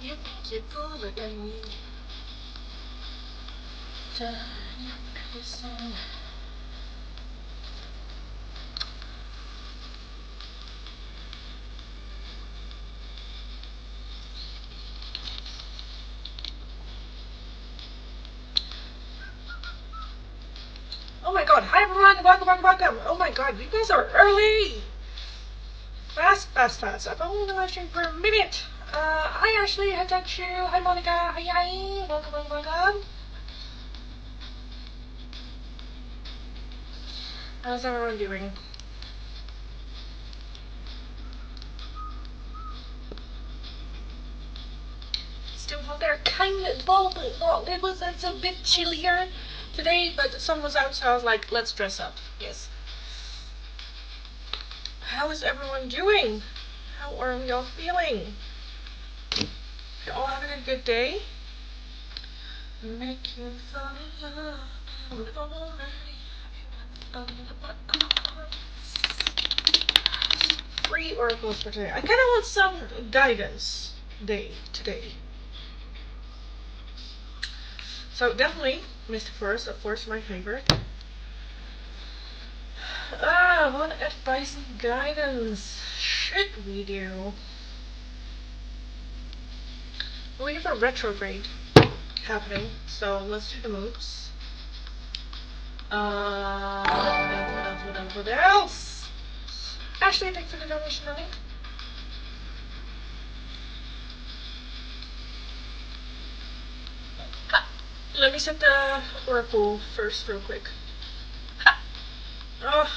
You get over me. Oh my god, hi everyone, welcome. Oh my god, you guys are early. Fast. I've only been live streaming for a minute. Hi Ashley, hi Dachu, hi Monica, hi, welcome. How's everyone doing? Still out there, kind of bold. It's a bit chillier today, but the sun was out, so I was like, let's dress up. Yes. How is everyone doing? How are y'all feeling? You all having a good day? Make you fall in love. Free oracles for today. I kind of want some guidance today. So definitely Mr. Forest, of course, my favorite. What advice and guidance should we do? We have a retrograde happening, so let's do the moves. What else? Ashley, thanks for the donation, honey. Let me set the oracle first real quick. Oh.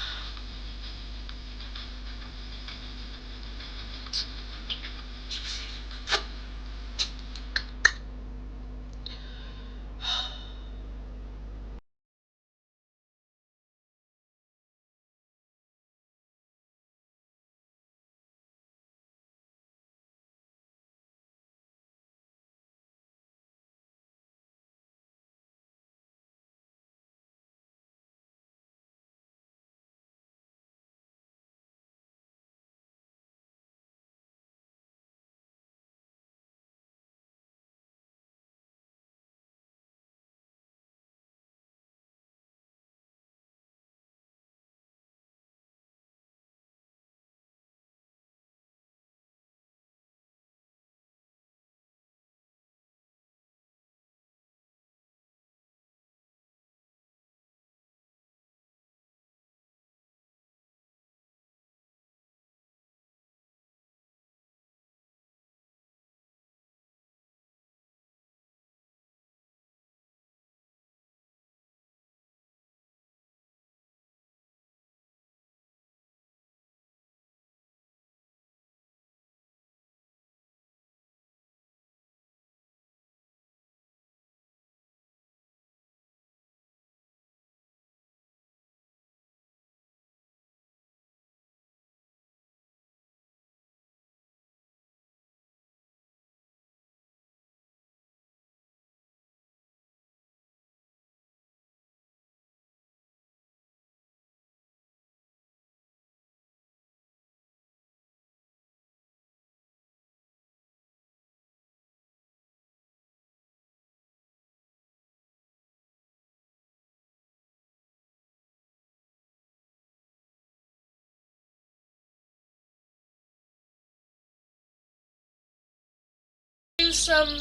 Do some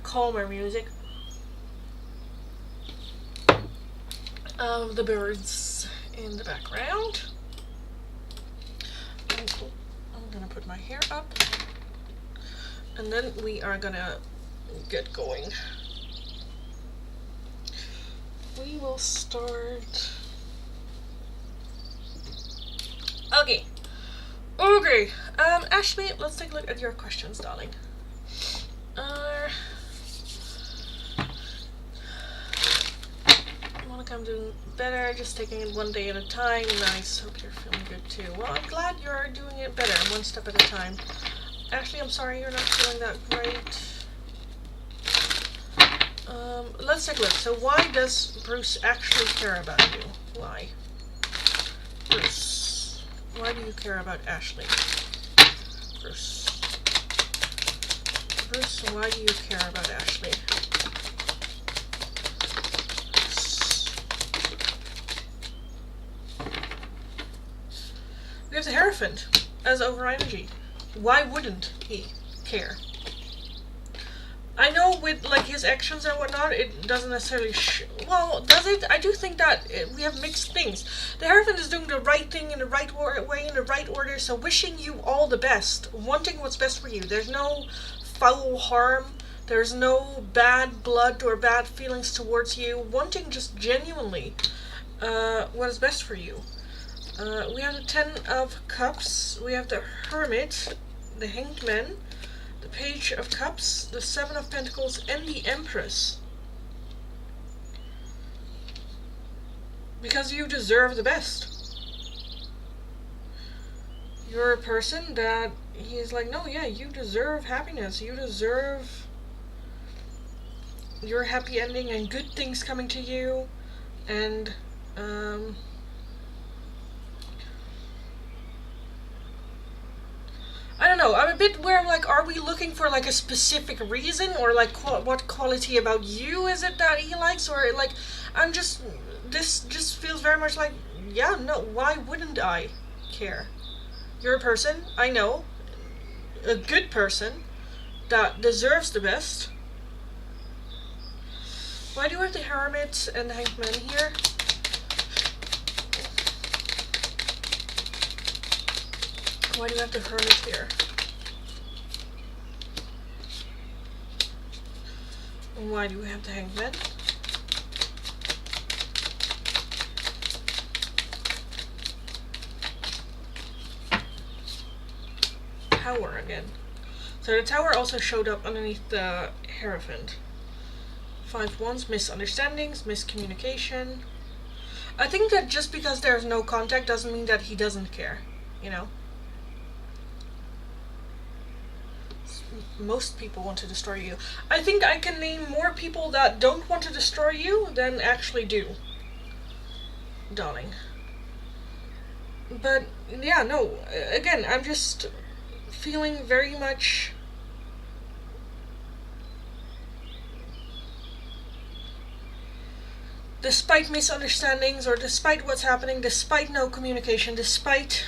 calmer music of the birds in the background. I'm gonna put my hair up, and then we are gonna get going. We will start. Okay. Ashley, let's take a look at your questions, darling. Monica, I'm doing better, just taking it one day at a time. Nice, hope you're feeling good too. Well, I'm glad you're doing it better, one step at a time. Ashley, I'm sorry you're not feeling that great. Let's take a look. So why does Bruce actually care about you? Why? Bruce, why do you care about Ashley? Bruce. Empress, why do you care about Ashley? We have the Hierophant as over energy. Why wouldn't he care? I know with like his actions and whatnot, it doesn't necessarily well, does it? I do think that we have mixed things. The Hierophant is doing the right thing in the right way, in the right order, so wishing you all the best, wanting what's best for you. There's no foul harm, there's no bad blood or bad feelings towards you, wanting just genuinely what is best for you. We have the 10 of Cups, we have the Hermit, the Hanged Man, the Page of Cups, the 7 of Pentacles, and the Empress. Because you deserve the best. You're a person that he's like, no, yeah, you deserve happiness. You deserve your happy ending and good things coming to you. And, I don't know, I'm a bit where I'm like, are we looking for like a specific reason, or like what quality about you is it that he likes, or like, this just feels very much like, yeah, no, why wouldn't I care? You're a person, I know, a good person that deserves the best. Why do we have the Hermit and the Hanged Man here? Why do we have the Hermit here? And why do we have the Hanged Man? Tower again. So the Tower also showed up underneath the Hierophant. 5 Wands, misunderstandings, miscommunication. I think that just because there's no contact doesn't mean that he doesn't care, you know? Most people want to destroy you. I think I can name more people that don't want to destroy you than actually do, darling. But yeah, no, again, I'm just feeling very much despite misunderstandings, or despite what's happening, despite no communication, despite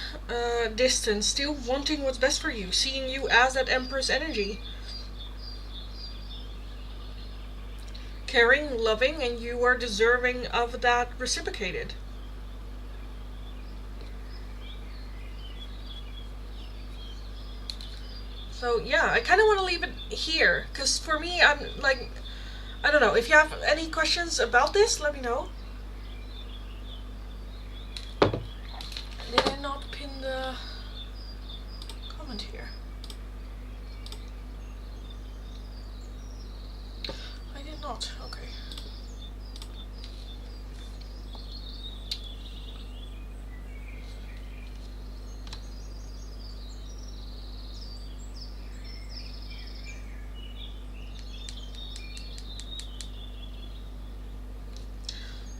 distance, still wanting what's best for you, seeing you as that Empress energy. Caring, loving, and you are deserving of that reciprocated. So yeah, I kind of want to leave it here, because for me, I'm like, I don't know, if you have any questions about this, let me know. Did I not pin the comment here? I did not, okay.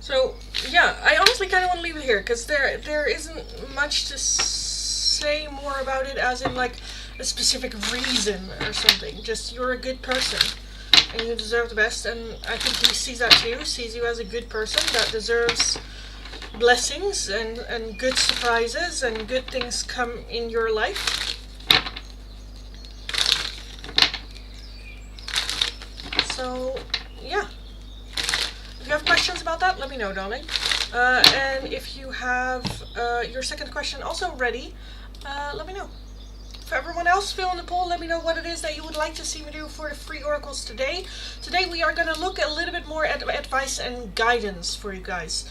So, yeah, I honestly kind of want to leave it here, because there isn't much to say more about it, as in, like, a specific reason or something. Just, you're a good person, and you deserve the best, and I think he sees that too, sees you as a good person that deserves blessings and good surprises, and good things come in your life. So, yeah. If you have questions about that, let me know, darling. And if you have your second question also ready, let me know. For everyone else, fill in the poll. Let me know what it is that you would like to see me do for the free oracles today. Today we are going to look a little bit more at advice and guidance for you guys.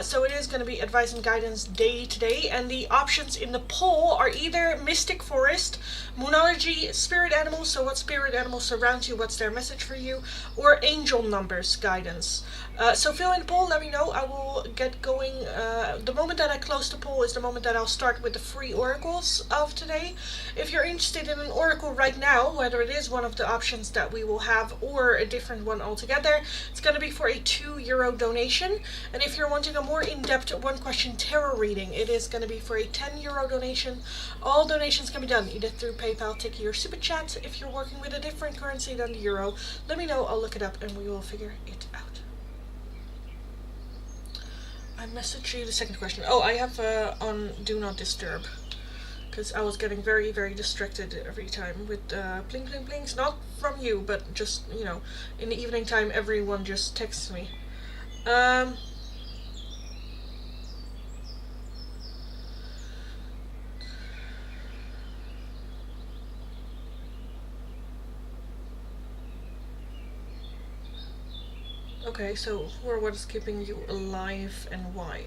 So it is going to be advice and guidance day today, and the options in the poll are either Mystic Forest, Moonology, Spirit Animals, so what spirit animals surround you, what's their message for you, or Angel Numbers guidance. So fill in the poll, let me know, I will get going. The moment that I close the poll is the moment that I'll start with the free oracles of today. If you're interested in an oracle right now, whether it is one of the options that we will have or a different one altogether, it's going to be for a €2 donation. And if you're wanting wanting a more in-depth one-question tarot reading, it is going to be for a €10 donation. All donations can be done either through PayPal, Tiki, or Super Chat. If you're working with a different currency than the euro, let me know, I'll look it up and we will figure it out. I messaged you the second question. Oh, I have on Do Not Disturb, because I was getting very, very distracted every time with bling bling blings. Not from you, but just, you know, in the evening time everyone just texts me. Okay, so who or what is keeping you alive and why?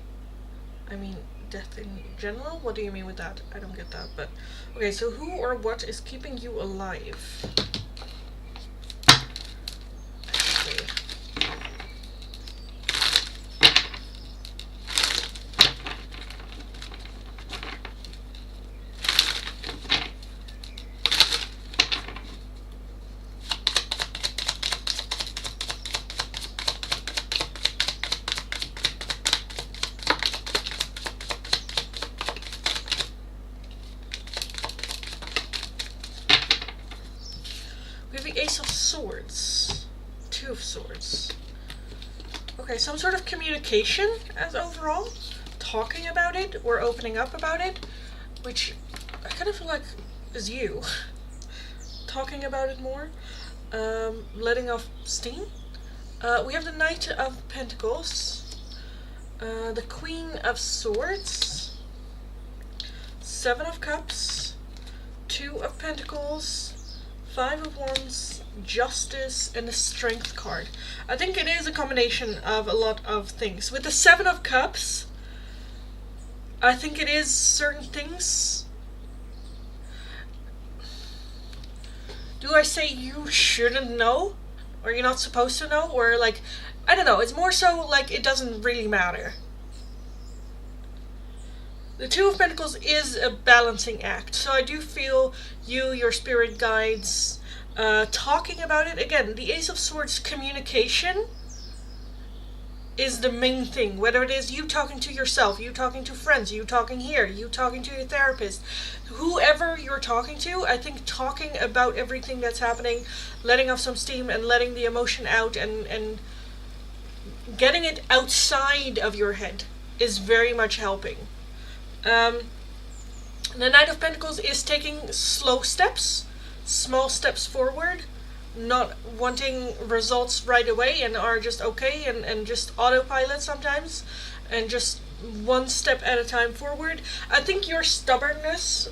I mean, death in general? What do you mean with that? I don't get that, but... Okay, so who or what is keeping you alive? Okay. We have the Ace of Swords. Two of Swords. Okay, some sort of communication as overall. Talking about it or opening up about it. Which I kind of feel like is you. Talking about it more. Letting off steam. We have the Knight of Pentacles. The Queen of Swords. Seven of Cups. Two of Pentacles. Five of Wands, Justice, and the Strength card. I think it is a combination of a lot of things. With the Seven of Cups, I think it is certain things. Do I say you shouldn't know? Or you're not supposed to know? Or like, I don't know. It's more so like it doesn't really matter. The Two of Pentacles is a balancing act, so I do feel you, your spirit guides, talking about it. Again, the Ace of Swords communication is the main thing. Whether it is you talking to yourself, you talking to friends, you talking here, you talking to your therapist, whoever you're talking to, I think talking about everything that's happening, letting off some steam and letting the emotion out and getting it outside of your head is very much helping. The Knight of Pentacles is taking slow steps, small steps forward, not wanting results right away and are just okay and just autopilot sometimes, and just one step at a time forward. I think your stubbornness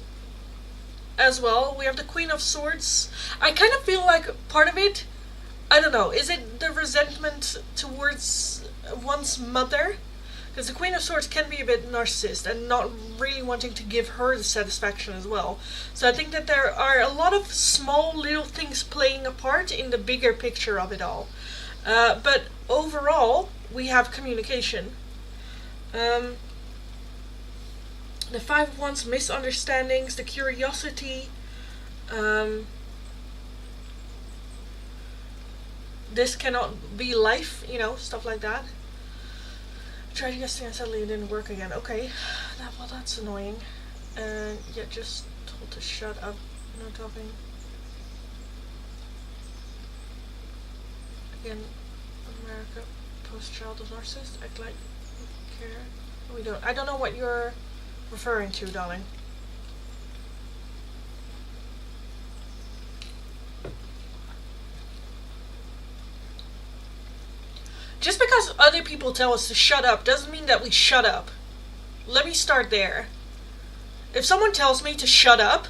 as well. We have the Queen of Swords. I kind of feel like part of it, I don't know, is it the resentment towards one's mother? Because the Queen of Swords can be a bit narcissist and not really wanting to give her the satisfaction as well. So I think that there are a lot of small little things playing a part in the bigger picture of it all. But overall, we have communication. The Five of Wands, misunderstandings, the curiosity. This cannot be life, you know, stuff like that. Tried yesterday and suddenly it didn't work again. Okay, well that's annoying. And yeah, just told to shut up. No talking. Again, America, post-child of narcissist. Act like we care. We don't. I don't know what you're referring to, darling. Just because other people tell us to shut up doesn't mean that we shut up. Let me start there. If someone tells me to shut up,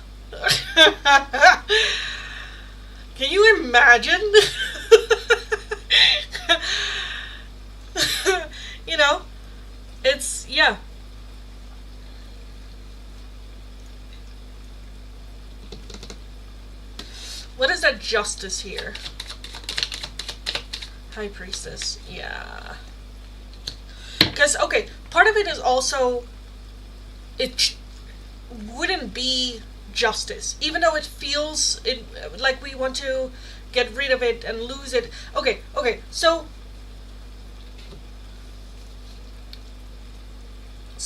can you imagine? You know, it's, yeah. What is that justice here? High Priestess, yeah. Because, okay, part of it is also, it wouldn't be justice. Even though it feels like we want to get rid of it and lose it. Okay, so,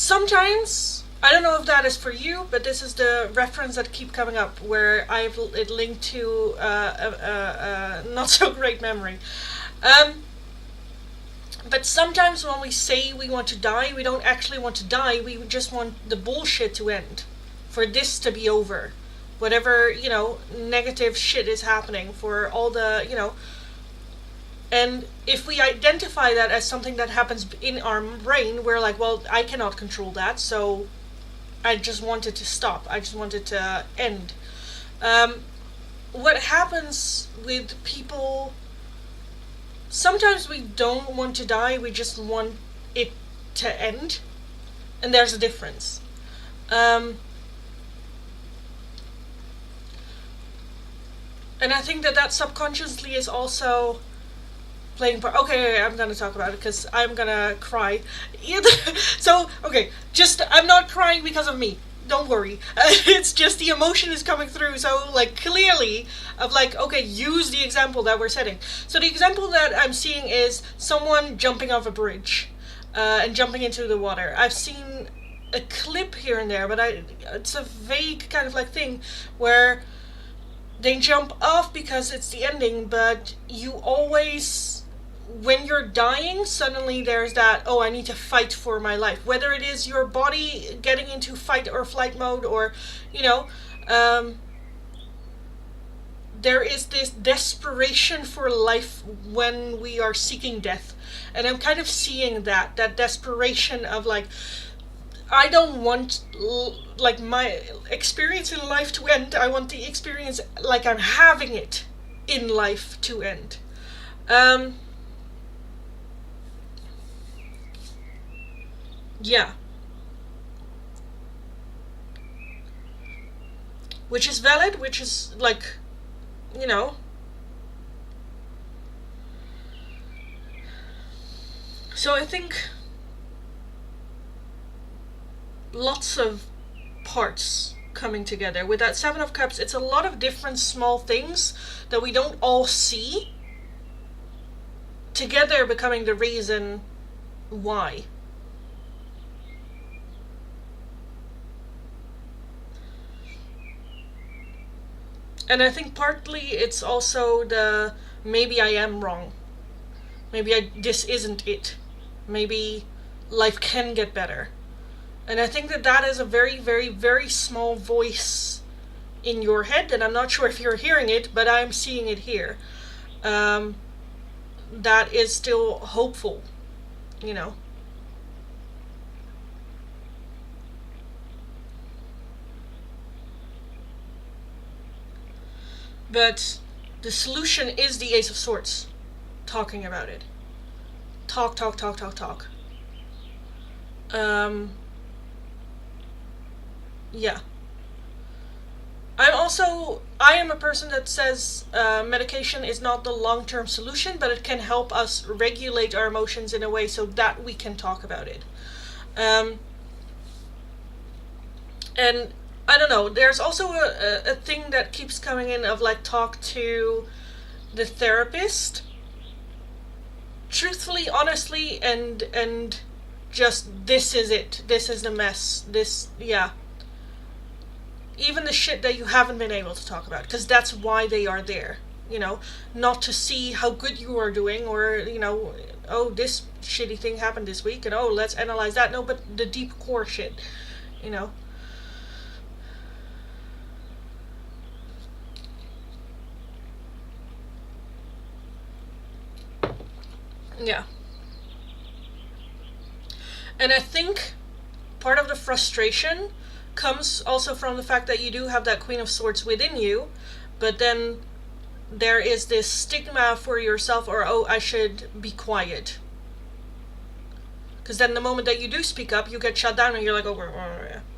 sometimes, I don't know if that is for you, but this is the reference that keep coming up where I've it linked to a not so great memory. But sometimes when we say we want to die, we don't actually want to die. We just want the bullshit to end, for this to be over. Whatever, negative shit is happening, for all the, And if we identify that as something that happens in our brain, we're like, well, I cannot control that, so I just want it to stop. I just want it to end. What happens with people, sometimes we don't want to die, we just want it to end. And there's a difference. And I think that subconsciously is also playing part. Okay, I'm gonna talk about it because I'm gonna cry. So, okay, I'm not crying because of me. Don't worry. It's just the emotion is coming through. So, clearly, of okay, use the example that we're setting. So the example that I'm seeing is someone jumping off a bridge and jumping into the water. I've seen a clip here and there, but it's a vague kind of thing where they jump off because it's the ending, but you always, when you're dying, suddenly there's that, oh, I need to fight for my life. Whether it is your body getting into fight or flight mode, or, there is this desperation for life when we are seeking death. And I'm kind of seeing that desperation of I don't want my experience in life to end. I want the experience I'm having it in life to end. Yeah. Which is valid, which is So I think lots of parts coming together. With that Seven of Cups, it's a lot of different small things that we don't all see together becoming the reason why. And I think partly it's also maybe I am wrong. Maybe this isn't it. Maybe life can get better. And I think that is a very, very, very small voice in your head, and I'm not sure if you're hearing it, but I'm seeing it here. That is still hopeful, But the solution is the Ace of Swords, talking about it. Talk. Yeah. I am a person that says medication is not the long-term solution, but it can help us regulate our emotions in a way so that we can talk about it. And I don't know, there's also a thing that keeps coming in of talk to the therapist. Truthfully, honestly, and just, this is it. This is the mess. Yeah. Even the shit that you haven't been able to talk about, because that's why they are there. Not to see how good you are doing, or, oh, this shitty thing happened this week, and oh, let's analyze that. No, but the deep core shit, Yeah. And I think part of the frustration comes also from the fact that you do have that Queen of Swords within you, but then there is this stigma for yourself, or, oh, I should be quiet. Because then the moment that you do speak up, you get shut down and you're like, oh, where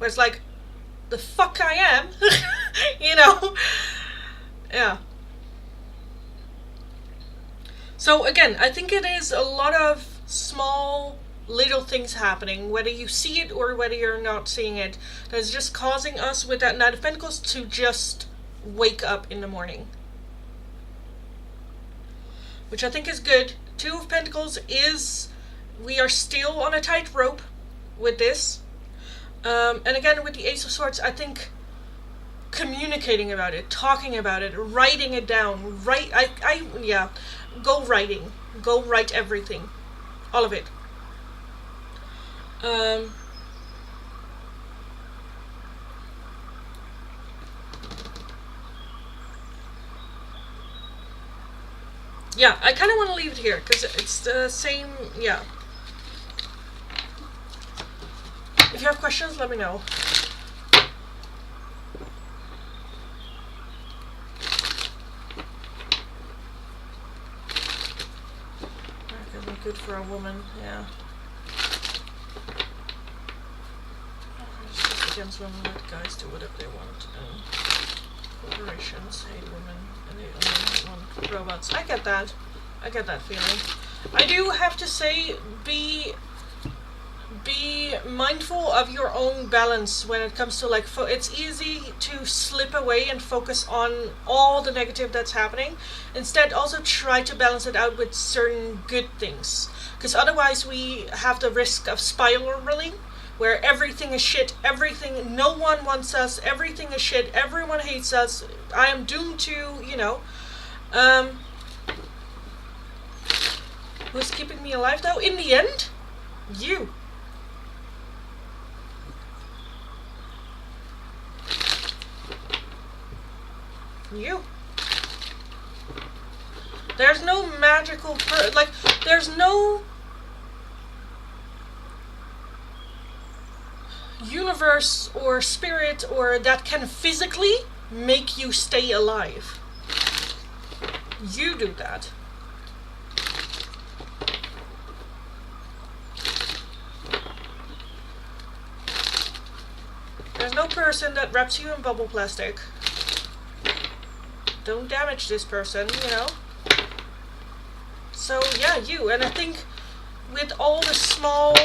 it's the fuck I am. Yeah. So again, I think it is a lot of small little things happening, whether you see it or whether you're not seeing it, that's just causing us with that Knight of Pentacles to just wake up in the morning. Which I think is good. Two of Pentacles is, we are still on a tightrope with this. And again, with the Ace of Swords, I think communicating about it, talking about it, writing it down, go writing. Go write everything. All of it. Yeah, I kind of want to leave it here because it's the same. Yeah. If you have questions, let me know. That could be good for a woman. Yeah. It's just against women. Let guys do whatever they want. Corporations hate women, and they only want robots. I get that. I get that feeling. I do have to say, be mindful of your own balance when it comes to like. It's easy to slip away and focus on all the negative that's happening. Instead, also try to balance it out with certain good things, because otherwise we have the risk of spiraling, where everything is shit, everything, no one wants us, everything is shit, everyone hates us, I am doomed to, who's keeping me alive though? In the end, you. You. There's no magical, there's no universe or spirit or that can physically make you stay alive. You do that. There's no person that wraps you in bubble plastic. Don't damage this person, So yeah, you. And I think with all the small,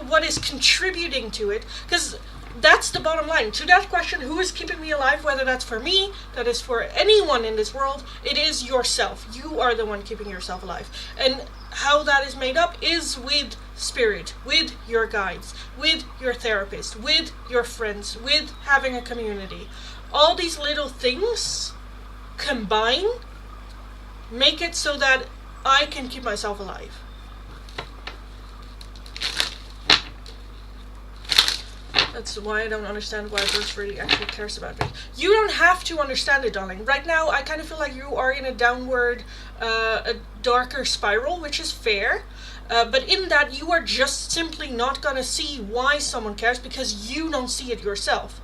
what is contributing to it, because that's the bottom line. To that question, who is keeping me alive, whether that's for me, that is for anyone in this world, it is yourself. You are the one keeping yourself alive. And how that is made up is with spirit, with your guides, with your therapist, with your friends, with having a community. All these little things combine make it so that I can keep myself alive. That's why I don't understand why Bruce really actually cares about me. You don't have to understand it, darling. Right now, I kind of feel like you are in a downward, a darker spiral, which is fair. But in that, you are just simply not going to see why someone cares because you don't see it yourself.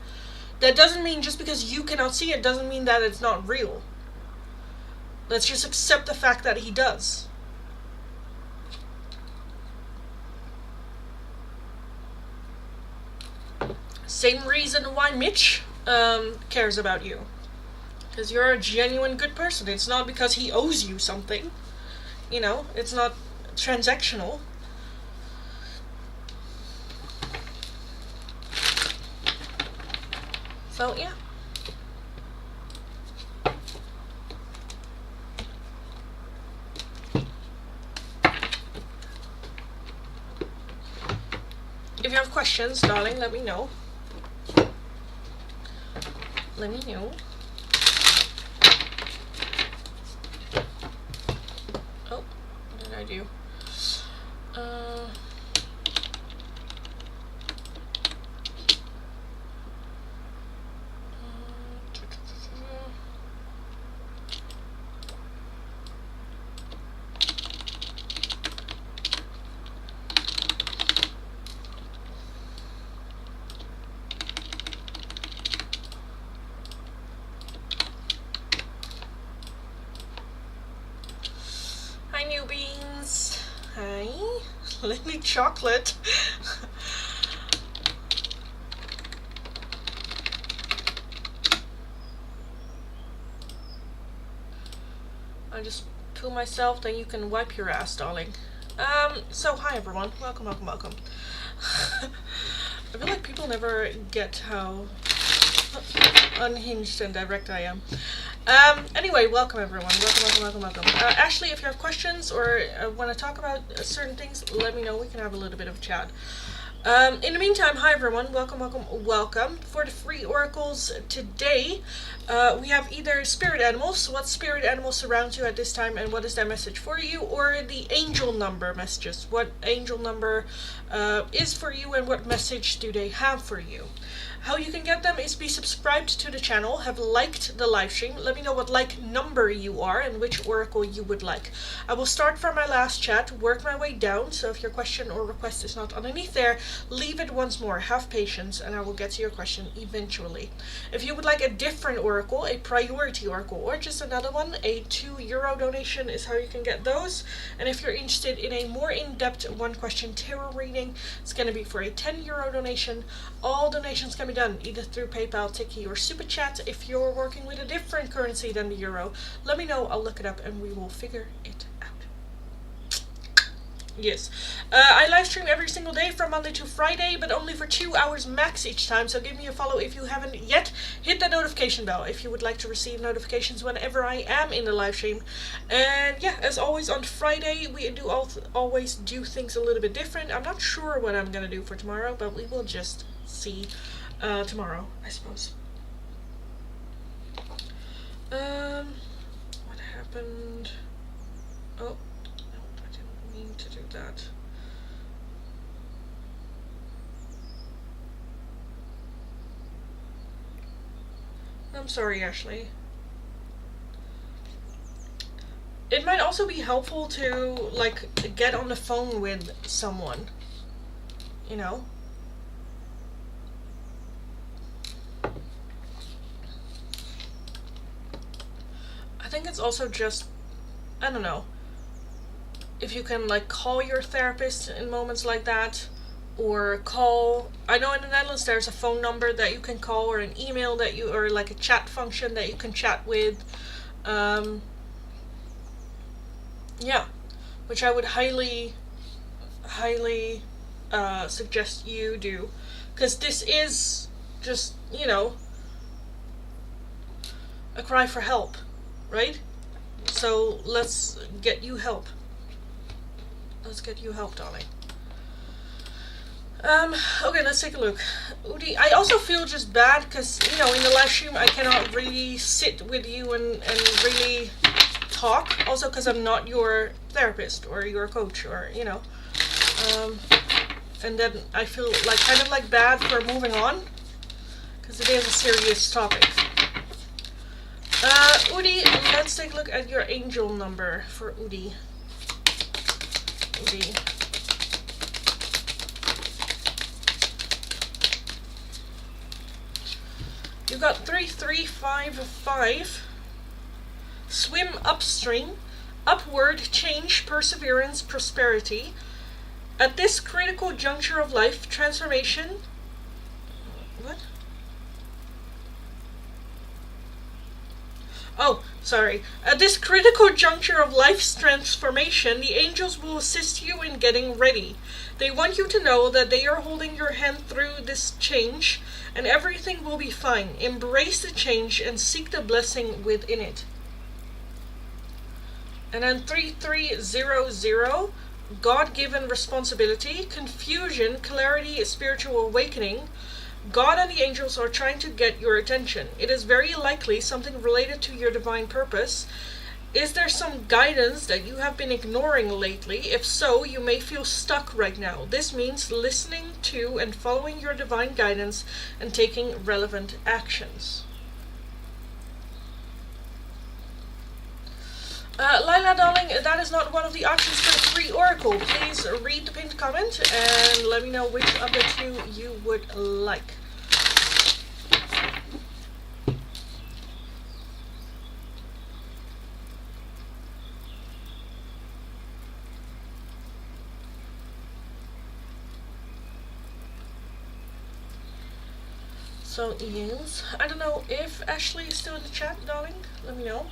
That doesn't mean just because you cannot see it doesn't mean that it's not real. Let's just accept the fact that he does. Same reason why Mitch cares about you. Because you're a genuine good person. It's not because he owes you something. It's not transactional. So, yeah. If you have questions, darling, let me know. Let me know. Oh, what did I do? Hi, newbies. Hi. Lily Chocolate. I just poo myself, then you can wipe your ass, darling. So hi everyone. Welcome. I feel like people never get how unhinged and direct I am. Anyway, welcome everyone. Welcome. Ashley, if you have questions or want to talk about certain things, let me know. We can have a little bit of a chat. In the meantime, hi everyone, welcome. For the free oracles today, we have either spirit animals, what spirit animals surround you at this time and what is their message for you, or the angel number messages, what angel number is for you and what message do they have for you. How you can get them is be subscribed to the channel, have liked the live stream, let me know what like number you are and which oracle you would like. I will start from my last chat, work my way down, so if your question or request is not underneath there, leave it once more, have patience, and I will get to your question eventually. If you would like a different oracle, a priority oracle, or just another one, a €2 donation is how you can get those. And if you're interested in a more in-depth one-question tarot reading, it's going to be for a €10 donation. All donations can be done either through PayPal, Tiki, or Super Chat. If you're working with a different currency than the euro, let me know, I'll look it up and we will figure it out. Yes. I live stream every single day from Monday to Friday, but only for 2 hours max each time, so give me a follow if you haven't yet. Hit that notification bell if you would like to receive notifications whenever I am in the live stream. And yeah, as always on Friday, we do always do things a little bit different. I'm not sure what I'm going to do for tomorrow, but we will just see tomorrow, I suppose. What happened? Oh. To do that. I'm sorry, Ashley. It might also be helpful to, like, get on the phone with someone, you know? I think it's also just, I don't know, if you can like call your therapist in moments like that, or call, I know in the Netherlands there's a phone number that you can call, or an email that you, or like a chat function that you can chat with, yeah, which I would highly suggest you do, because this is just, you know, a cry for help, right? So let's get you help. Let's get you help, darling. Okay, let's take a look. Udi, I also feel just bad because, you know, in the live stream I cannot really sit with you and really talk. Also because I'm not your therapist or your coach, or, you know. And then I feel like kind of like bad for moving on because it is a serious topic. Udi, let's take a look at your angel number for Udi. You got 3355. Swim upstream, upward, change, perseverance, prosperity. At this critical juncture of life, transformation. What? Oh, sorry. At this critical juncture of life's transformation, the angels will assist you in getting ready. They want you to know that they are holding your hand through this change, and everything will be fine. Embrace the change and seek the blessing within it. And then 3300, God-given responsibility, confusion, clarity, spiritual awakening. God and the angels are trying to get your attention. It is very likely something related to your divine purpose. Is there some guidance that you have been ignoring lately? If so, you may feel stuck right now. This means listening to and following your divine guidance and taking relevant actions. Lila, darling, that is not one of the options for the free oracle. Please read the pinned comment and let me know which of the two you would like. So, yes, I don't know if Ashley is still in the chat, darling. Let me know.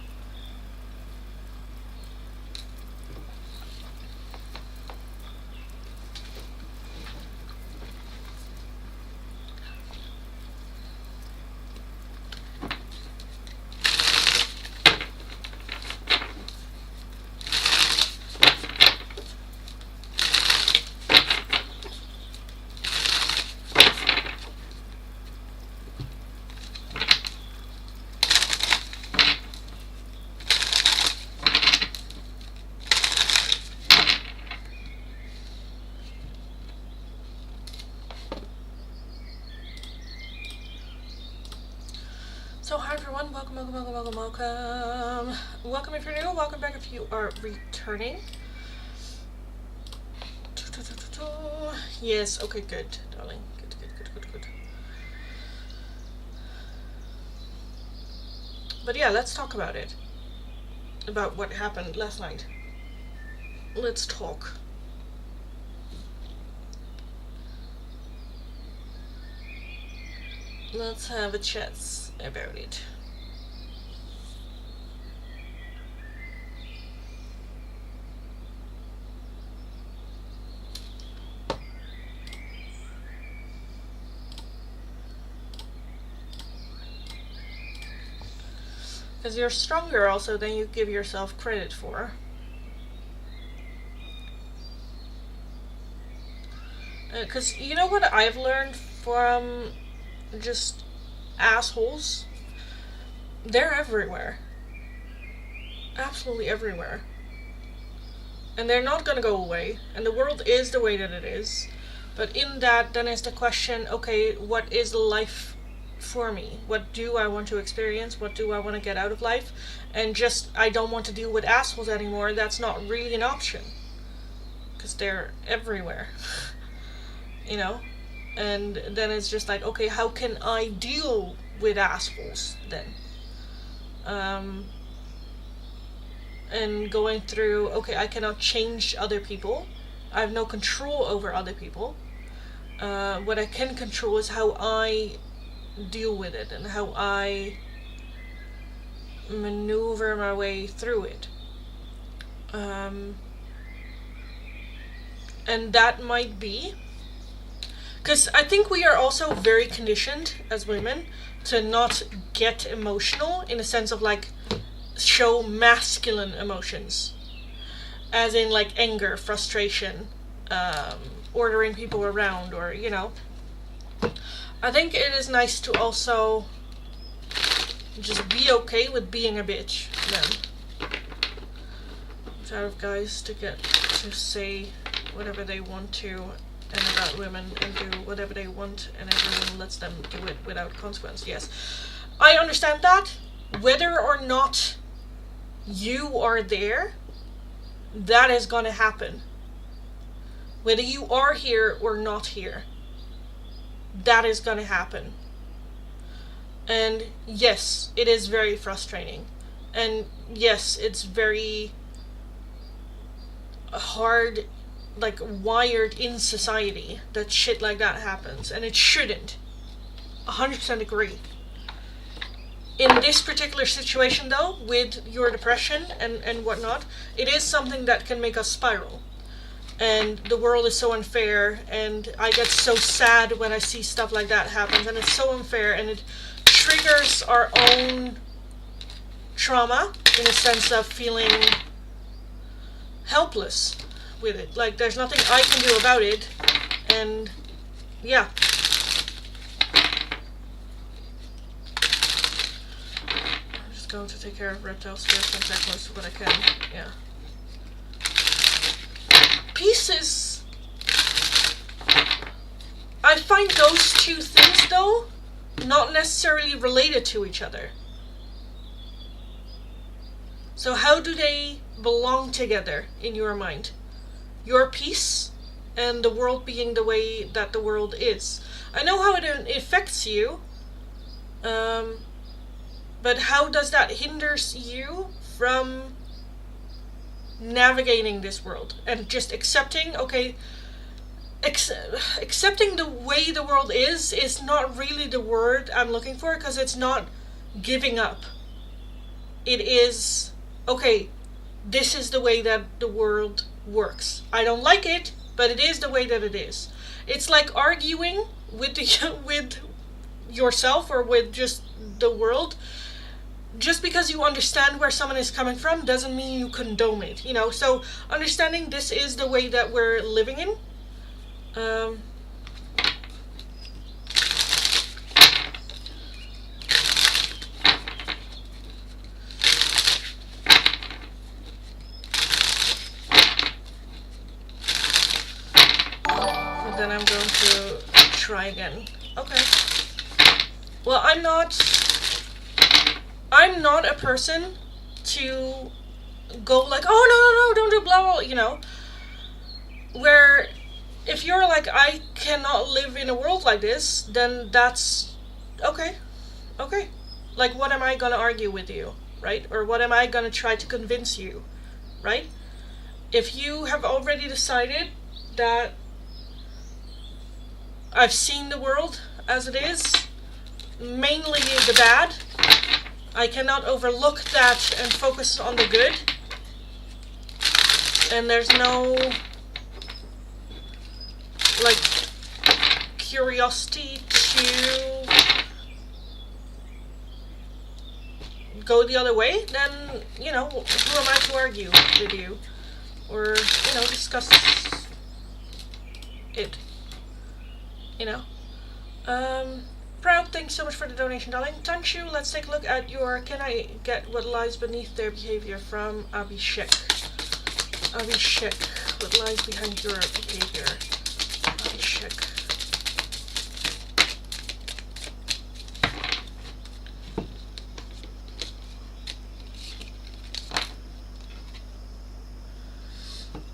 So hi everyone, welcome, welcome, welcome, welcome, welcome. Welcome if you're new, welcome back if you are returning. Yes, okay, good, darling. Good, good, good, good, good. But yeah, let's talk about it. About what happened last night. Let's talk. Let's have a chat about it. Because you're stronger also than you give yourself credit for. Because you know what I've learned from just assholes? They're everywhere. Absolutely everywhere. And they're not gonna go away. And the world is the way that it is. But in that, then is the question, okay, what is life for me? What do I want to experience? What do I want to get out of life? And just, I don't want to deal with assholes anymore. That's not really an option. Because they're everywhere. You know? And then it's just like, okay, how can I deal with assholes then? And going through, okay, I cannot change other people. I have no control over other people. What I can control is how I deal with it and how I maneuver my way through it. And that might be because I think we are also very conditioned as women to not get emotional in a sense of like show masculine emotions, as in like anger, frustration, ordering people around, or you know. I think it is nice to also just be okay with being a bitch then. I'm tired of guys to get to say whatever they want to and about women and do whatever they want and everyone lets them do it without consequence. Yes, I understand that. Whether or not you are there, that is gonna happen. Whether you are here or not here, that is gonna happen. And yes, it is very frustrating. And yes, it's very hard, like wired in society that shit like that happens. And it shouldn't. 100% agree. In this particular situation though, with your depression and whatnot, it is something that can make us spiral. And the world is so unfair, and I get so sad when I see stuff like that happen, and it's so unfair, and it triggers our own trauma in a sense of feeling helpless with it. Like, there's nothing I can do about it, and yeah. I'm just going to take care of reptiles first and check most of what I can, yeah. Pieces. I find those two things though not necessarily related to each other. So how do they belong together in your mind? Your peace and the world being the way that the world is. I know how it affects you, but how does that hinders you from navigating this world and just accepting, okay, accepting the way the world is not really the word I'm looking for, because it's not giving up. It is, okay, this is the way that the world works. I don't like it, but it is the way that it is. It's like arguing with with yourself or with just the world. Just because you understand where someone is coming from doesn't mean you condone it, you know? So understanding this is the way that we're living in. And then I'm going to try again. Okay. Well, I'm not I'm not a person to go like, oh, no, don't do blah, blah, you know. Where if you're like, I cannot live in a world like this, then that's okay. Okay. Like, what am I gonna argue with you, right? Or what am I gonna try to convince you, right? If you have already decided that I've seen the world as it is, mainly the bad, I cannot overlook that and focus on the good. And there's no, like, curiosity to go the other way, then, you know, who am I to argue with you? Or, you know, discuss it. You know? Proud, thanks so much for the donation, darling. Tanshu, let's take a look at your Can I Get What Lies Beneath Their Behavior from Abhishek. Abhishek, what lies behind your behavior? Abhishek.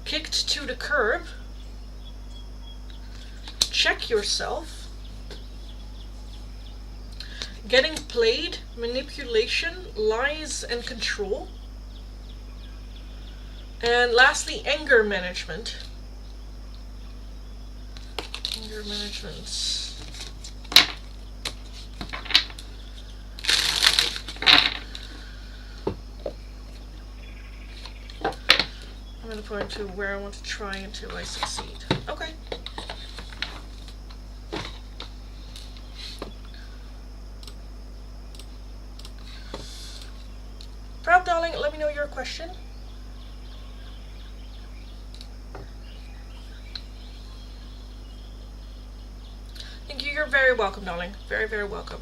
Kicked to the curb. Check yourself. Getting played, manipulation, lies and control. And lastly, anger management. Anger management. I'm going to point to where I want to try until I succeed. Okay. Proud, darling, let me know your question. Thank you, you're very welcome, darling. Very, very welcome.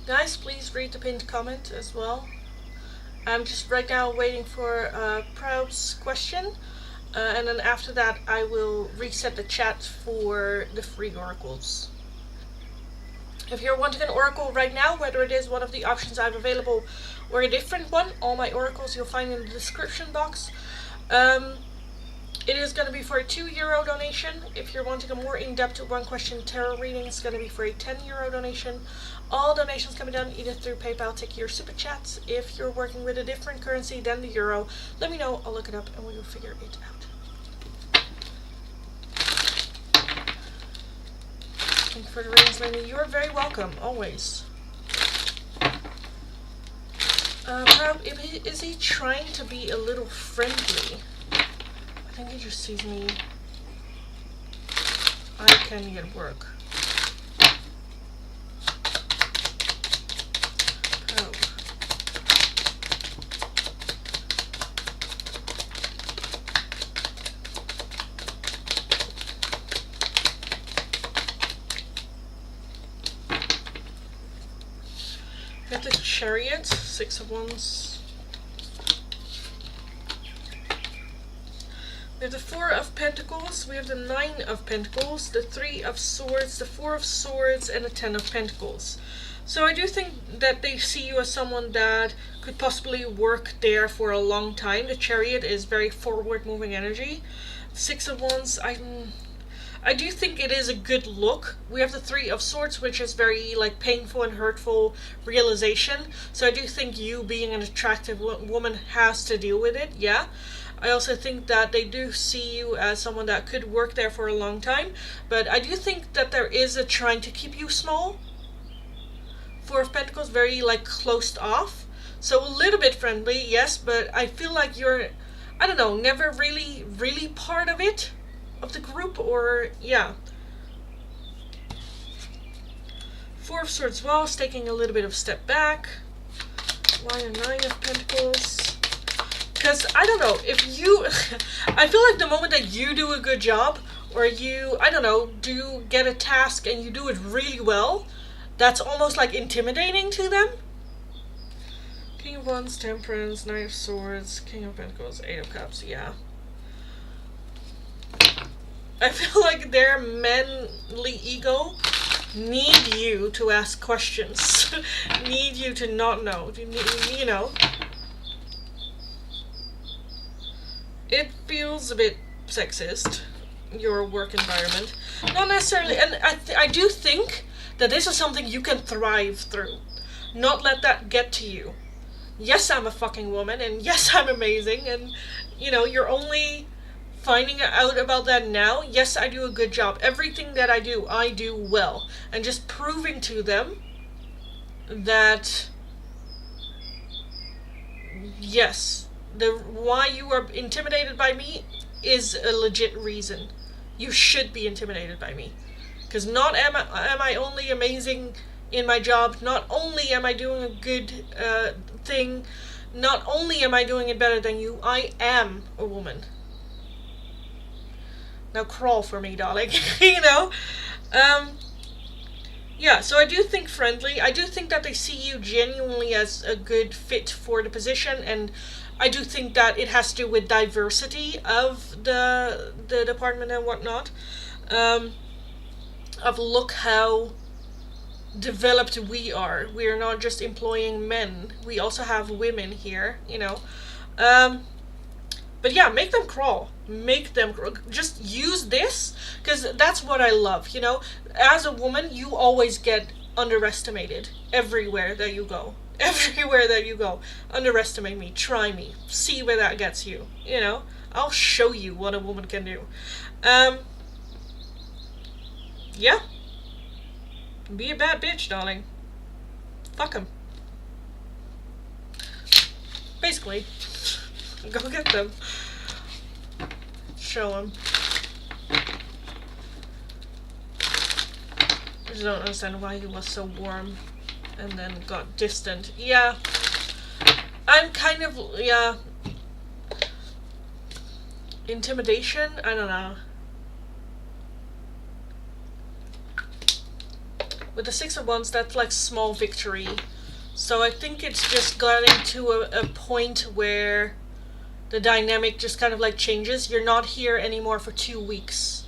Guys, please read the pinned comment as well. I'm just right now waiting for Proud's question, and then after that I will reset the chat for the free oracles. If you're wanting an oracle right now, whether it is one of the options I have available or a different one, all my oracles you'll find in the description box. It is going to be for a €2 donation. If you're wanting a more in-depth one question tarot reading, it's going to be for a €10 donation. All donations can be done either through PayPal, Tiki, or Super Chats. If you're working with a different currency than the euro, let me know, I'll look it up and we will figure it out. Thank you for the readings, Lenny. You're very welcome, always. Proud, is he trying to be a little friendly? I think he just sees me. I can get work. Oh. Got the Chariot, 6 of Wands. We have the 4 of Pentacles, we have the 9 of Pentacles, the 3 of Swords, the 4 of Swords, and the 10 of Pentacles. So I do think that they see you as someone that could possibly work there for a long time. The Chariot is very forward-moving energy. 6 of Wands, I do think it is a good look. We have the 3 of Swords, which is very like painful and hurtful realization. So I do think you being an attractive woman has to deal with it, yeah. I also think that they do see you as someone that could work there for a long time. But I do think that there is a trying to keep you small. 4 of Pentacles, very like closed off. So a little bit friendly, yes, but I feel like you're, I don't know, never really part of it, of the group, or yeah. 4 of Swords, well, taking a little bit of step back. Why a 9 of Pentacles? because I don't know, if you, I feel like the moment that you do a good job, or you, I don't know, do get a task and you do it really well, that's almost like intimidating to them. King of Wands, Temperance, Knight of Swords, King of Pentacles, Eight of Cups, yeah. I feel like their manly ego need you to ask questions. Need you to not know. You know. It feels a bit sexist, your work environment. Not necessarily, and I do think that this is something you can thrive through. Not let that get to you. Yes, I'm a fucking woman, and yes, I'm amazing, and, you know, you're only finding out about that now. Yes, I do a good job. Everything that I do well. And just proving to them that, yes, why you are intimidated by me is a legit reason. You should be intimidated by me. Because not am I only amazing in my job, not only am I doing a good thing, not only am I doing it better than you, I am a woman. Now crawl for me, darling. You know? Yeah, so I do think friendly. I do think that they see you genuinely as a good fit for the position, and I do think that it has to do with diversity of the department and whatnot. Of look how developed we are. We are not just employing men. We also have women here, you know. But yeah, make them crawl. Make them crawl. Just use this, because that's what I love, you know. As a woman, you always get underestimated everywhere that you go. Everywhere that you go. Underestimate me. Try me. See where that gets you, you know. I'll show you what a woman can do. Yeah. Be a bad bitch, darling. Fuck 'em. Basically. Go get them. Show them. I just don't understand why he was so warm and then got distant. Yeah. I'm kind of, yeah. Intimidation? I don't know. With the Six of Wands, that's like small victory. So I think it's just getting to a point where the dynamic just kind of like changes. You're not here anymore for 2 weeks.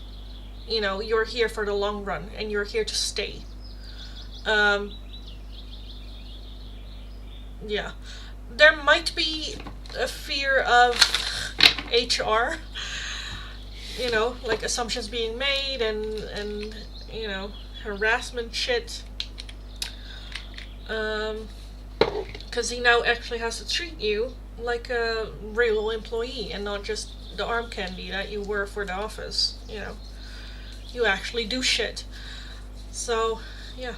You know, you're here for the long run, and you're here to stay. Yeah. There might be a fear of HR. You know, like assumptions being made and you know, harassment shit. Because he now actually has to treat you like a real employee and not just the arm candy that you were for the office, you know. You actually do shit. So, yeah.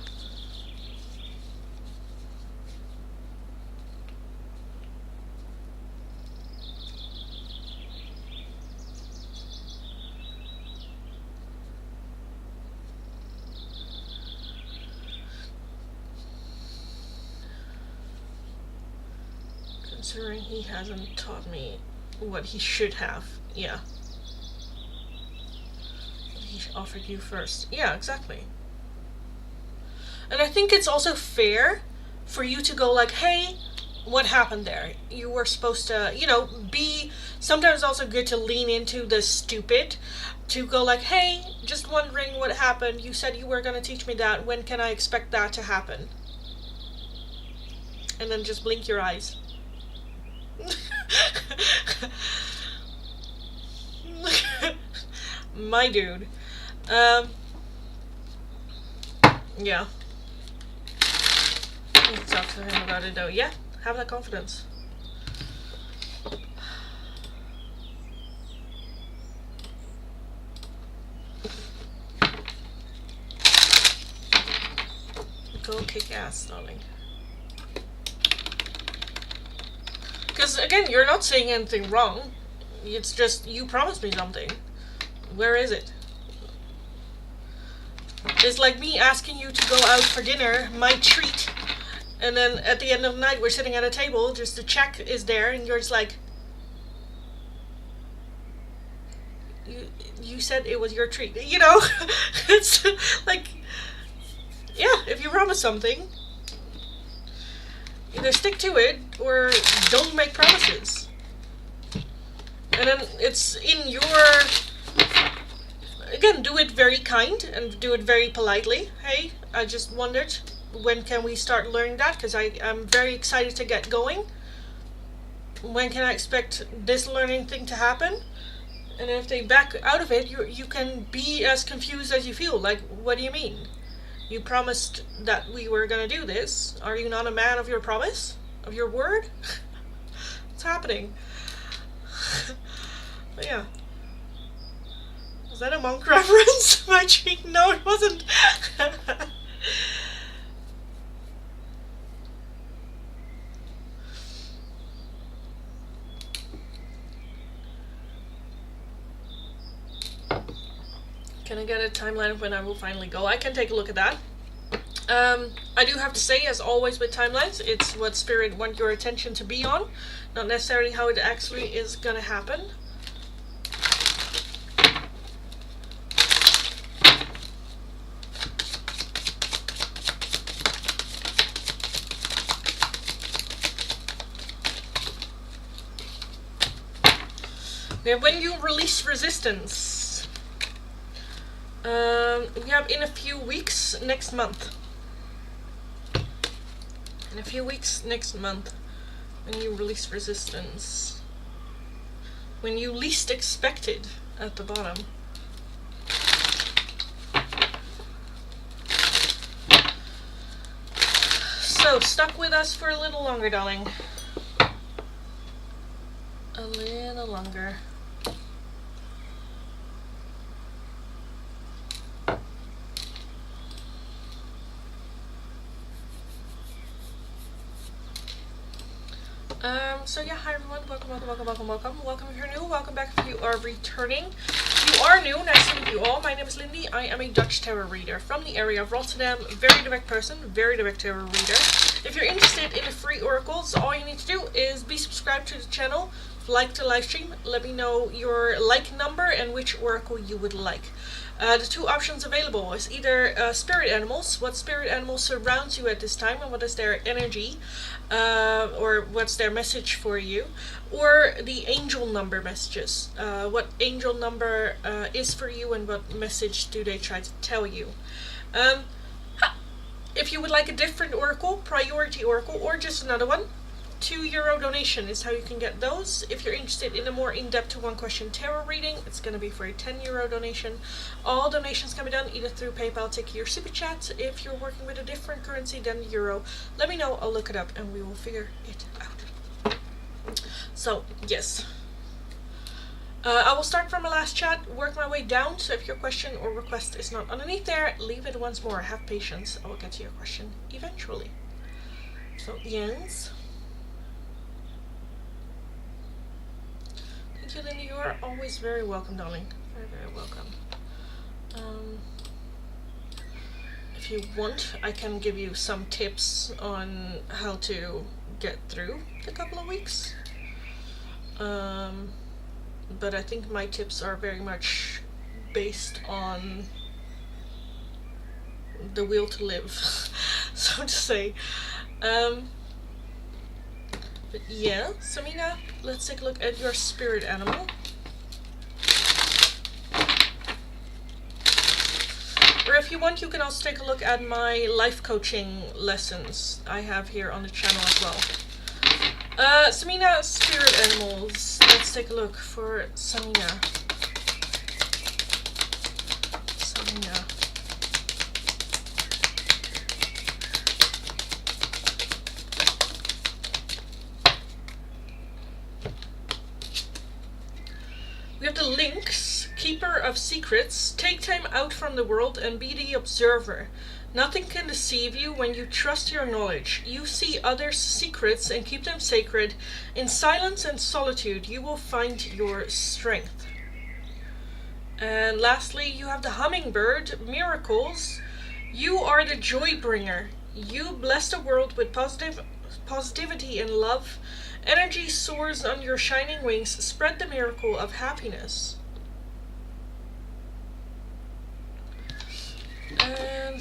Considering he hasn't taught me what he should have. Yeah. He offered you first. Yeah, exactly. And I think it's also fair for you to go like, hey, what happened there? You were supposed to, you know, be, sometimes also good to lean into the stupid, to go like, hey, just wondering what happened. You said you were going to teach me that. When can I expect that to happen? And then just blink your eyes. My dude. Yeah. Need to talk to him about it though. Yeah, have that confidence. Go kick ass, darling. Because again, you're not saying anything wrong. It's just, you promised me something. Where is it? It's like me asking you to go out for dinner, my treat, and then at the end of the night we're sitting at a table, just the check is there, and you're just like, you said it was your treat. You know, it's like, yeah, if you promise something, either stick to it or don't make promises. And then it's in your, again, do it very kind and do it very politely. Hey, I just wondered, when can we start learning that? Because I'm very excited to get going. When can I expect this learning thing to happen? And if they back out of it, you can be as confused as you feel. Like, what do you mean? You promised that we were gonna do this. Are you not a man of your promise? Of your word? What's happening? But yeah. Was that a monk reference? My cheek? No, it wasn't. Can I get a timeline of when I will finally go? I can take a look at that. I do have to say, as always with timelines, it's what Spirit want your attention to be on, not necessarily how it actually is gonna happen. We have when you release resistance. We have in a few weeks next month. In a few weeks next month, when you release resistance. When you least expect it, at the bottom. So, stuck with us for a little longer, darling. A little longer. So yeah, hi everyone, welcome. Welcome if you're new, welcome back if you are returning. If you are new, nice to meet you all. My name is Lindy, I am a Dutch tarot reader from the area of Rotterdam. Very direct person, very direct tarot reader. If you're interested in the free oracles, all you need to do is be subscribed to the channel, like the live stream, let me know your like number and which oracle you would like. The two options available is either spirit animals, what spirit animal surrounds you at this time and what is their energy, or what's their message for you, or the angel number messages, what angel number is for you and what message do they try to tell you. If you would like a different oracle, priority oracle, or just another one, €2 donation is how you can get those. If you're interested in a more in-depth one question tarot reading, it's going to be for a €10 donation. All donations can be done either through PayPal, Tiki, or Super Chat. If you're working with a different currency than euro, let me know, I'll look it up and we will figure it out. So, yes. I will start from a last chat, work my way down, so if your question or request is not underneath there, leave it once more, have patience, I will get to your question eventually. So, yes. Thank you, Lindy. You are always very welcome, darling. Very, very welcome. If you want, I can give you some tips on how to get through the couple of weeks. But I think my tips are very much based on the will to live, so to say. But yeah, Samina, let's take a look at your spirit animal. Or if you want, you can also take a look at my life coaching lessons I have here on the channel as well. Samina, spirit animals. Let's take a look for Samina. Samina. We have the Lynx, keeper of secrets. Take time out from the world and be the observer. Nothing can deceive you when you trust your knowledge. You see others' secrets and keep them sacred. In silence and solitude, you will find your strength. And lastly, you have the hummingbird, miracles. You are the joy bringer. You bless the world with positivity and love. Energy soars on your shining wings. Spread the miracle of happiness.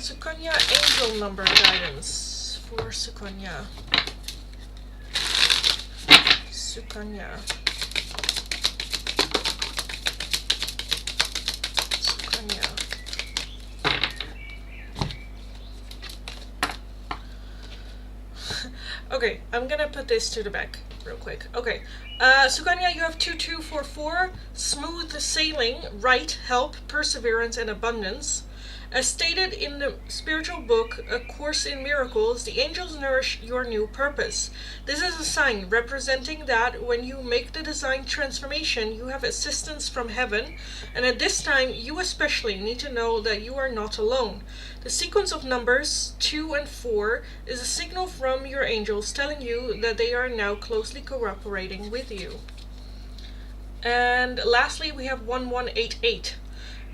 Sukanya angel number guidance for Sukanya. Sukanya. Sukanya. Okay, I'm gonna put this to the back real quick. Okay, Sukanya, you have 2244, smooth sailing, right, help, perseverance, and abundance. As stated in the spiritual book, A Course in Miracles, the angels nourish your new purpose. This is a sign representing that when you make the design transformation, you have assistance from heaven, and at this time, you especially need to know that you are not alone. The sequence of numbers 2 and 4 is a signal from your angels telling you that they are now closely cooperating with you. And lastly, we have 1188.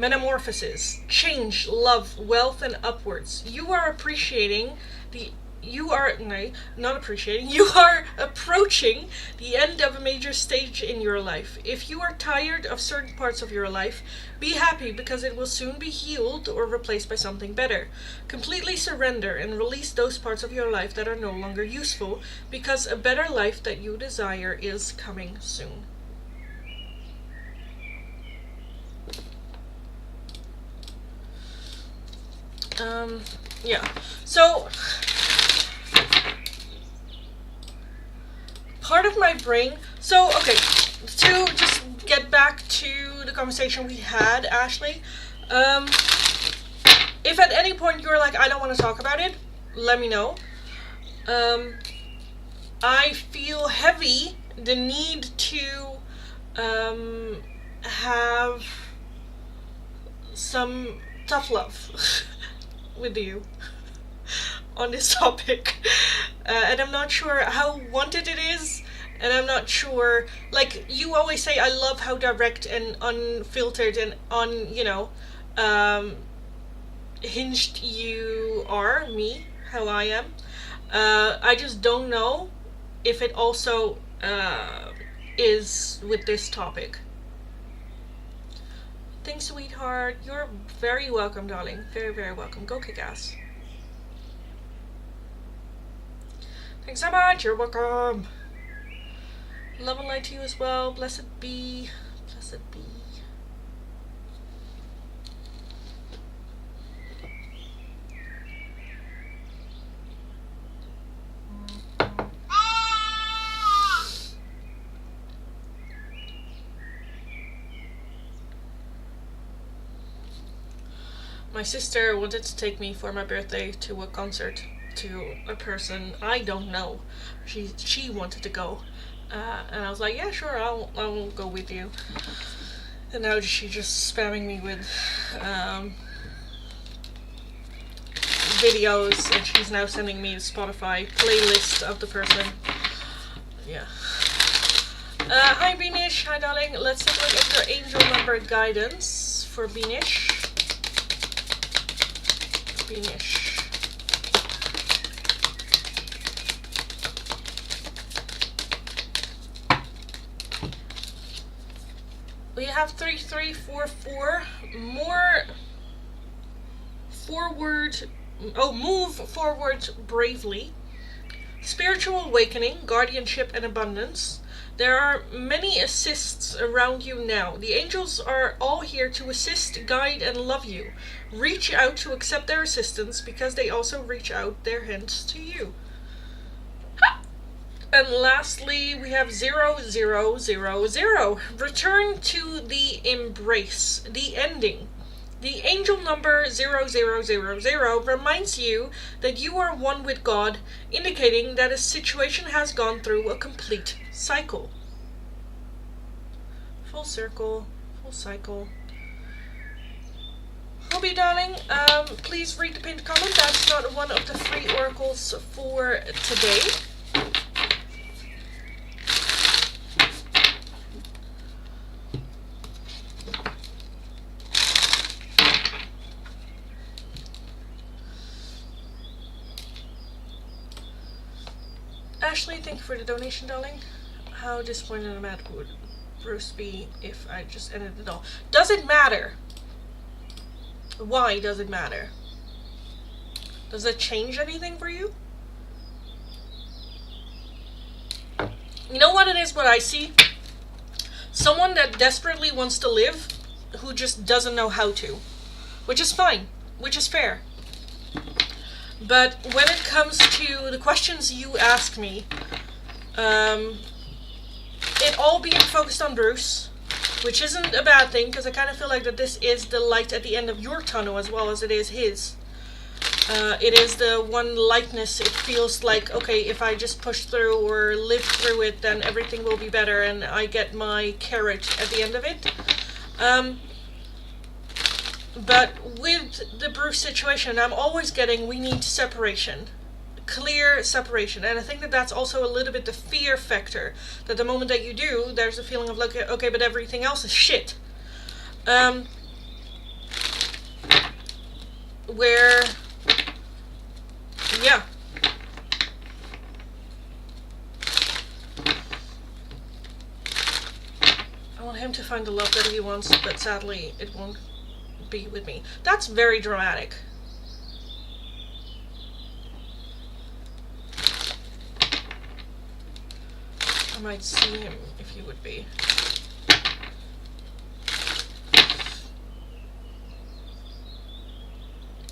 Metamorphosis, change, love, wealth, and upwards. You are approaching the end of a major stage in your life. If you are tired of certain parts of your life, be happy because it will soon be healed or replaced by something better. Completely surrender and release those parts of your life that are no longer useful, because a better life that you desire is coming soon. Yeah, so part of my brain, so okay, to just get back to the conversation we had, Ashley, if at any point you're like, I don't want to talk about it, let me know. I feel heavy the need to have some tough love with you on this topic, and I'm not sure how wanted it is, and I'm not sure, like you always say, I love how direct and unfiltered and hinged you are, me, how I am. I just don't know if it also is with this topic. Thanks, sweetheart. You're very welcome, darling. Very, very welcome. Go kick ass. Thanks so much. You're welcome. Love and light to you as well. Blessed be. Blessed be. My sister wanted to take me for my birthday to a concert to a person I don't know. She wanted to go, and I was like, yeah, sure, I'll go with you. And now she's just spamming me with videos, and she's now sending me a Spotify playlist of the person. Yeah. Hi Beanish, hi darling. Let's take a look at your angel number guidance for Beanish. Beanish. We have 3344. More forward. Oh, move forward bravely. Spiritual awakening, guardianship, and abundance. There are many assists around you now. The angels are all here to assist, guide, and love you. Reach out to accept their assistance, because they also reach out their hands to you. And lastly, we have 0000. Return to the embrace, the ending. The angel number 0000 reminds you that you are one with God, indicating that a situation has gone through a complete cycle. Full circle, full cycle. Hobby darling, please read the pinned comment. That's not one of the free oracles for today. Ashley, thank you for the donation, darling. How disappointed and mad would Bruce be if I just ended it all? Does it matter? Why does it matter? Does it change anything for you? You know what it is, what I see? Someone that desperately wants to live, who just doesn't know how to. Which is fine. Which is fair. But when it comes to the questions you ask me, it all being focused on Bruce, which isn't a bad thing, because I kind of feel like that this is the light at the end of your tunnel as well as it is his. It is the one lightness. It feels like, okay, if I just push through or live through it, then everything will be better and I get my carrot at the end of it. But with the Bruce situation, I'm always getting, we need separation. Clear separation. And I think that that's also a little bit the fear factor. That the moment that you do, there's a feeling of like, okay, but everything else is shit. Where... yeah. I want him to find the love that he wants, but sadly it won't be with me. That's very dramatic. I might see him if he would be.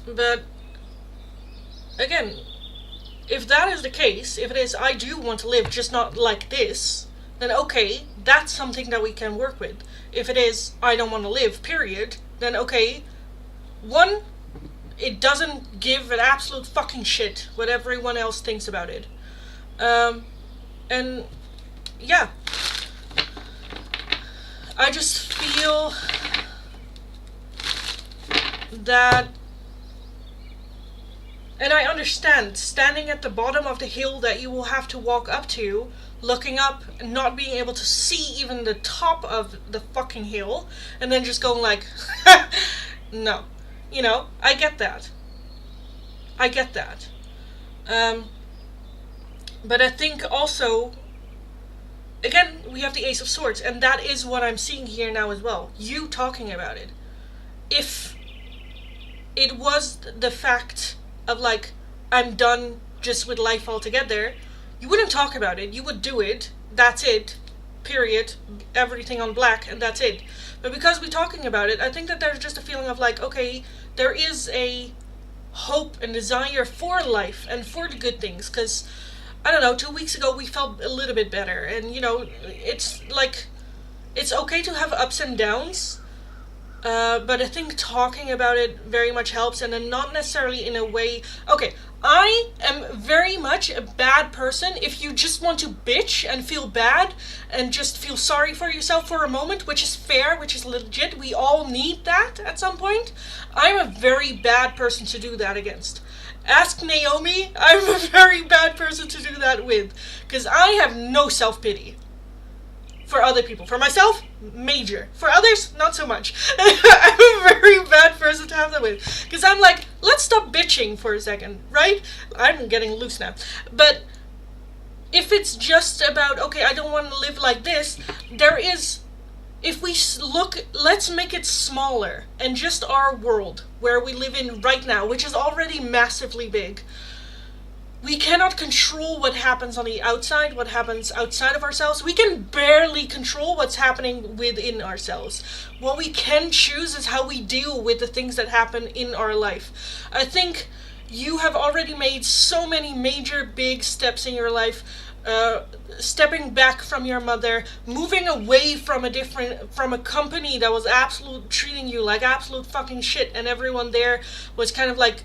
But again, if that is the case, if it is I do want to live just not like this, then okay, that's something that we can work with. If it is I don't want to live, period, then okay, one, it doesn't give an absolute fucking shit what everyone else thinks about it. And yeah, I just feel that, and I understand standing at the bottom of the hill that you will have to walk up to, looking up and not being able to see even the top of the fucking hill, and then just going like, no. You know, I get that. I get that. But I think also, again, we have the Ace of Swords, and that is what I'm seeing here now as well. You talking about it. If it was the fact of like, I'm done just with life altogether, you wouldn't talk about it. You would do it. That's it. Period. Everything on black, and that's it. But because we're talking about it, I think that there's just a feeling of like, okay, there is a hope and desire for life and for the good things. Because, I don't know, 2 weeks ago we felt a little bit better. And, you know, it's like, it's okay to have ups and downs. But I think talking about it very much helps, and then not necessarily in a way... Okay, I am very much a bad person if you just want to bitch and feel bad and just feel sorry for yourself for a moment, which is fair, which is legit. We all need that at some point. I'm a very bad person to do that against. Ask Naomi, I'm a very bad person to do that with, because I have no self-pity. For other people. For myself, major. For others, not so much. I'm a very bad person to have that with. Because I'm like, let's stop bitching for a second, right? I'm getting loose now. But if it's just about, okay, I don't want to live like this, there is, if we look, let's make it smaller. And just our world, where we live in right now, which is already massively big. We cannot control what happens on the outside, what happens outside of ourselves. We can barely control what's happening within ourselves. What we can choose is how we deal with the things that happen in our life. I think you have already made so many major big steps in your life. Stepping back from your mother, moving away from a company that was treating you like absolute fucking shit, and everyone there was kind of like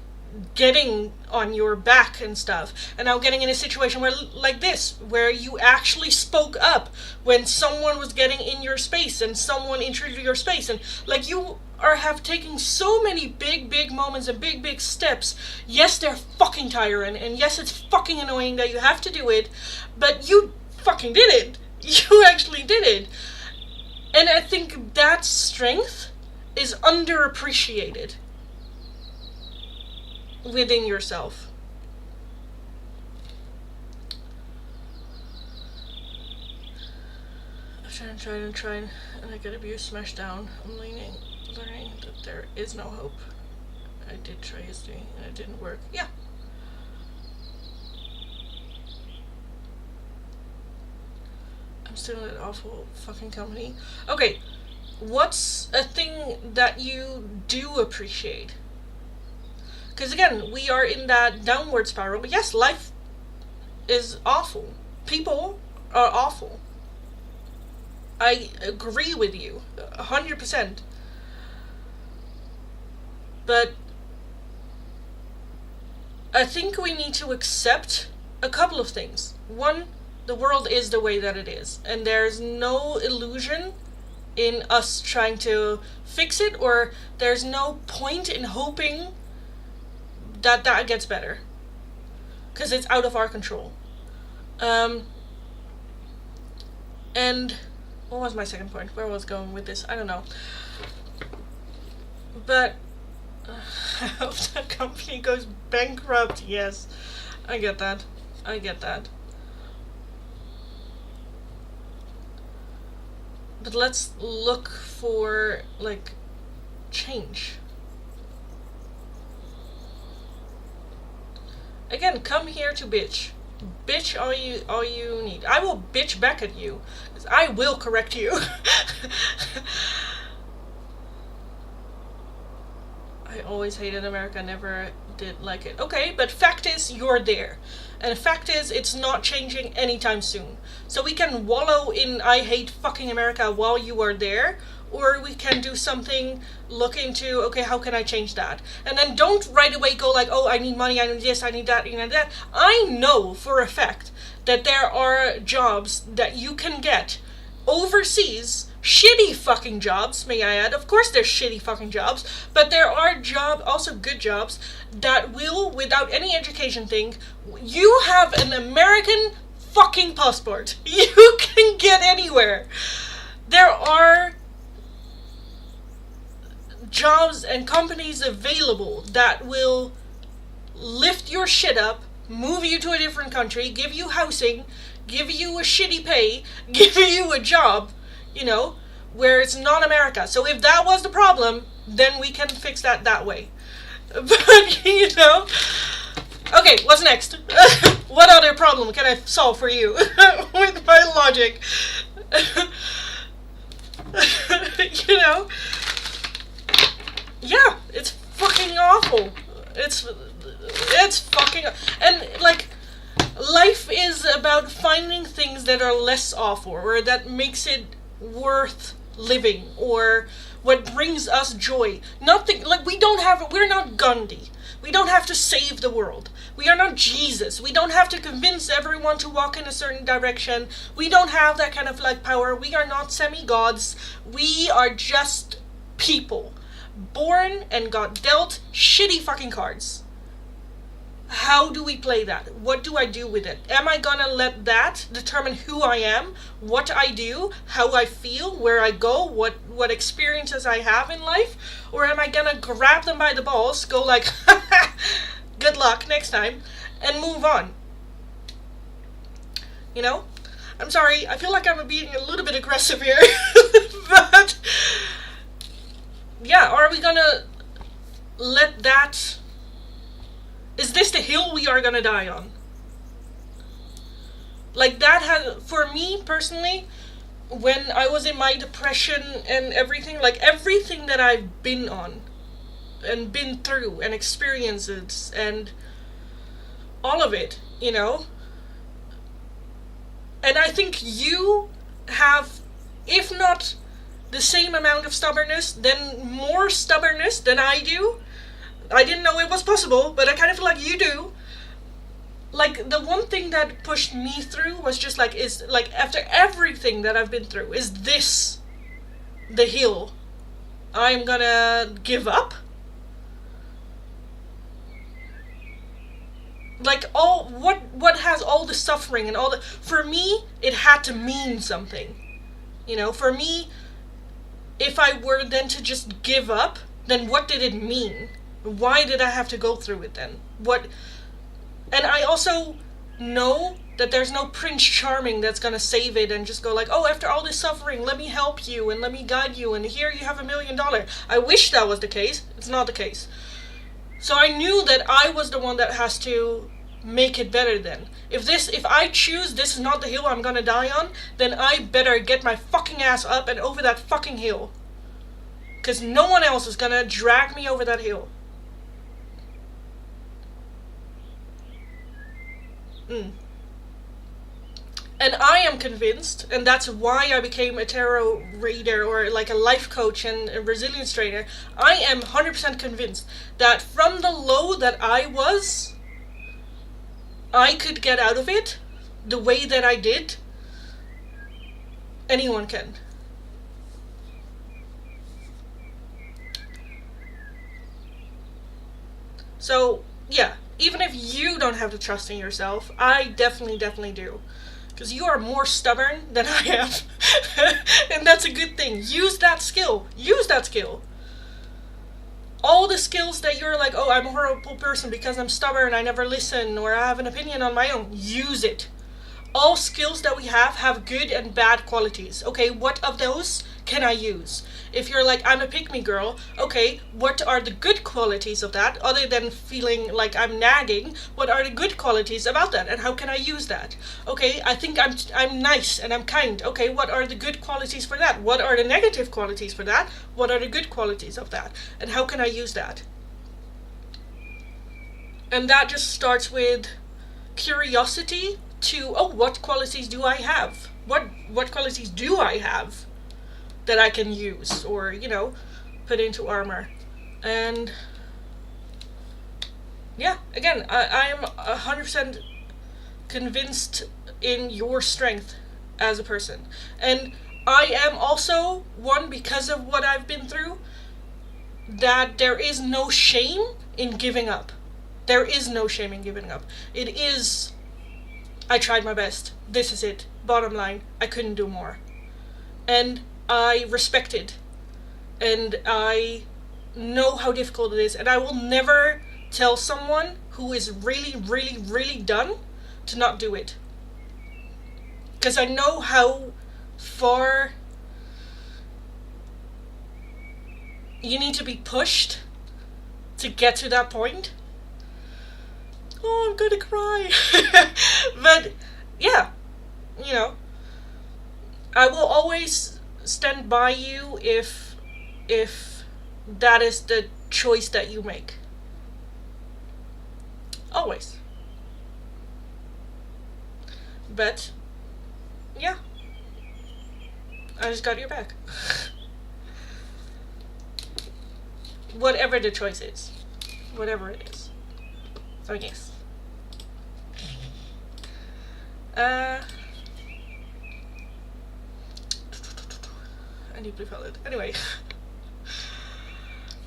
getting on your back and stuff, and now getting in a situation where like this, where you actually spoke up when someone was getting in your space and someone intruded your space, and like you have taken so many big moments and big steps. Yes, they're fucking tiring, and yes, it's fucking annoying that you have to do it, but you fucking did it. You actually did it. And I think that strength is underappreciated within yourself. I'm trying, and I get abused, smashed down. I'm learning that there is no hope. I did try history, and it didn't work. Yeah, I'm still in an awful fucking company. Okay, what's a thing that you do appreciate? Because again, we are in that downward spiral. Yes, life is awful. People are awful. I agree with you 100%. But I think we need to accept a couple of things. One, the world is the way that it is, and there's no illusion in us trying to fix it, or there's no point in hoping that that gets better, because it's out of our control. And what was my second point? Where was I going with this? I don't know. But I hope that company goes bankrupt. Yes, I get that. I get that. But let's look for, like, change. Again, come here to bitch. Bitch all you need. I will bitch back at you. I will correct you. I always hated America, never did like it. Okay, but fact is, you're there. And fact is, it's not changing anytime soon. So we can wallow in I hate fucking America while you are there, or we can do something, look into, okay, how can I change that? And then don't right away go like, oh, I need money, I need this, I need that, you know that. I know for a fact that there are jobs that you can get overseas, shitty fucking jobs, may I add. Of course there's shitty fucking jobs, but there are also good jobs that will, without any education thing, you have an American fucking passport. You can get anywhere. There are jobs and companies available that will lift your shit up, move you to a different country, give you housing, give you a shitty pay, give you a job, you know, where it's not America. So if that was the problem, then we can fix that way. But, you know, okay, what's next? What other problem can I solve for you with my logic? You know? Yeah, it's fucking awful. It's fucking, and like, life is about finding things that are less awful, or that makes it worth living, or what brings us joy. Nothing, like, we're not Gandhi. We don't have to save the world. We are not Jesus. We don't have to convince everyone to walk in a certain direction. We don't have that kind of, like, power. We are not semi-gods. We are just people. Born and got dealt shitty fucking cards. How do we play that? What do I do with it? Am I gonna let that determine who I am, what I do, how I feel, where I go, what experiences I have in life? Or am I gonna grab them by the balls, go like, good luck next time, and move on? You know? I'm sorry, I feel like I'm being a little bit aggressive here. But yeah, are we gonna let that... Is this the hill we are gonna die on? Like, that has, for me personally, when I was in my depression and everything, like, everything that I've been on and been through and experiences and all of it, you know? And I think you have, if not the same amount of stubbornness, then more stubbornness than I do. I didn't know it was possible, but I kind of feel like you do. Like, the one thing that pushed me through was just like, is like, after everything that I've been through, is this the hill I'm gonna give up? Like, all, what has all the suffering and all the, for me, it had to mean something. You know, for me, if I were then to just give up, then what did it mean? Why did I have to go through it then? What? And I also know that there's no Prince Charming that's gonna save it and just go like, oh, after all this suffering, let me help you and let me guide you and here you have $1 million. I wish that was the case. It's not the case. So I knew that I was the one that has to make it better then. If I choose this is not the hill I'm gonna die on, then I better get my fucking ass up and over that fucking hill. Because no one else is gonna drag me over that hill. And I am convinced, and that's why I became a tarot reader or like a life coach and a resilience trainer. I am 100% convinced that from the low that I was, I could get out of it the way that I did. Anyone can. So, yeah, even if you don't have the trust in yourself, I definitely do. Because you are more stubborn than I am. And that's a good thing. Use that skill. Use that skill. All the skills that you're like, oh, I'm a horrible person because I'm stubborn, I never listen, or I have an opinion on my own. Use it. All skills that we have good and bad qualities. Okay, what of those can I use? If you're like, I'm a pick-me girl, okay, what are the good qualities of that? Other than feeling like I'm nagging, what are the good qualities about that? And how can I use that? Okay, I think I'm nice and I'm kind. Okay, what are the good qualities for that? What are the negative qualities for that? What are the good qualities of that? And how can I use that? And that just starts with curiosity to, oh, what qualities do I have? What qualities do I have that I can use or, put into armor? And yeah, again, I am 100% convinced in your strength as a person. And I am also one, because of what I've been through, that there is no shame in giving up. There is no shame in giving up. It is, I tried my best. This is it. Bottom line, I couldn't do more. And I respect it. And I know how difficult it is. And I will never tell someone who is really done to not do it. Because I know how far you need to be pushed to get to that point. Oh, I'm gonna cry. But yeah, I will always stand by you if that is the choice that you make. Always. But yeah, I just got your back. Whatever the choice is. Whatever it is. So yes. I deeply felt it. Anyway.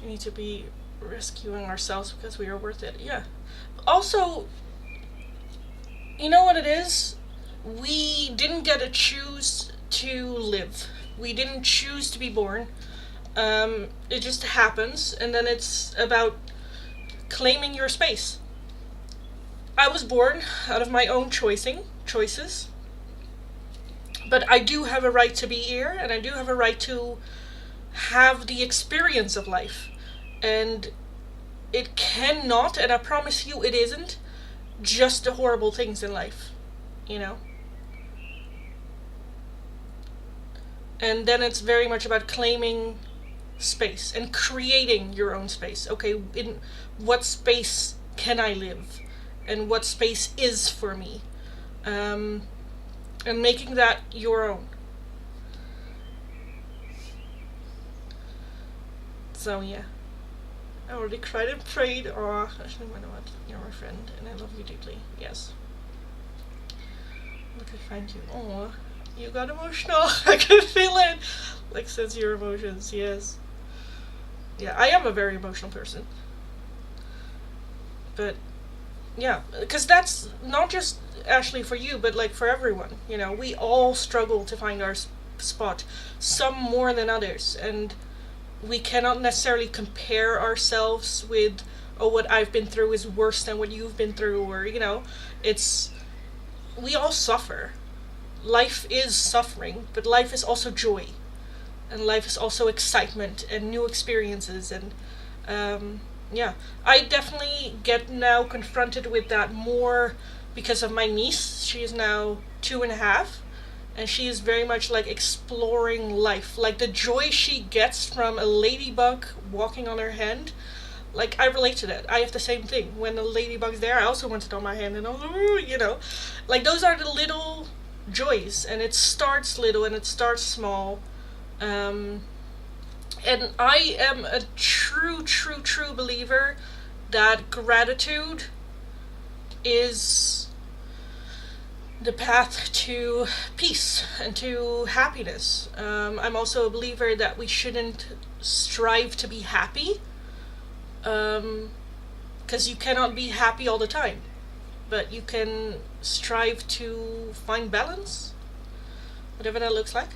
We need to be rescuing ourselves because we are worth it. Yeah. Also, you know what it is? We didn't get to choose to live. We didn't choose to be born. It just happens, and then it's about claiming your space. I was born out of my own choices, but I do have a right to be here, and I do have a right to have the experience of life. And it cannot, and I promise you it isn't, just the horrible things in life, And then it's very much about claiming space and creating your own space. Okay, in what space can I live? And what space is for me? And making that your own. So yeah. I already cried and prayed. Oh, actually, you know what? You're my friend, and I love you deeply. Yes. I could find you. Oh, you got emotional. I can feel it. Like, sense your emotions. Yes. Yeah, I am a very emotional person. But yeah, because that's not just actually for you, but like for everyone. We all struggle to find our spot. Some more than others, and we cannot necessarily compare ourselves with, oh, what I've been through is worse than what you've been through, or, we all suffer. Life is suffering, but life is also joy. And life is also excitement and new experiences, and Yeah, I definitely get now confronted with that more because of my niece. She is now 2.5, and she is very much like exploring life. Like the joy she gets from a ladybug walking on her hand. Like I relate to that. I have the same thing. When the ladybug's there, I also want it on my hand, and like those are the little joys, and it starts little and it starts small. Um, and I am a true believer that gratitude is the path to peace and to happiness. I'm also a believer that we shouldn't strive to be happy, because you cannot be happy all the time, but you can strive to find balance, whatever that looks like.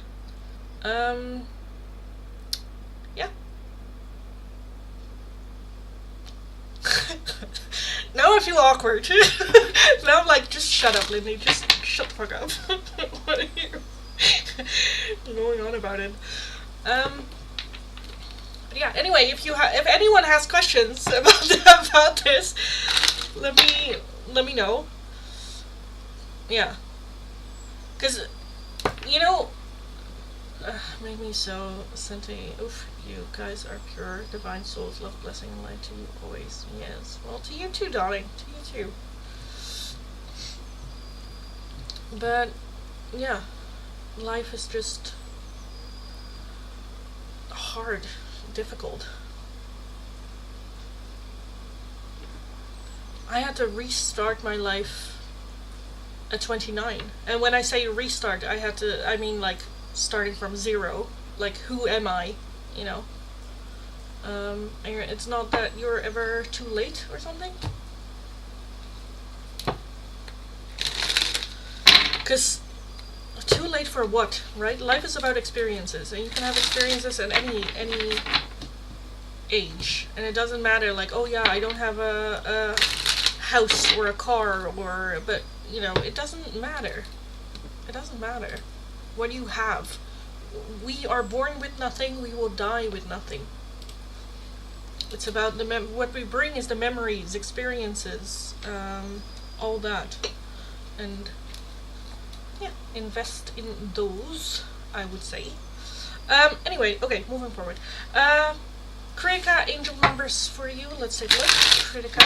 Um, yeah. Now I feel awkward. Now I'm like, just shut up, Lindy. Just shut the fuck up. What are you going on about it? But yeah. Anyway, if anyone has questions about this, let me know. Yeah, because you know, made me so senti. Oof, you guys are pure divine souls. Love, blessing, and light to you always. Yes. Well, to you too, darling. To you too. But yeah, life is just hard, difficult. I had to restart my life at 29. And when I say restart, I mean like starting from zero. Like, who am I? You know? And it's not that you're ever too late or something. Because too late for what, right? Life is about experiences, and you can have experiences at any age, and it doesn't matter. Like, oh yeah, I don't have a house or a car, but you know, it doesn't matter. It doesn't matter what you have. We are born with nothing. We will die with nothing. It's about what we bring is the memories, experiences, all that, and yeah, invest in those, I would say. Anyway, okay, moving forward. Kritika, angel numbers for you. Let's take a look. Kritika.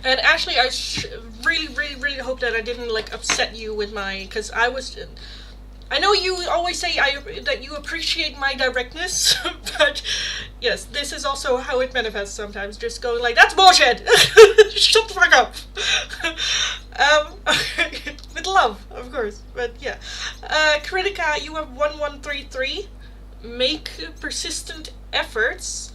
And actually, I really hope that I didn't like upset you with my, because I know you always say that you appreciate my directness, but yes, this is also how it manifests sometimes. Just going like, that's bullshit! Shut the fuck up! With love, of course, but yeah. Kritika, you have 1133. Make persistent efforts,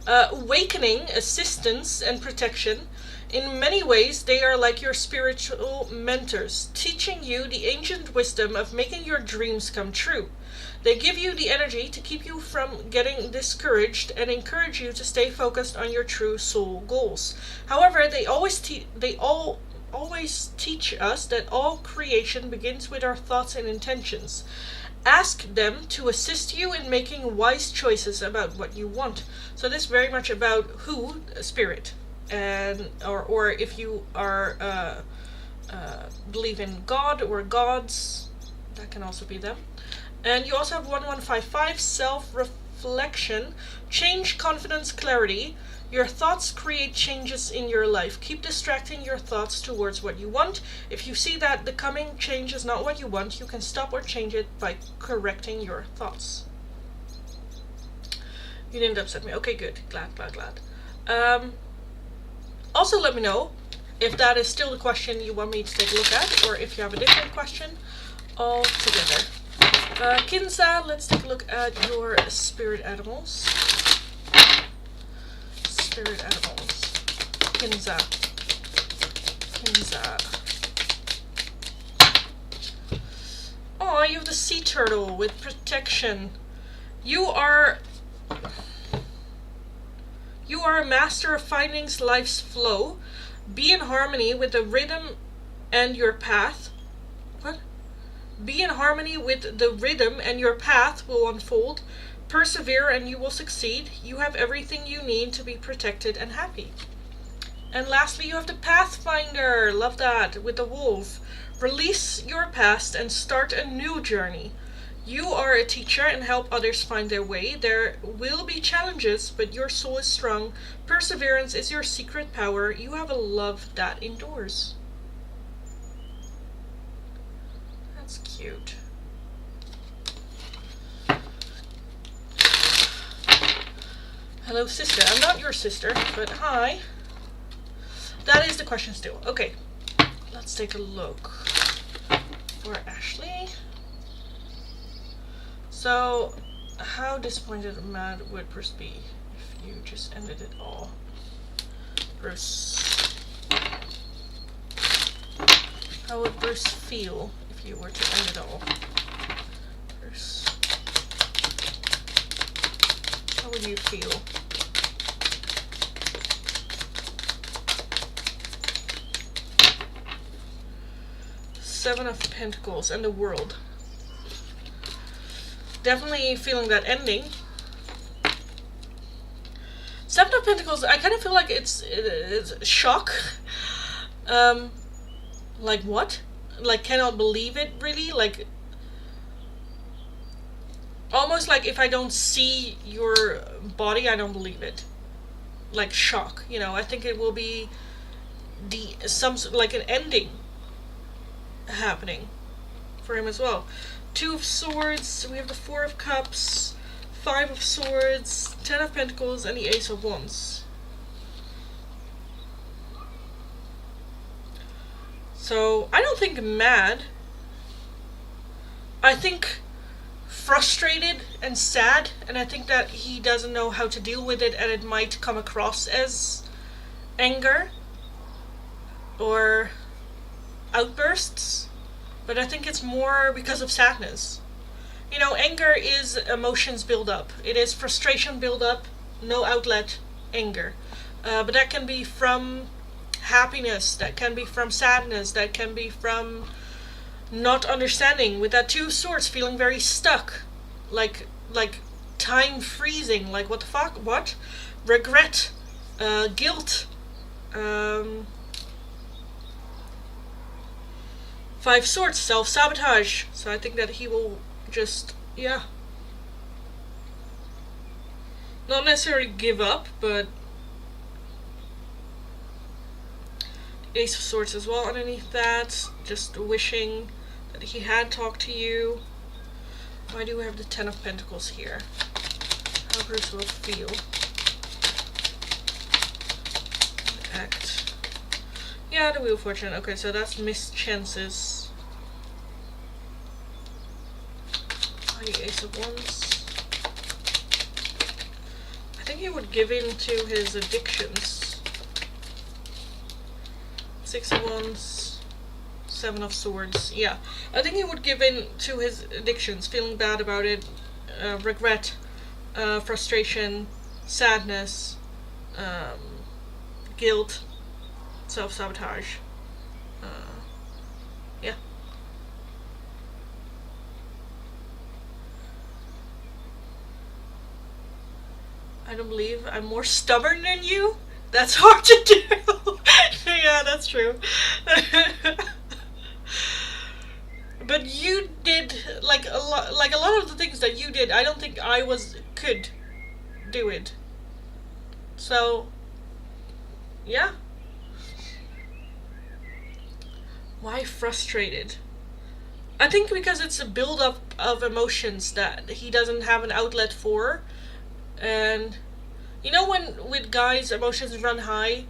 awakening, assistance, and protection. In many ways, they are like your spiritual mentors, teaching you the ancient wisdom of making your dreams come true. They give you the energy to keep you from getting discouraged and encourage you to stay focused on your true soul goals. However, they always teach us that all creation begins with our thoughts and intentions. Ask them to assist you in making wise choices about what you want. So this is very much about who? Spirit. And or if you are believe in God or gods, that can also be them. And you also have 1155, self-reflection, change, confidence, clarity. Your thoughts create changes in your life. Keep distracting your thoughts towards what you want. If you see that the coming change is not what you want, you can stop or change it by correcting your thoughts. You didn't upset me. Okay, good. Glad. Also, let me know if that is still the question you want me to take a look at, or if you have a different question altogether. Kinza, let's take a look at your spirit animals. Spirit animals. Kinza. Oh, you have the sea turtle with protection. You are a master of finding life's flow. Be in harmony with the rhythm and your path. What? Be in harmony with the rhythm and your path will unfold. Persevere and you will succeed. You have everything you need to be protected and happy. And lastly, you have the Pathfinder. Love that. With the wolf. Release your past and start a new journey. You are a teacher and help others find their way. There will be challenges, but your soul is strong. Perseverance is your secret power. You have a love that endures. That's cute. Hello, sister. I'm not your sister, but hi. That is the question still. Okay, let's take a look for Ashley. So, how disappointed and mad would Bruce be if you just ended it all? Bruce. How would Bruce feel if you were to end it all? Bruce. How would you feel? Seven of Pentacles and the World. Definitely feeling that ending. Seven of Pentacles, I kind of feel like it's shock. Like what? Like cannot believe it really? Like almost like if I don't see your body, I don't believe it. Like shock, you know. I think it will be like an ending happening for him as well. Two of Swords, we have the Four of Cups, Five of Swords, Ten of Pentacles, and the Ace of Wands. So, I don't think mad. I think frustrated and sad, and I think that he doesn't know how to deal with it, and it might come across as anger or outbursts. But I think it's more because of sadness. You know, anger is emotions build up. It is frustration build up, no outlet, anger. But that can be from happiness, that can be from sadness, that can be from not understanding. With that Two of Swords, feeling very stuck. Like time freezing. Like, what the fuck? What? Regret. Guilt. Five Swords, self-sabotage. So I think that he will just, yeah. Not necessarily give up, but Ace of Swords as well underneath that. Just wishing that he had talked to you. Why do we have the Ten of Pentacles here? How Bruce will feel. Act. Yeah, the Wheel of Fortune. Okay, so that's missed chances. The Ace of Wands. I think he would give in to his addictions. Six of Wands. Seven of Swords. Yeah, I think he would give in to his addictions, feeling bad about it, regret, frustration, sadness, guilt, self-sabotage. Yeah. I don't believe I'm more stubborn than you. That's hard to do. Yeah, that's true. But you did like a lot of the things that you did. I don't think I could do it. So, yeah. Why frustrated? I think because it's a build-up of emotions that he doesn't have an outlet for. And you know when with guys emotions run high,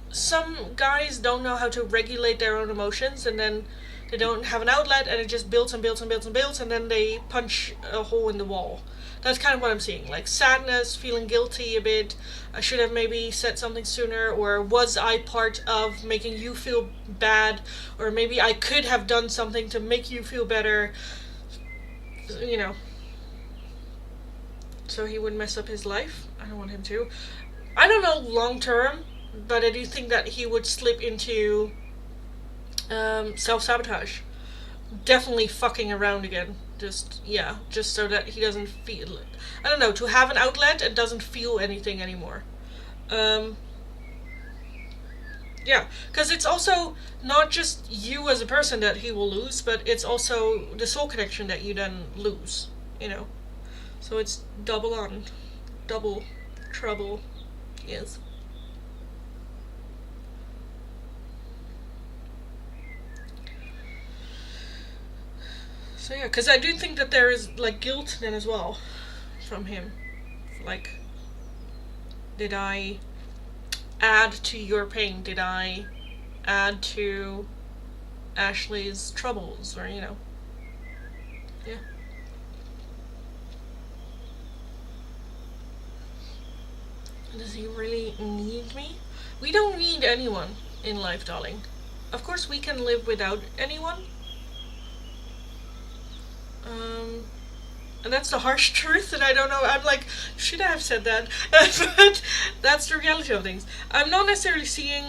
some guys don't know how to regulate their own emotions, and then they don't have an outlet, and it just builds and builds and builds and builds, and then they punch a hole in the wall. That's kind of what I'm seeing. Like sadness, feeling guilty a bit. I should have maybe said something sooner, or was I part of making you feel bad, or maybe I could have done something to make you feel better, you know. So he would mess up his life. I don't want him to. I don't know long term, but I do think that he would slip into Self-sabotage. Definitely fucking around again. Just so that he doesn't feel, I don't know, to have an outlet and doesn't feel anything anymore. Yeah, because it's also not just you as a person that he will lose, but it's also the soul connection that you then lose, you know? So it's double trouble, yes. So yeah, because I do think that there is, like, guilt then as well from him. Like, did I add to your pain? Did I add to Ashley's troubles? Or, yeah. Does he really need me? We don't need anyone in life, darling. Of course we can live without anyone. And that's the harsh truth, and I don't know, I'm like, should I have said that? But that's the reality of things. I'm not necessarily seeing,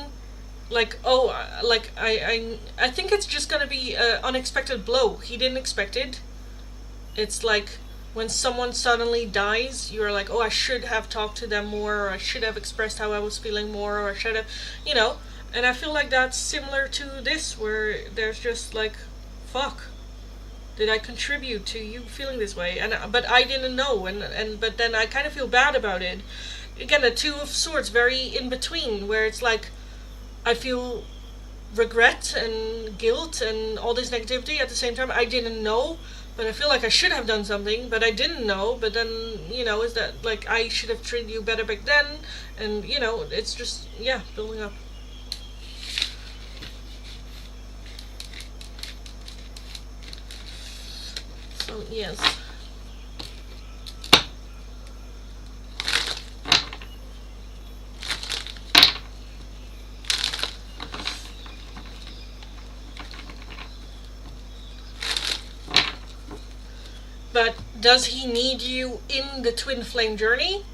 like, I think it's just gonna be an unexpected blow. He didn't expect it. It's like, when someone suddenly dies, you're like, oh, I should have talked to them more, or I should have expressed how I was feeling more, or I should have, and I feel like that's similar to this, where there's just like, fuck. Did I contribute to you feeling this way? But I didn't know, but then I kind of feel bad about it. Again, the Two of Swords, very in between, where it's like I feel regret and guilt and all this negativity at the same time. I didn't know, but I feel like I should have done something, but I didn't know. But then, is that like I should have treated you better back then? And, it's just, building up. So, yes. But does he need you in the twin flame journey?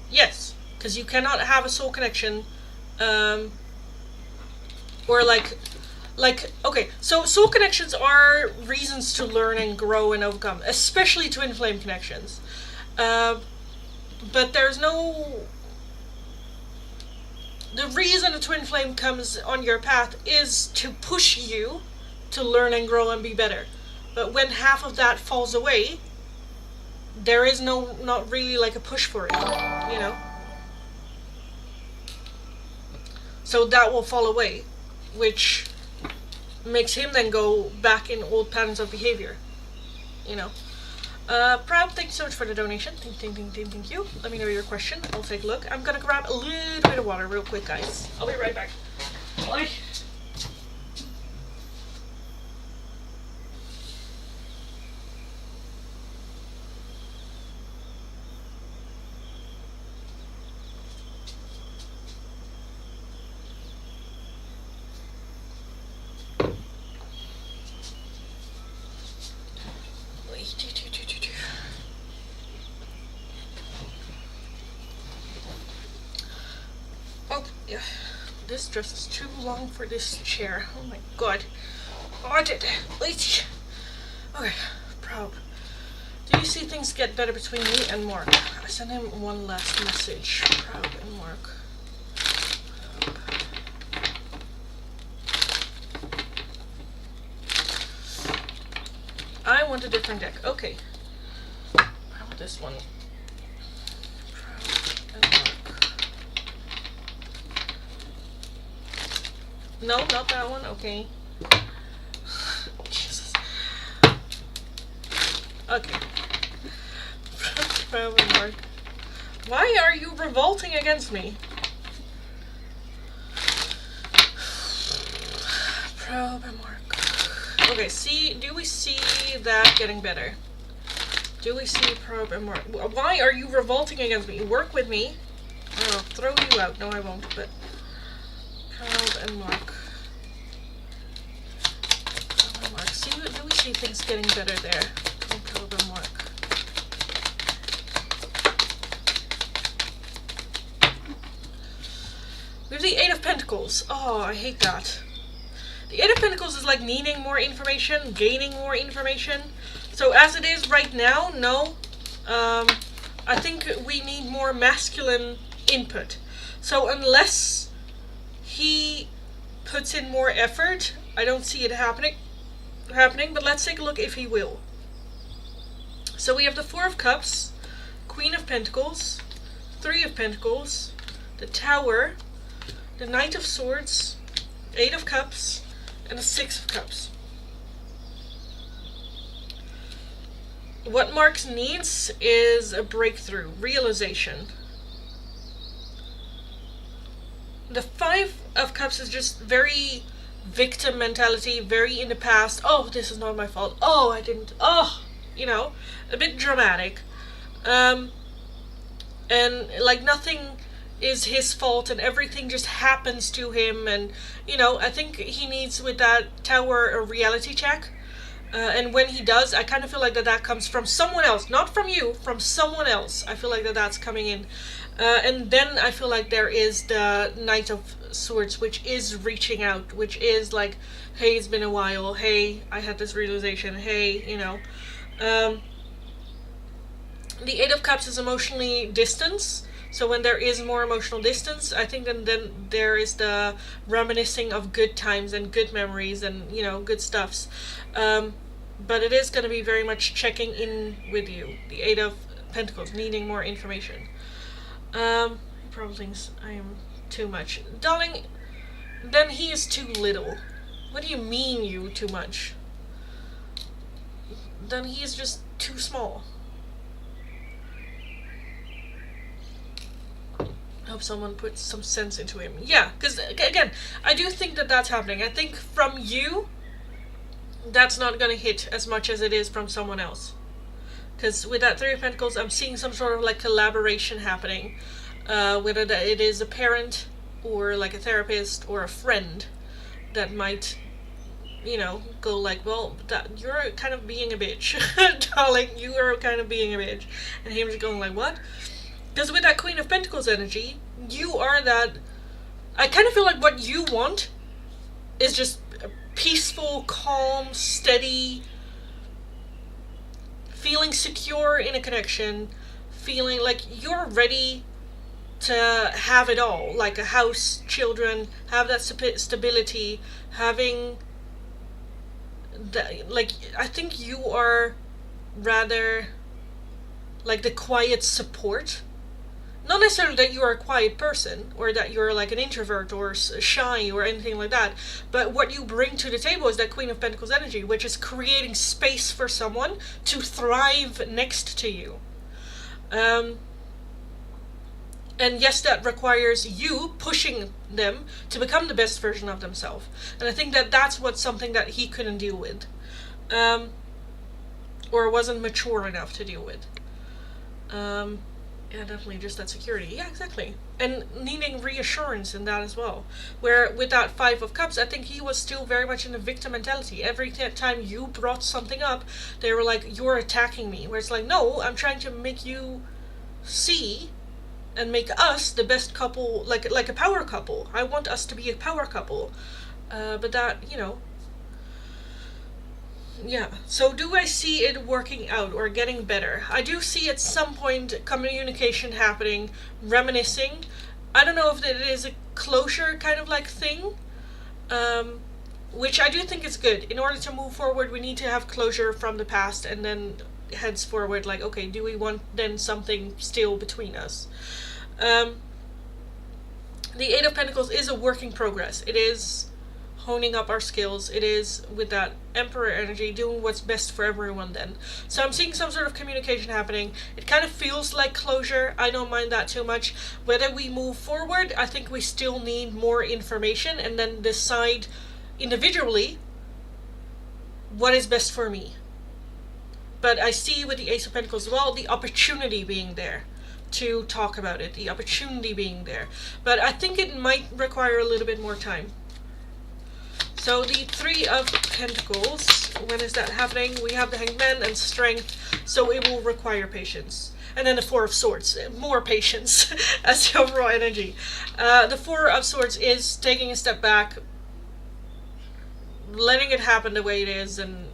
Yes, because you cannot have a soul connection, or okay, so soul connections are reasons to learn and grow and overcome, especially twin flame connections. But there's no... The reason a twin flame comes on your path is to push you to learn and grow and be better. But when half of that falls away, there is not really like a push for it, So that will fall away, which makes him then go back in old patterns of behavior, Proud, thank you so much for the donation. Thank you. Let me know your question. I'll take a look. I'm gonna grab a little bit of water real quick, guys. I'll be right back. Bye. This dress is too long for this chair. Oh my god. Wait. Okay, Proud. Do you see things get better between me and Mark? I sent him one last message. Proud and Mark. I want a different deck. Okay. I want this one. No, not that one. Okay. Jesus. Okay. Probably Mark. Why are you revolting against me? Probe and Mark. Okay, do we see that getting better? Do we see Probe and Mark? Why are you revolting against me? Work with me. I'll throw you out. No, I won't, but... Probe and Mark. Probe and Mark. Do we see things getting better there? Probe and Mark. We have the Eight of Pentacles. Oh, I hate that. The Eight of Pentacles is like needing more information, gaining more information. So as it is right now, no. I think we need more masculine input. So unless he puts in more effort, I don't see it happening. But let's take a look if he will. So we have the Four of Cups, Queen of Pentacles, Three of Pentacles, the Tower, the Knight of Swords, Eight of Cups, and the Six of Cups. What Marx needs is a breakthrough, realization. The Five of Cups is just very victim mentality, very in the past. Oh, this is not my fault. Oh, I didn't. Oh, you know, a bit dramatic. And like nothing is his fault and everything just happens to him. And, you know, I think he needs with that Tower a reality check. And when he does, I kind of feel like that comes from someone else, not from you, from someone else. I feel like that's coming in. And then I feel like there is the Knight of Swords, which is reaching out, which is like, hey, it's been a while. Hey, I had this realization. Hey, you know. The Eight of Cups is emotionally distance. So when there is more emotional distance, I think then there is the reminiscing of good times and good memories and, you know, good stuffs. But it is going to be very much checking in with you. The Eight of Pentacles, needing more information. Probably thinks I am too much. Darling, then he is too little. What do you mean you too much? Then he is just too small. I hope someone puts some sense into him. Yeah, because again, I do think that's happening. I think from you, that's not going to hit as much as it is from someone else. Because with that Three of Pentacles, I'm seeing some sort of like collaboration happening. Whether it is a parent or like a therapist or a friend that might, you know, go like, well, you're kind of being a bitch. Darling, you are kind of being a bitch. And him just going like, what? Because with that Queen of Pentacles energy, you are that... I kind of feel like what you want is just peaceful, calm, steady, feeling secure in a connection, feeling like you're ready to have it all, like a house, children, have that stability, having that, like, I think you are rather like the quiet support. Not necessarily that you are a quiet person, or that you're like an introvert, or shy, or anything like that, but what you bring to the table is that Queen of Pentacles energy, which is creating space for someone to thrive next to you. And yes, that requires you pushing them to become the best version of themselves. And I think that's something that he couldn't deal with. Or wasn't mature enough to deal with. Yeah, definitely just that security. Yeah, exactly. And needing reassurance in that as well. Where with that Five of Cups, I think he was still very much in the victim mentality. Every time you brought something up, they were like, you're attacking me. Where it's like, no, I'm trying to make you see and make us the best couple, like a power couple. I want us to be a power couple. But that, you know... Yeah, so do I see it working out or getting better? I do see at some point communication happening, reminiscing. I don't know if it is a closure kind of like thing, which I do think is good. In order to move forward, we need to have closure from the past and then heads forward, like, okay, do we want then something still between us? The Eight of Pentacles is a work in progress. It is honing up our skills. It is with that Emperor energy doing what's best for everyone then. So I'm seeing some sort of communication happening. It kind of feels like closure. I don't mind that too much. Whether we move forward, I think we still need more information and then decide individually what is best for me. But I see with the Ace of Pentacles as well, the opportunity being there to talk about it, the opportunity being there. But I think it might require a little bit more time. So the Three of Pentacles, when is that happening? We have the Hanged Man and Strength, so it will require patience. And then the Four of Swords, more patience as the overall energy. The Four of Swords is taking a step back, letting it happen the way it is, and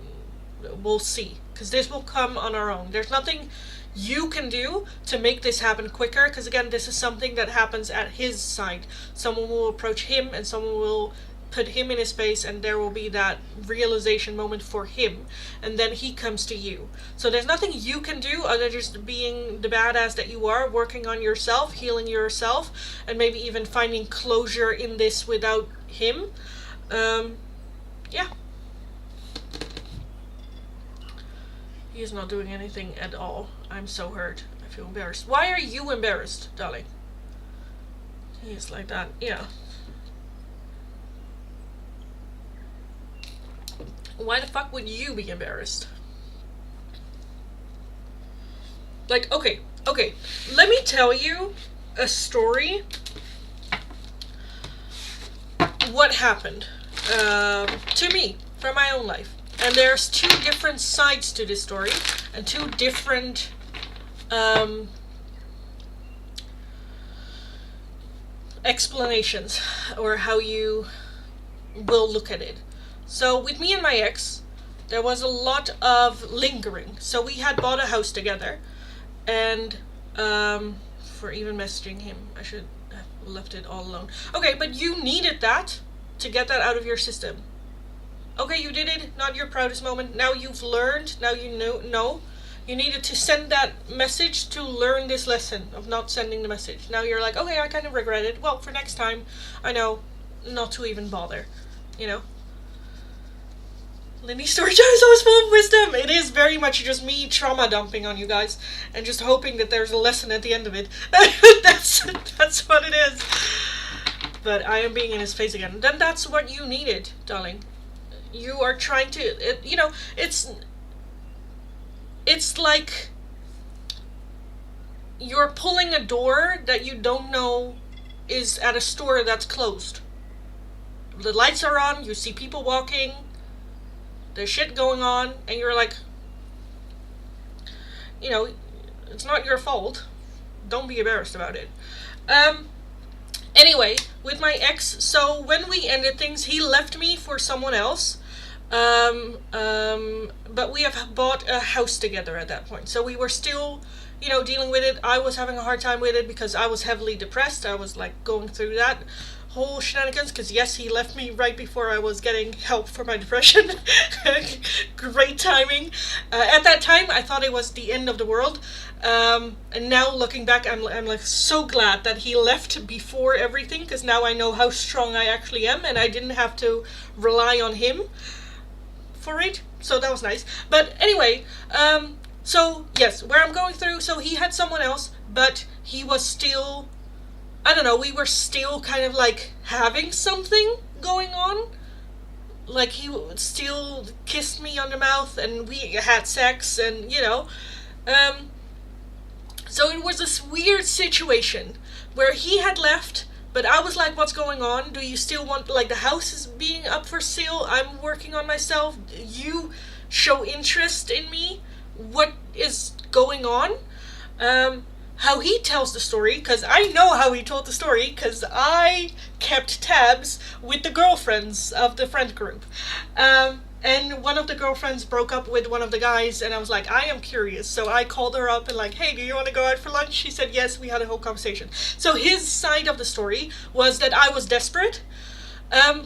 we'll see. Because this will come on our own. There's nothing you can do to make this happen quicker, because again, this is something that happens at his side. Someone will approach him and someone will put him in his space, and there will be that realization moment for him, and then he comes to you. So there's nothing you can do other than just being the badass that you are, working on yourself, healing yourself, and maybe even finding closure in this without him. Yeah. He is not doing anything at all. I'm so hurt. I feel embarrassed. Why are you embarrassed, darling? He is like that. Yeah. Why the fuck would you be embarrassed? Like, okay. Let me tell you a story. What happened to me from my own life. And there's two different sides to this story, and two different explanations, or how you will look at it. So with me and my ex, there was a lot of lingering. So we had bought a house together, and for even messaging him, I should have left it all alone. Okay, but you needed that to get that out of your system. Okay, you did it, not your proudest moment. Now you've learned, now you know. You needed to send that message to learn this lesson of not sending the message. Now you're like, okay, I kind of regret it. Well, for next time, I know not to even bother, you know? Lindy's story time is always full of wisdom. It is very much just me trauma dumping on you guys, and just hoping that there's a lesson at the end of it. That's what it is. But I am being in his face again. Then that's what you needed, darling. You are trying to, you know, it's like you're pulling a door that you don't know is at a store that's closed. The lights are on, you see people walking, there's shit going on, and you're like, you know, it's not your fault. Don't be embarrassed about it. Anyway, with my ex, so when we ended things, he left me for someone else. But we have bought a house together at that point. So we were still, you know, dealing with it. I was having a hard time with it because I was heavily depressed. I was like going through that whole shenanigans, because yes, he left me right before I was getting help for my depression. Great timing. At that time, I thought it was the end of the world. And now looking back, I'm like so glad that he left before everything, because now I know how strong I actually am, and I didn't have to rely on him for it. So that was nice. But anyway, so yes, where I'm going through, so he had someone else, but he was still, I don't know, we were still kind of like having something going on. Like he still kissed me on the mouth, and we had sex, and you know, so it was this weird situation where he had left, but I was like, what's going on? Do you still want, like, the house is being up for sale, I'm working on myself, you show interest in me, what is going on? How he tells the story, because I know how he told the story, because I kept tabs with the girlfriends of the friend group. And one of the girlfriends broke up with one of the guys, and I was like, I am curious. So I called her up and like, hey, do you want to go out for lunch? She said yes. We had a whole conversation. So his side of the story was that I was desperate.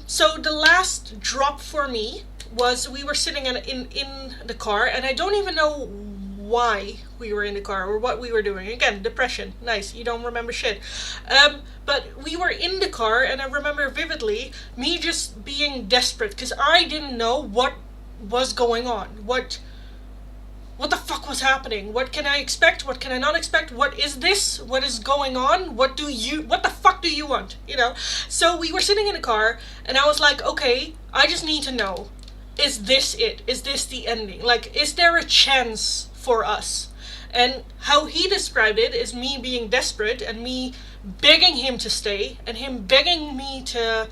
So the last drop for me was we were sitting in the car, and I don't even know why we were in the car or what we were doing. Again, depression. Nice. You don't remember shit. But we were in the car, and I remember vividly me just being desperate because I didn't know what was going on. What the fuck was happening? What can I expect? What can I not expect? What is this? What is going on? What the fuck do you want? You know? So we were sitting in the car, and I was like, okay, I just need to know. Is this it? Is this the ending? Like, is there a chance for us? And how he described it is me being desperate and me begging him to stay and him begging me to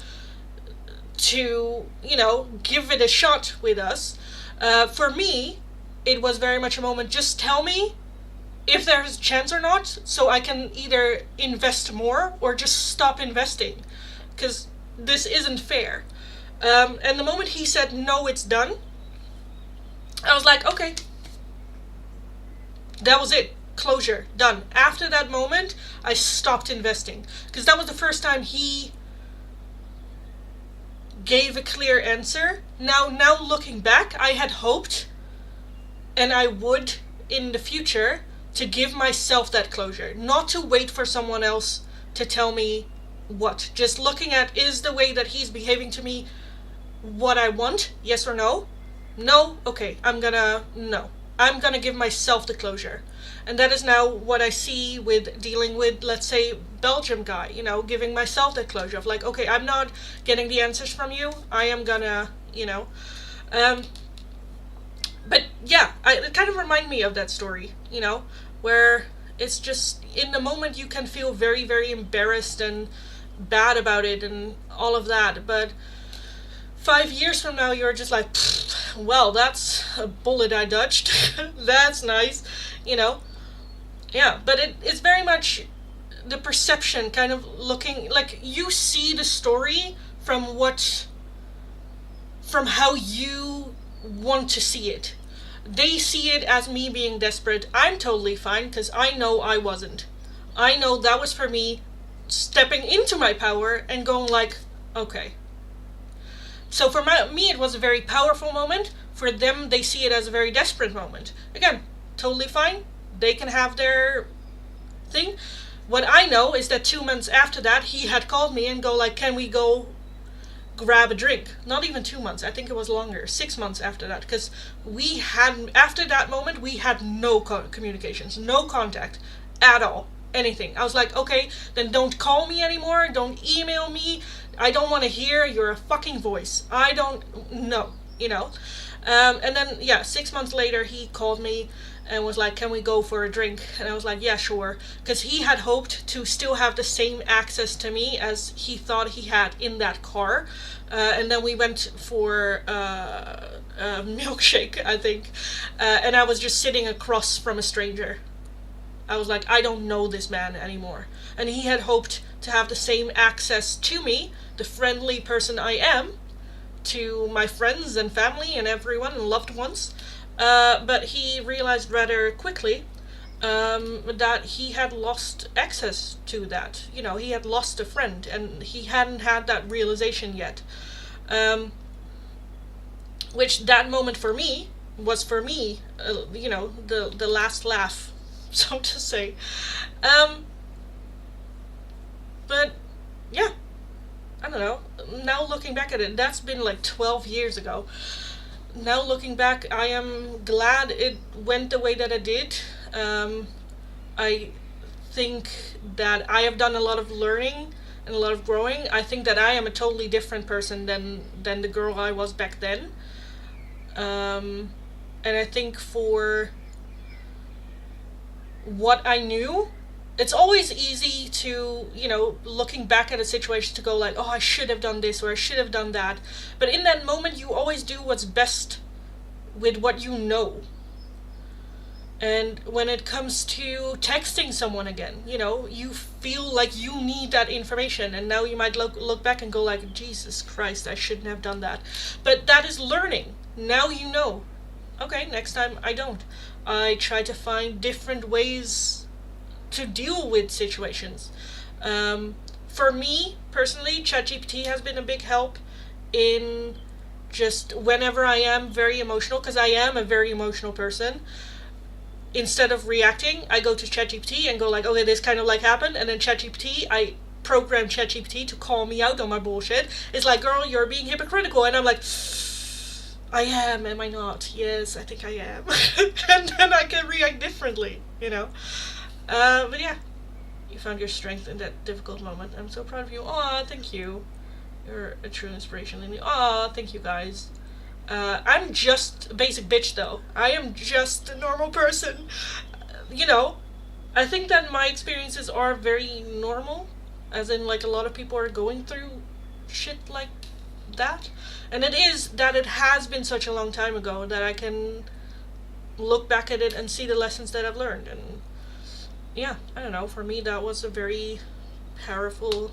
you know, give it a shot with us. For me, it was very much a moment, just tell me if there's a chance or not, so I can either invest more or just stop investing, because this isn't fair. And the moment he said, no, it's done, I was like, okay, that was it. Closure, done. After that moment, I stopped investing. Because that was the first time he gave a clear answer. Now looking back, I had hoped, and I would in the future, to give myself that closure. Not to wait for someone else to tell me what. Just looking at, is the way that he's behaving to me what I want? Yes or no? No? Okay, no. I'm gonna give myself the closure. And that is now what I see with dealing with, let's say, Belgium guy, giving myself that closure of like, okay, I'm not getting the answers from you. I am gonna, but yeah, it kind of reminded me of that story, where it's just, in the moment you can feel very, very embarrassed and bad about it and all of that, but 5 years from now you're just like, well, that's a bullet I dodged. That's nice, Yeah, but it's very much the perception, kind of looking, like, you see the story from how you want to see it. They see it as me being desperate. I'm totally fine, because I know I wasn't. I know that was for me stepping into my power and going like, okay. So for me, it was a very powerful moment. For them, they see it as a very desperate moment. Again, totally fine. They can have their thing. What I know is that 2 months after that, he had called me and go like, can we go grab a drink? Not even 2 months. I think it was longer. 6 months after that. Because after that moment, we had no communications, no contact at all. Anything. I was like, okay, then don't call me anymore. Don't email me. I don't want to hear your fucking voice. I don't know, And then, 6 months later, he called me and was like, can we go for a drink? And I was like, yeah, sure. Because he had hoped to still have the same access to me as he thought he had in that car. And then we went for a milkshake, I think. And I was just sitting across from a stranger. I was like, I don't know this man anymore. And he had hoped to have the same access to me, the friendly person I am, to my friends and family and everyone and loved ones. But he realized rather quickly that he had lost access to that. He had lost a friend, and he hadn't had that realization yet. Which that moment for me was the last laugh, so to say. But yeah, I don't know. Now looking back at it, that's been like 12 years ago. Now looking back, I am glad it went the way that it did. I think that I have done a lot of learning and a lot of growing. I think that I am a totally different person than the girl I was back then. And I think for what I knew, it's always easy to, looking back at a situation to go like, oh, I should have done this or I should have done that. But in that moment, you always do what's best with what you know. And when it comes to texting someone again, you feel like you need that information. And now you might look back and go like, Jesus Christ, I shouldn't have done that. But that is learning. Now you know. Okay, next time I don't. I try to find different ways to deal with situations. For me, personally, ChatGPT has been a big help in just whenever I am very emotional, because I am a very emotional person. Instead of reacting, I go to ChatGPT and go like, okay, this kind of like happened, and then I program ChatGPT to call me out on my bullshit. It's like, girl, you're being hypocritical, and I'm like, I am I not? Yes, I think I am. And then I can react differently, But yeah, you found your strength in that difficult moment. I'm so proud of you. Aw, thank you. You're a true inspiration. Aw, thank you guys. I'm just a basic bitch though. I am just a normal person. I think that my experiences are very normal. As in, like, a lot of people are going through shit like that. And it has been such a long time ago that I can look back at it and see the lessons that I've learned. And yeah, I don't know, for me that was a very powerful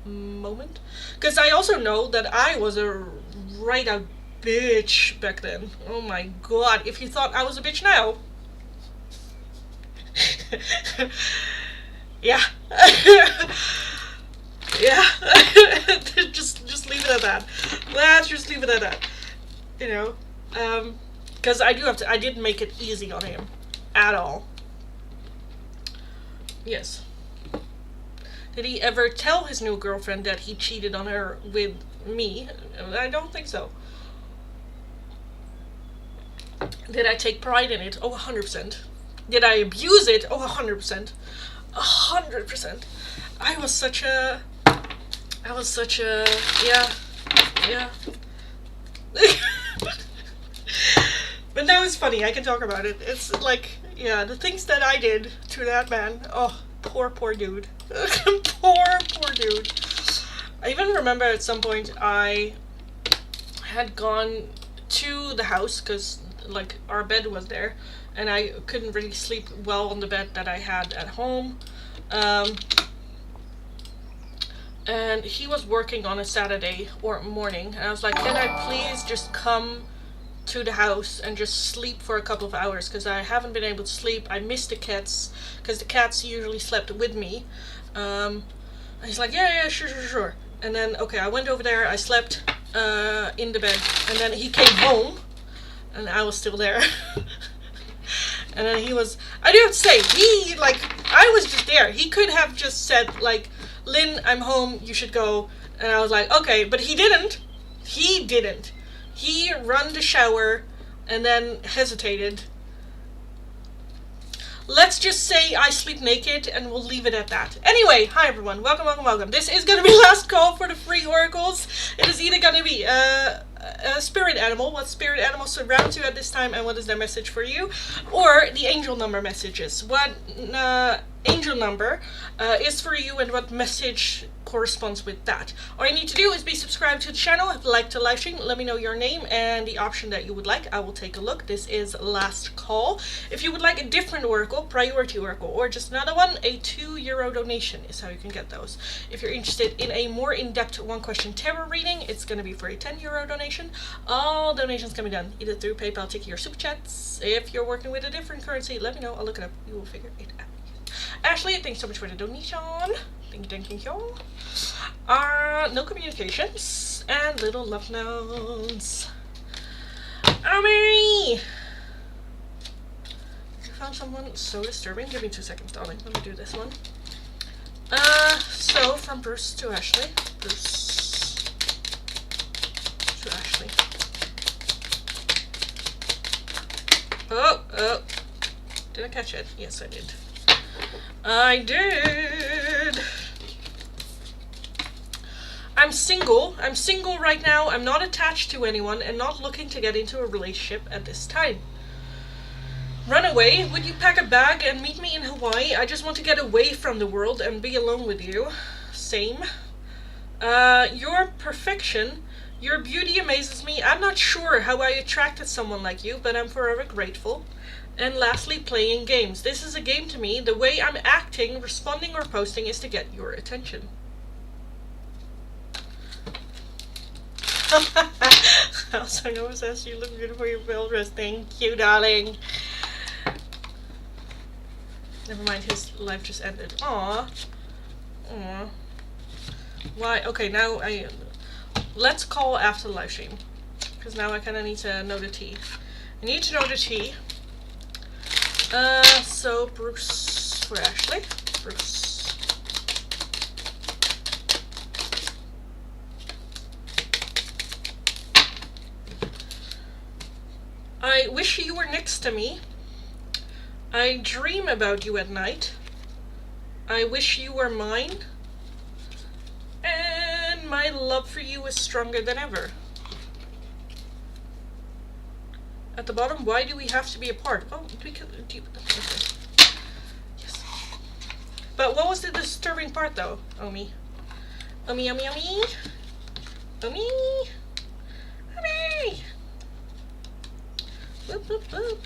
moment. Because I also know that I was a right out bitch back then. Oh my god, if you thought I was a bitch now. Yeah. Yeah. just leave it at that. Let's just leave it at that. You know? Because I didn't make it easy on him. At all. Yes. Did he ever tell his new girlfriend that he cheated on her with me? I don't think so. Did I take pride in it? Oh, 100%. Did I abuse it? Oh, 100%. 100%. I was such a... Yeah. Yeah. But now it's funny, I can talk about it. It's like, yeah, the things that I did to that man. Oh, poor dude. Poor dude. I even remember at some point I had gone to the house because, like, our bed was there, and I couldn't really sleep well on the bed that I had at home. And he was working on a Saturday or morning, and I was like, can I please just come to the house and just sleep for a couple of hours, because I haven't been able to sleep. I missed the cats, because the cats usually slept with me. And he's like, yeah, sure. And then, okay, I went over there, I slept in the bed, and then he came home, and I was still there. And then I do have to say, I was just there. He could have just said, like, Lynn, I'm home, you should go. And I was like, okay, but he didn't. He ran the shower and then hesitated. Let's just say I sleep naked, and we'll leave it at that. Anyway, hi everyone, welcome. This is gonna be last call for the free oracles. It is either gonna be a spirit animal, what spirit animal surrounds you at this time and what is their message for you, or the angel number messages. What angel number is for you and what message corresponds with that. All you need to do is be subscribed to the channel, like the live stream, let me know your name and the option that you would like. I will take a look. This is last call. If you would like a different oracle, priority oracle, or just another one, a €2 donation is how you can get those. If you're interested in a more in-depth one question tarot reading, it's going to be for a €10 donation. All donations can be done either through PayPal, Tiki, or Super Chats. If you're working with a different currency, let me know. I'll look it up. You will figure it out. Ashley, thanks so much for the donation. Thank you. No communications and little love notes. Mary! I found someone so disturbing. Give me 2 seconds, darling. Let me do this one. So from Bruce to Ashley. Bruce to Ashley. Oh. Did I catch it? Yes, I did. I did. I'm single right now. I'm not attached to anyone and not looking to get into a relationship at this time. Run away? Would you pack a bag and meet me in Hawaii? I just want to get away from the world and be alone with you. Same. Your perfection. Your beauty amazes me. I'm not sure how I attracted someone like you, but I'm forever grateful. And lastly, playing games. This is a game to me. The way I'm acting, responding, or posting is to get your attention. Also, Noah says you look beautiful, you're well dressed. Thank you, darling. Never mind, his life just ended. Aww. Why? Okay, now let's call after the live stream, because now I kind of need to know the tea. I need to know the tea. So Bruce for Ashley. Bruce. I wish you were next to me. I dream about you at night. I wish you were mine. And my love for you is stronger than ever. At the bottom, why do we have to be apart? Oh, because okay. Yes. But what was the disturbing part, though, Omi? Omi. Boop.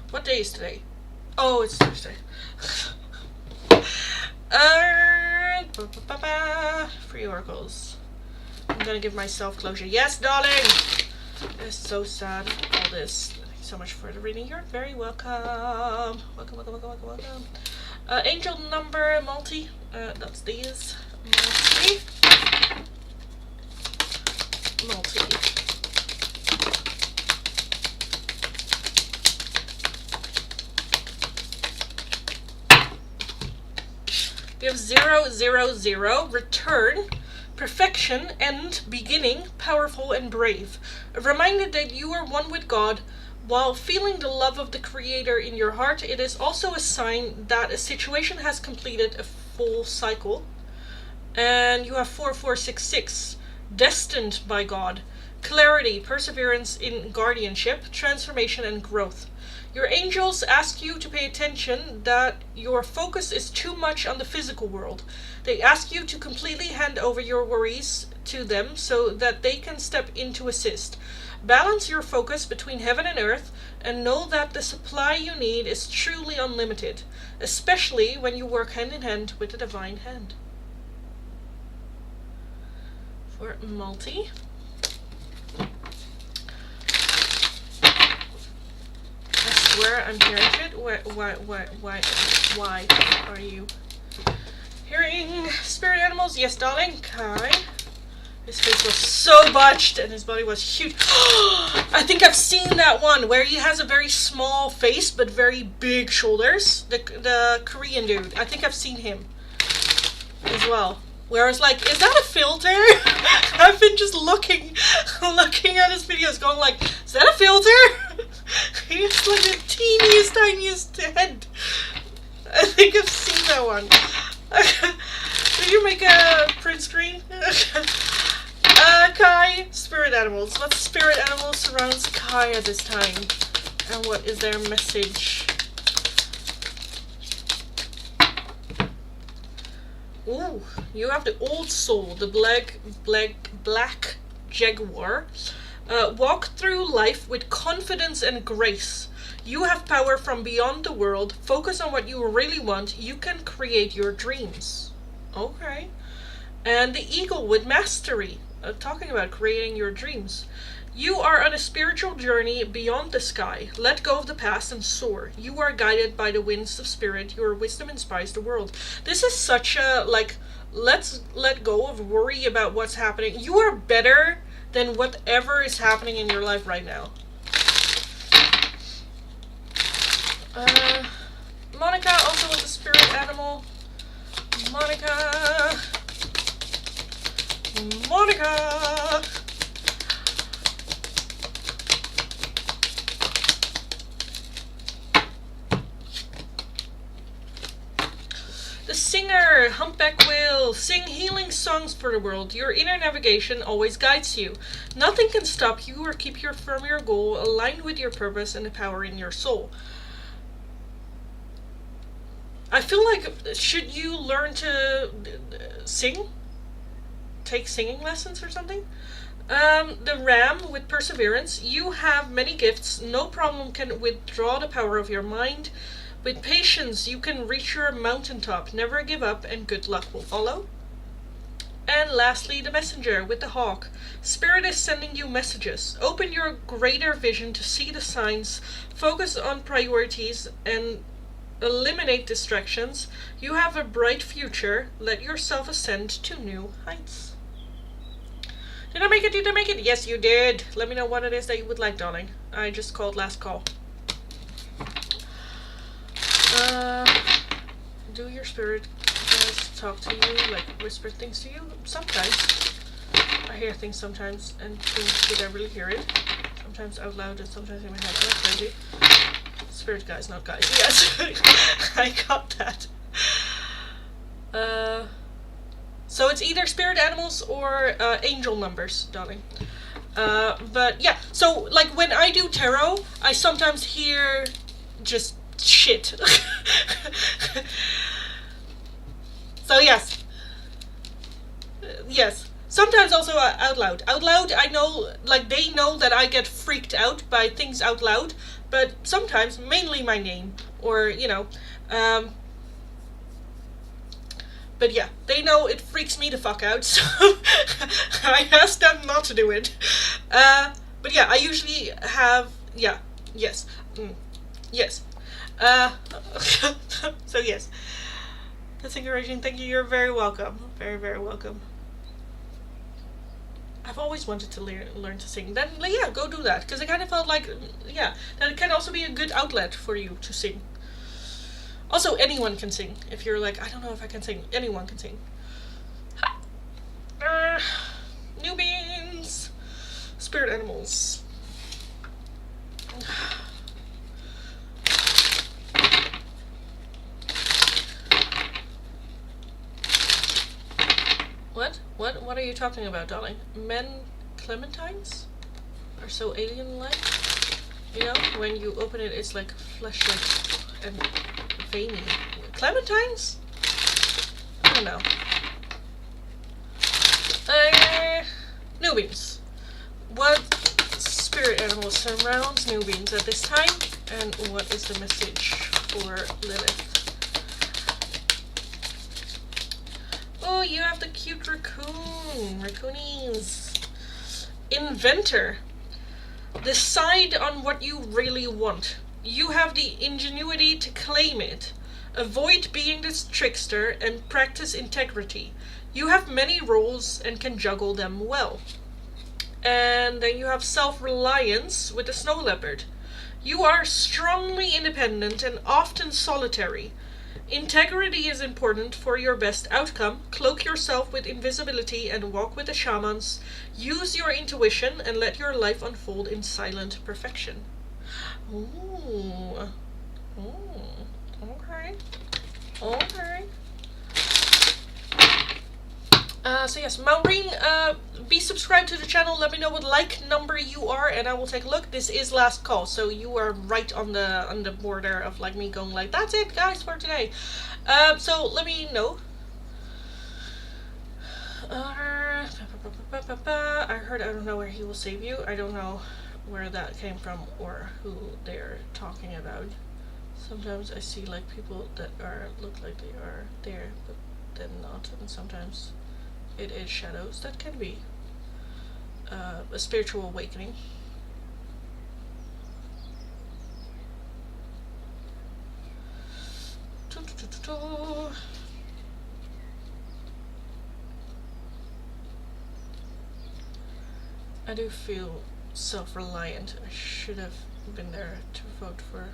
What day is today? Oh, it's Thursday. right. Free oracles. I'm gonna give myself closure. Yes, darling! It's so sad. All this. Thank you so much for the reading. You're very welcome. Welcome. Angel number multi. That's these. Multi. We have 0, 0, 0. Return. Perfection, end, beginning, powerful and brave. A reminder that you are one with God. While feeling the love of the Creator in your heart, it is also a sign that a situation has completed a full cycle. And you have 4466. Destined by God. Clarity, perseverance in guardianship, transformation and growth. Your angels ask you to pay attention that your focus is too much on the physical world. They ask you to completely hand over your worries to them so that they can step in to assist. Balance your focus between heaven and earth and know that the supply you need is truly unlimited, especially when you work hand in hand with the divine hand. For multi. I swear I'm hearing shit. Why are you hearing spirit animals? Yes, darling. Kai. His face was so botched and his body was huge. I think I've seen that one where he has a very small face but very big shoulders. The Korean dude. I think I've seen him as well. Where I was like, is that a filter? I've been just looking at his videos going like, is that a filter? He's like the teeniest, tiniest head. I think I've seen that one. Did you make a print screen? Kai, spirit animals. What spirit animal surrounds Kai at this time? And what is their message? Ooh, you have the old soul, the black jaguar. Walk through life with confidence and grace. You have power from beyond the world. Focus on what you really want. You can create your dreams. Okay. And the eagle with mastery. Talking about creating your dreams. You are on a spiritual journey beyond the sky. Let go of the past and soar. You are guided by the winds of spirit. Your wisdom inspires the world. This is such a, like, let's let go of worry about what's happening. You are better than whatever is happening in your life right now. Monica also was a spirit animal. Monica. The singer, humpback whale, sing healing songs for the world. Your inner navigation always guides you. Nothing can stop you or keep you from your goal, aligned with your purpose and the power in your soul. I feel like, should you learn to sing? Take singing lessons or something? The ram with perseverance. You have many gifts. No problem can withdraw the power of your mind. With patience, you can reach your mountaintop. Never give up and good luck will follow. And lastly, the messenger with the hawk. Spirit is sending you messages. Open your greater vision to see the signs. Focus on priorities and eliminate distractions. You have a bright future. Let yourself ascend to new heights. Did I make it? Did I make it? Yes, you did. Let me know what it is that you would like, darling. I just called last call. Do your spirit guys talk to you, like whisper things to you? Sometimes. I hear things sometimes and think, did I really hear it? Sometimes out loud and sometimes in my head. That's crazy. Spirit guys, not guys. Yes, I got that. So it's either spirit animals or angel numbers, darling. But yeah, so like when I do tarot, I sometimes hear just shit. So yes. Yes. Sometimes also out loud. Out loud, I know, like they know that I get freaked out by things out loud, but sometimes, mainly my name, or, you know, But yeah, they know it freaks me the fuck out, so I ask them not to do it. But yeah, I usually have, yeah, yes, yes. So yes. The singer Regine, thank you, you're very welcome. Very, very welcome. I've always wanted to learn to sing. Then, yeah, go do that. Because I kind of felt like, yeah, that it can also be a good outlet for you to sing. Also, anyone can sing. If you're like, I don't know if I can sing. Anyone can sing. New beans. Spirit animals. What are you talking about, darling? Men clementines are so alien-like. You know, when you open it, it's like flesh-like and veiny. Clementines? I don't know. Newbies. What spirit animal surrounds newbies at this time? And what is the message for Lilith? Oh, you have the cute raccoon. Raccoonies. Inventor. Decide on what you really want. You have the ingenuity to claim it. Avoid being this trickster and practice integrity. You have many roles and can juggle them well. And then you have self-reliance with the snow leopard. You are strongly independent and often solitary. Integrity is important for your best outcome. Cloak yourself with invisibility and walk with the shamans. Use your intuition and let your life unfold in silent perfection. Ooh. Ooh. Okay. Okay. So yes, Maureen, be subscribed to the channel. Let me know what like number you are, and I will take a look. This is last call, so you are right on the border of like me going like, that's it, guys, for today. So let me know. I heard, I don't know where he will save you. I don't know where that came from or who they're talking about. Sometimes I see like people that look like they are there, but then not, and sometimes it is shadows. That can be a spiritual awakening. I do feel self-reliant. I should have been there to vote for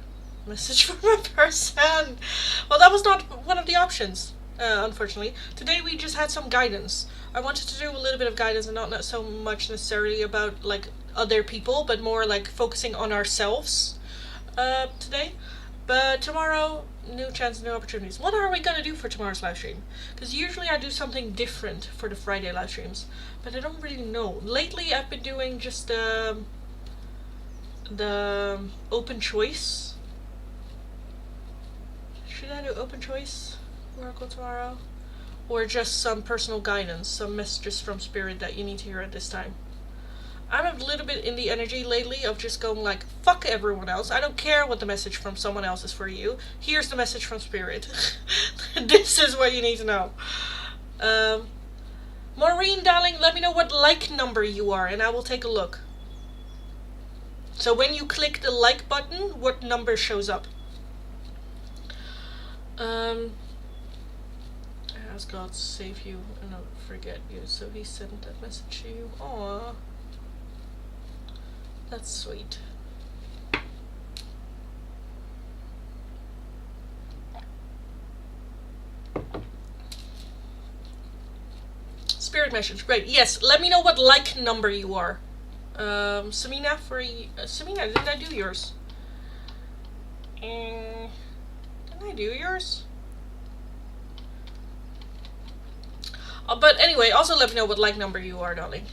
a message from a person. Well, that was not one of the options. Unfortunately. Today we just had some guidance. I wanted to do a little bit of guidance and not so much necessarily about like other people, but more like focusing on ourselves today. But tomorrow, new chance, new opportunities. What are we gonna do for tomorrow's live stream? Because usually I do something different for the Friday live streams, but I don't really know. Lately I've been doing just the open choice. Should I do open choice Oracle tomorrow? Or just some personal guidance, some messages from spirit that you need to hear at this time? I'm a little bit in the energy lately of just going like, fuck everyone else. I don't care what the message from someone else is for you. Here's the message from spirit. This is what you need to know. Maureen, darling, let me know what like number you are and I will take a look. So when you click the like button, what number shows up? Ask God to save you and not forget you, so he sent that message to you. Aww. That's sweet. Spirit message, great. Yes, let me know what like number you are. Samina, Samina, didn't I do yours? Didn't I do yours? But anyway, also let me know what like number you are, darling.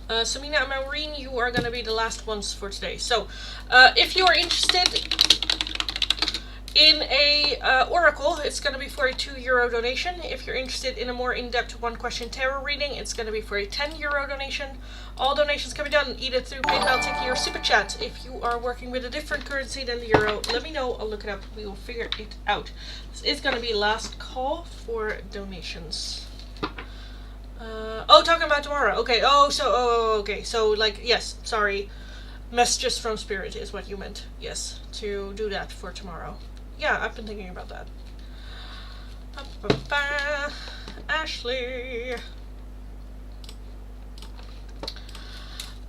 Samina and Maureen, you are gonna be the last ones for today. So, if you are interested In a Oracle, it's going to be for a €2 donation. If you're interested in a more in-depth one-question tarot reading, it's going to be for a €10 donation. All donations can be done either through PayPal, Tiki, or Super Chat. If you are working with a different currency than the euro, let me know. I'll look it up. We will figure it out. This is going to be last call for donations. Talking about tomorrow. Okay. Okay. So, like, yes. Sorry. Messages from Spirit is what you meant. Yes. To do that for tomorrow. Yeah, I've been thinking about that. Ashley.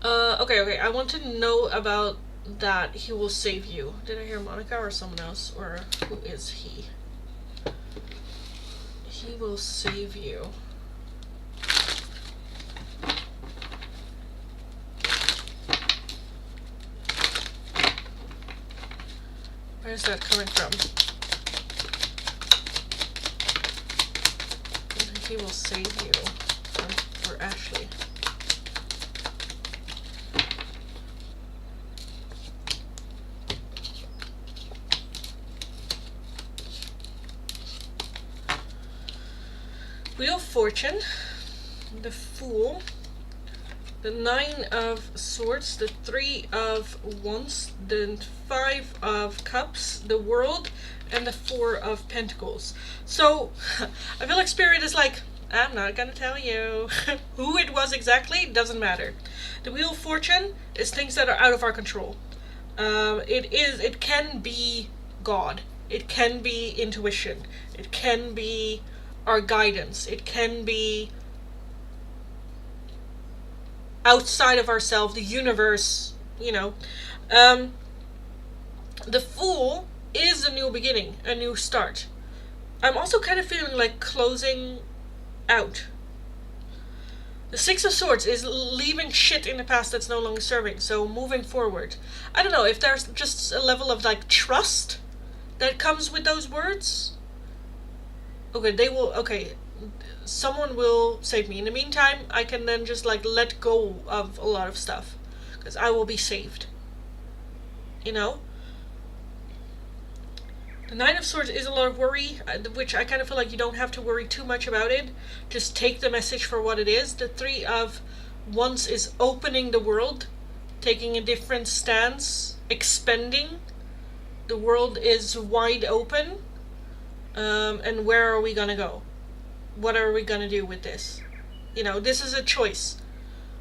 Okay. I want to know about that. He will save you. Did I hear Monica or someone else? Or who is he? He will save you. Where is that coming from? He will save you for Ashley. Wheel of Fortune, the Fool, the 9 of Swords, the 3 of Wands, the 5 of Cups, the World, and the 4 of Pentacles. So, I feel like Spirit is like, I'm not gonna tell you who it was exactly, doesn't matter. The Wheel of Fortune is things that are out of our control. It can be God. It can be intuition. It can be our guidance. It can be outside of ourselves, the universe, you know. The Fool is a new beginning, a new start. I'm also kind of feeling like closing out. The 6 of Swords is leaving shit in the past that's no longer serving, so moving forward. I don't know if there's just a level of like trust that comes with those words. Okay, someone will save me. In the meantime, I can then just like let go of a lot of stuff, because I will be saved. You know? The 9 of Swords is a lot of worry, which I kind of feel like you don't have to worry too much about it. Just take the message for what it is. The 3 of Wands is opening the world, taking a different stance, expanding. The world is wide open. And where are we gonna go? What are we gonna do with this? You know, this is a choice.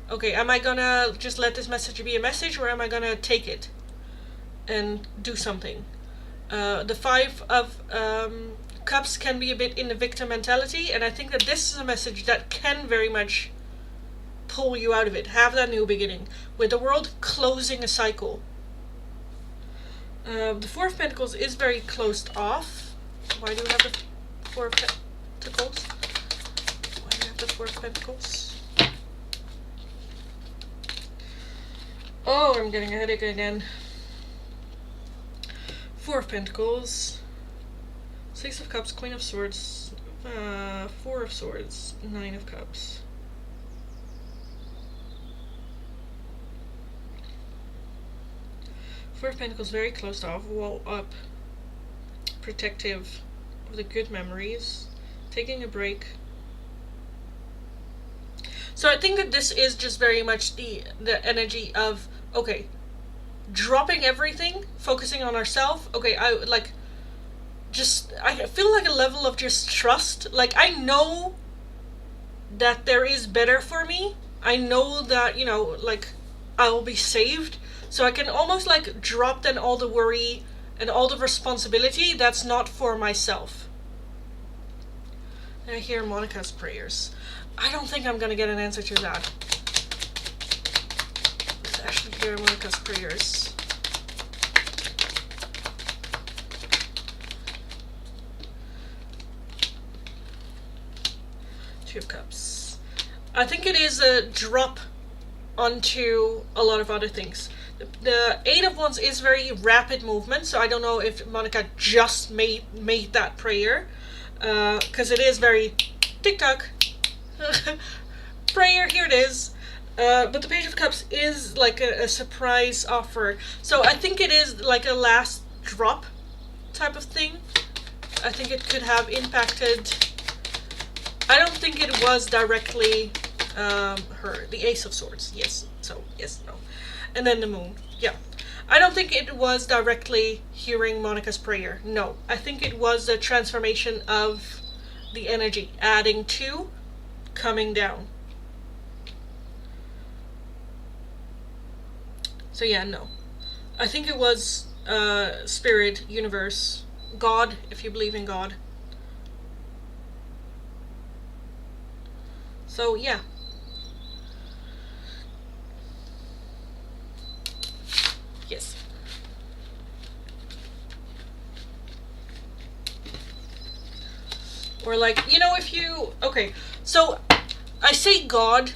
Okay, am I gonna just let this message be a message, or am I gonna take it and do something? The 5 of Cups can be a bit in the victim mentality, and I think that this is a message that can very much pull you out of it. Have that new beginning. With the world closing a cycle. The 4 of Pentacles is very closed off. Why do we have the 4 of Pentacles? Why do we have the 4 of Pentacles? Oh, I'm getting a headache again. 4 of Pentacles, 6 of Cups, Queen of Swords, 4 of Swords, 9 of Cups. Four of Pentacles, very closed off, wall up, protective of the good memories, taking a break. So I think that this is just very much the energy of, okay, dropping everything, focusing on ourselves. Okay, I feel like a level of just trust. Like, I know that there is better for me. I know that, you know, like, I will be saved. So I can almost like drop then all the worry and all the responsibility that's not for myself. And I hear Monica's prayers. I don't think I'm gonna get an answer to that. Let's actually hear Monica's prayers. Two of Cups. I think it is a drop onto a lot of other things. The 8 of Wands is very rapid movement, so I don't know if Monica just made that prayer, because it is very TikTok prayer. Here it is. But the Page of Cups is like a surprise offer, so I think it is like a last drop. type of thing. I think it could have impacted. I don't think it was directly her. The Ace of Swords. Yes. So, yes, no. And then the Moon. Yeah. I don't think it was directly hearing Monica's prayer. No. I think it was the transformation of the energy, adding to, coming down. So yeah, no. I think it was spirit, universe, God, if you believe in God. So yeah. Yes. Or like, you know, if you... Okay, so I say God,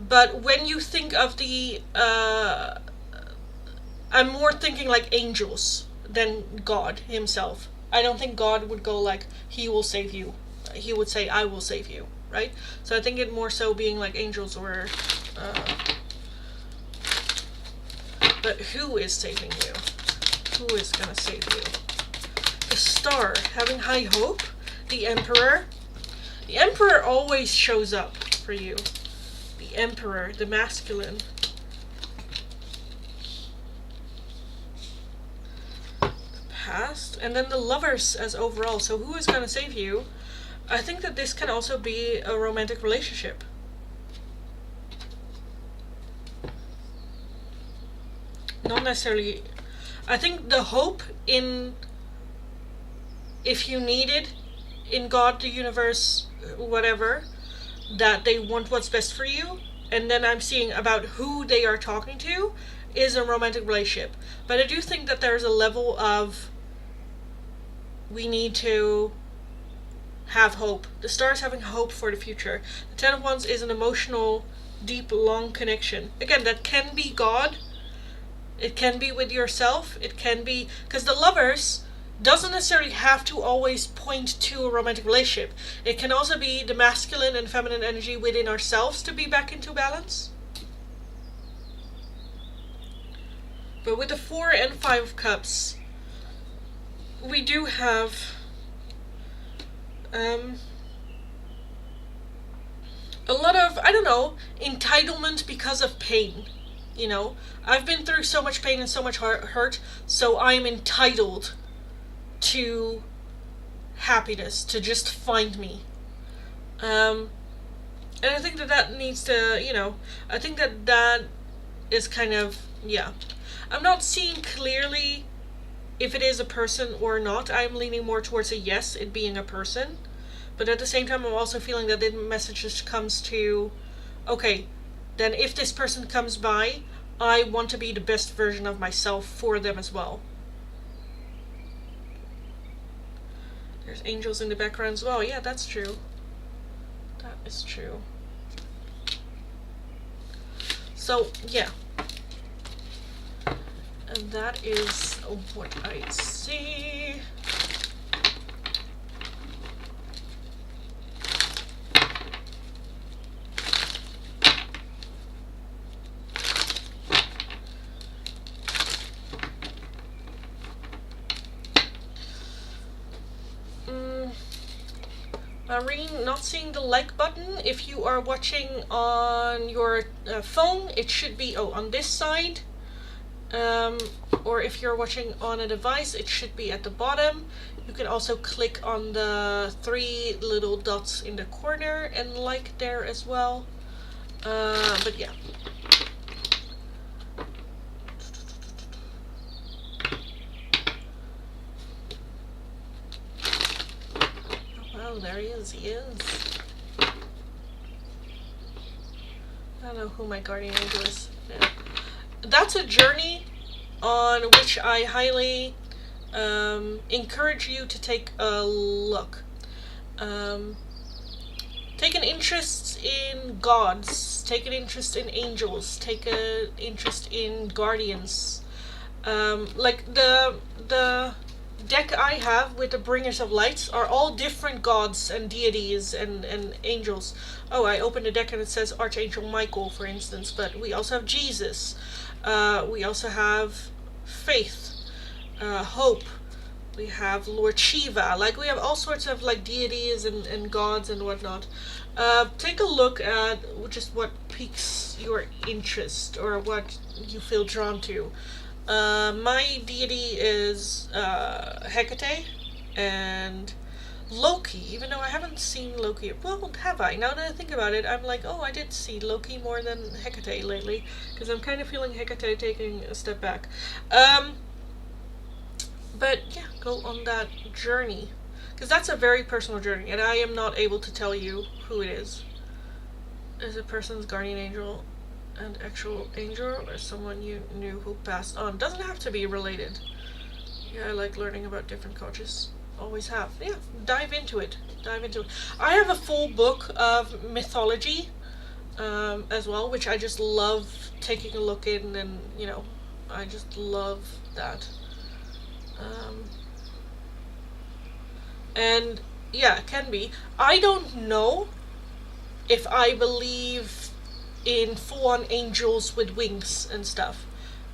but when you think of the... I'm more thinking like angels than God himself. I don't think God would go like, he will save you. He would say, I will save you, right? So I think it more so being like angels or... but who is saving you? Who is gonna save you? The Star, having high hope. The Emperor. The Emperor always shows up for you. The Emperor, the masculine. The Past. And then the Lovers as overall. So who is gonna save you? I think that this can also be a romantic relationship. Not necessarily. I think the hope in, if you need it, in God, the universe, whatever, that they want what's best for you, and then I'm seeing about who they are talking to, is a romantic relationship. But I do think that there's a level of, we need to have hope. The Star is having hope for the future. The Ten of Wands is an emotional, deep, long connection. Again, that can be God. It can be with yourself. It can be... Because the Lovers doesn't necessarily have to always point to a romantic relationship. It can also be the masculine and feminine energy within ourselves to be back into balance. But with the 4 and 5 of Cups, we do have... a lot of, I don't know, entitlement because of pain. You know, I've been through so much pain and so much hurt, so I'm entitled to happiness, to just find me. And I think that that needs to, you know, I think that that is kind of, yeah. I'm not seeing clearly if it is a person or not. I'm leaning more towards a yes, it being a person. But at the same time, I'm also feeling that the message just comes to, okay, then if this person comes by, I want to be the best version of myself for them as well. There's angels in the background as well. Yeah, that's true. That is true. So, yeah. And that is what I see. Marine, not seeing the like button. If you are watching on your phone, it should be on this side. Or if you're watching on a device, it should be at the bottom. You can also click on the 3 little dots in the corner and like there as well. But yeah. Oh, there he is. He is. I don't know who my guardian angel is. Yeah. That's a journey on which I highly encourage you to take a look. Take an interest in gods, take an interest in angels, take an interest in guardians. Like the deck I have with the Bringers of Lights are all different gods and deities and angels. Oh, I opened the deck and it says Archangel Michael, for instance, but we also have Jesus. We also have faith, hope, We have Lord Shiva. Like, we have all sorts of like deities and gods and whatnot. Take a look at just what piques your interest or what you feel drawn to. My deity is Hecate and Loki, even though I haven't seen Loki. Well, have I? Now that I think about it, I'm like, oh, I did see Loki more than Hecate lately, because I'm kind of feeling Hecate taking a step back. But yeah, go on that journey, because that's a very personal journey, and I am not able to tell you who it is. Is a person's guardian angel an actual angel or someone you knew who passed on? Doesn't have to be related. Yeah, I like learning about different cultures. Always have. Yeah, dive into it. Dive into it. I have a full book of mythology as well, which I just love taking a look in, and I just love that. And yeah, it can be. I don't know if I believe in full-on angels with wings and stuff.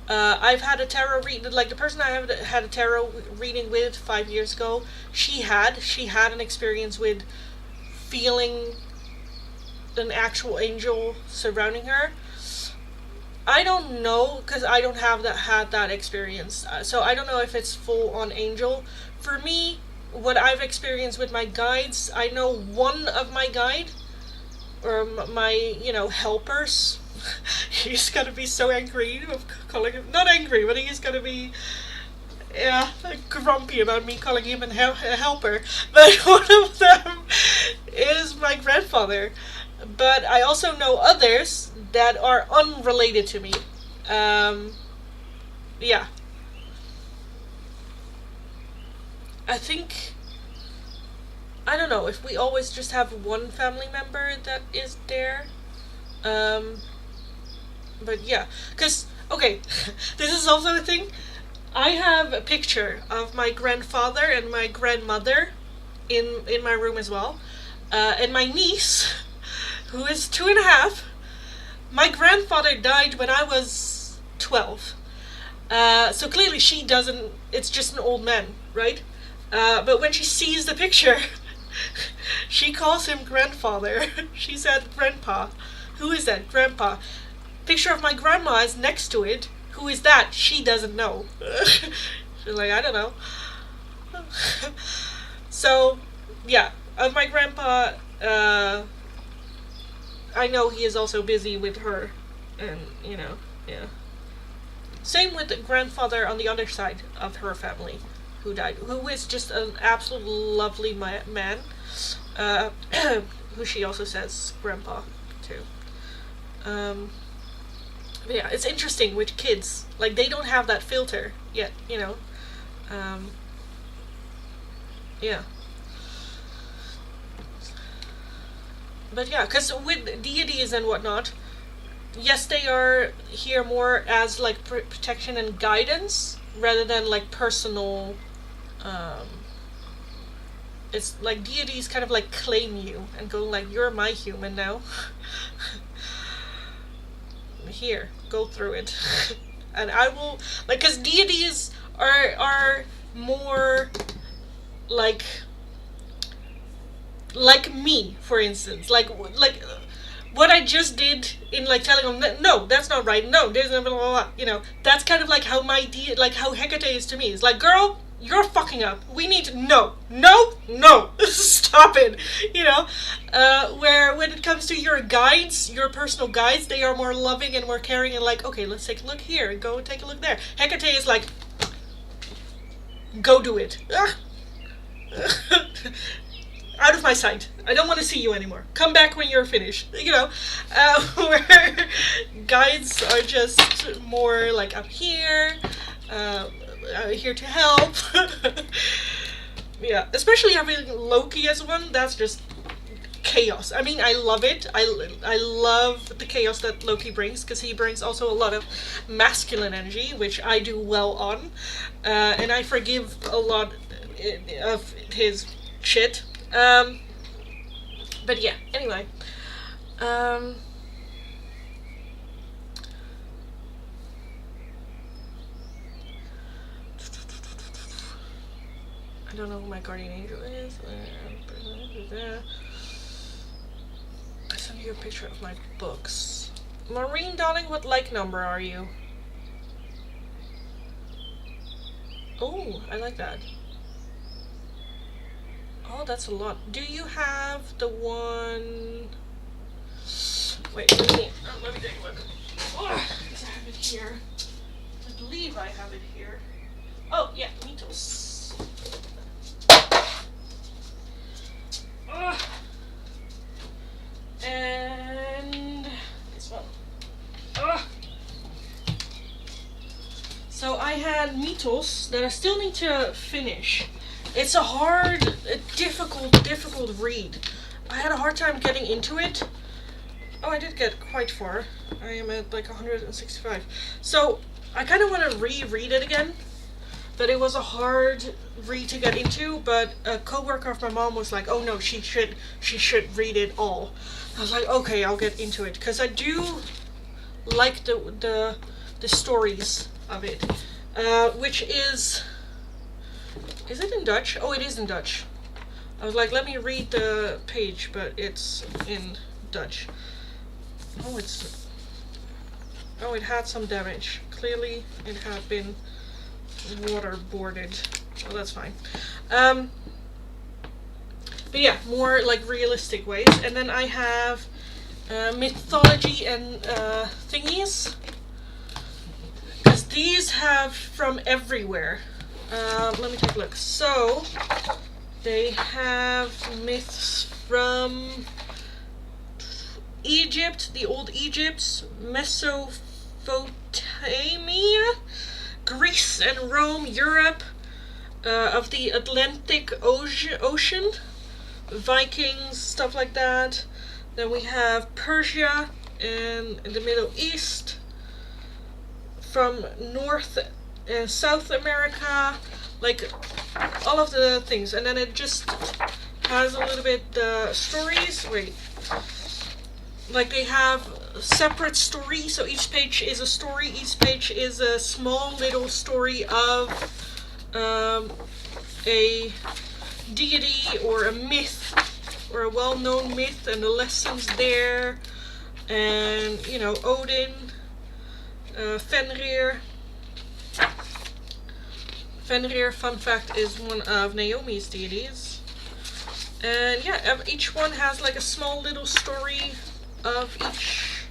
I've had a tarot reading, like the person I had a tarot reading with 5 years ago. She had an experience with feeling an actual angel surrounding her. I don't know, because I don't have had that experience, so I don't know if it's full-on angel. For me, what I've experienced with my guides, I know one of my guide or my helpers. He's gonna be so angry of calling him, not angry, but he's gonna be grumpy about me calling him a helper. But one of them is my grandfather. But I also know others that are unrelated to me. Yeah. I think, I don't know if we always just have one family member that is there. But yeah, because, okay, this is also a thing. I have a picture of my grandfather and my grandmother in my room as well. And my niece, who is 2.5, my grandfather died when I was 12. So clearly she doesn't, it's just an old man, right? But when she sees the picture, she calls him grandfather. She said, Grandpa. Who is that? Grandpa. Picture of my grandma is next to it. Who is that? She doesn't know. She's like, I don't know. So, yeah. Of my grandpa, I know he is also busy with her. And, yeah. Same with the grandfather on the other side of her family who died. Who is just an absolute lovely man. Who she also says grandpa to. But yeah, it's interesting with kids. Like, they don't have that filter yet, yeah. But yeah, because with deities and whatnot, yes, they are here more as, like, protection and guidance, rather than, like, personal, it's like deities kind of, like, claim you, and go, like, you're my human now. Here, go through it. And I will, like, because deities are more like me, for instance, like what I just did in, like, telling them, no, that's not right, no, there's blah, blah, blah, that's kind of like how like how Hecate is to me. It's like, girl, you're fucking up. We need to, no, stop it, where when it comes to your guides, your personal guides, they are more loving and more caring and like, okay, let's take a look here and go take a look there. Hecate is like, go do it. Out of my sight. I don't want to see you anymore. Come back when you're finished. Where guides are just more like, I'm here, here to help. Yeah, especially having Loki as one, that's just chaos. I mean, I love it. I love the chaos that Loki brings, because he brings also a lot of masculine energy, which I do well on, and I forgive a lot of his shit. But yeah, anyway. I don't know who my guardian angel is. I sent you a picture of my books. Maureen, darling, what like number are you? Oh, I like that. Oh, that's a lot. Do you have the one... Wait, let me take a look. Oh, because I have it here. I believe I have it here. Oh, yeah, Beatles. And this one. So I had Mythos that I still need to finish. It's a hard, difficult read. I had a hard time getting into it. Oh, I did get quite far. I am at like 165. So I kind of want to reread it again. But it was a hard read to get into. But a co-worker of my mom was like, "Oh no, she should read it all." I was like, "Okay, I'll get into it," because I do like the stories of it, which is it in Dutch? Oh, it is in Dutch. I was like, let me read the page, but it's in Dutch. Oh, it had some damage. Clearly, it had been waterboarded. Well, that's fine. But yeah, more like realistic ways. And then I have mythology and thingies. Because these have from everywhere. Let me take a look. So, they have myths from Egypt, the old Egypt, Mesopotamia, Greece and Rome, Europe, of the Atlantic Ocean, Vikings, stuff like that. Then we have Persia and the Middle East, from North and South America, like all of the things. And then it just has a little bit the stories. Wait. Like they have separate stories, so each page is a story, each page is a small little story of a deity or a myth or a well-known myth and the lessons there. And, you know, Odin, Fenrir. Fenrir, fun fact, is one of Naomi's deities. And yeah, each one has like a small little story of each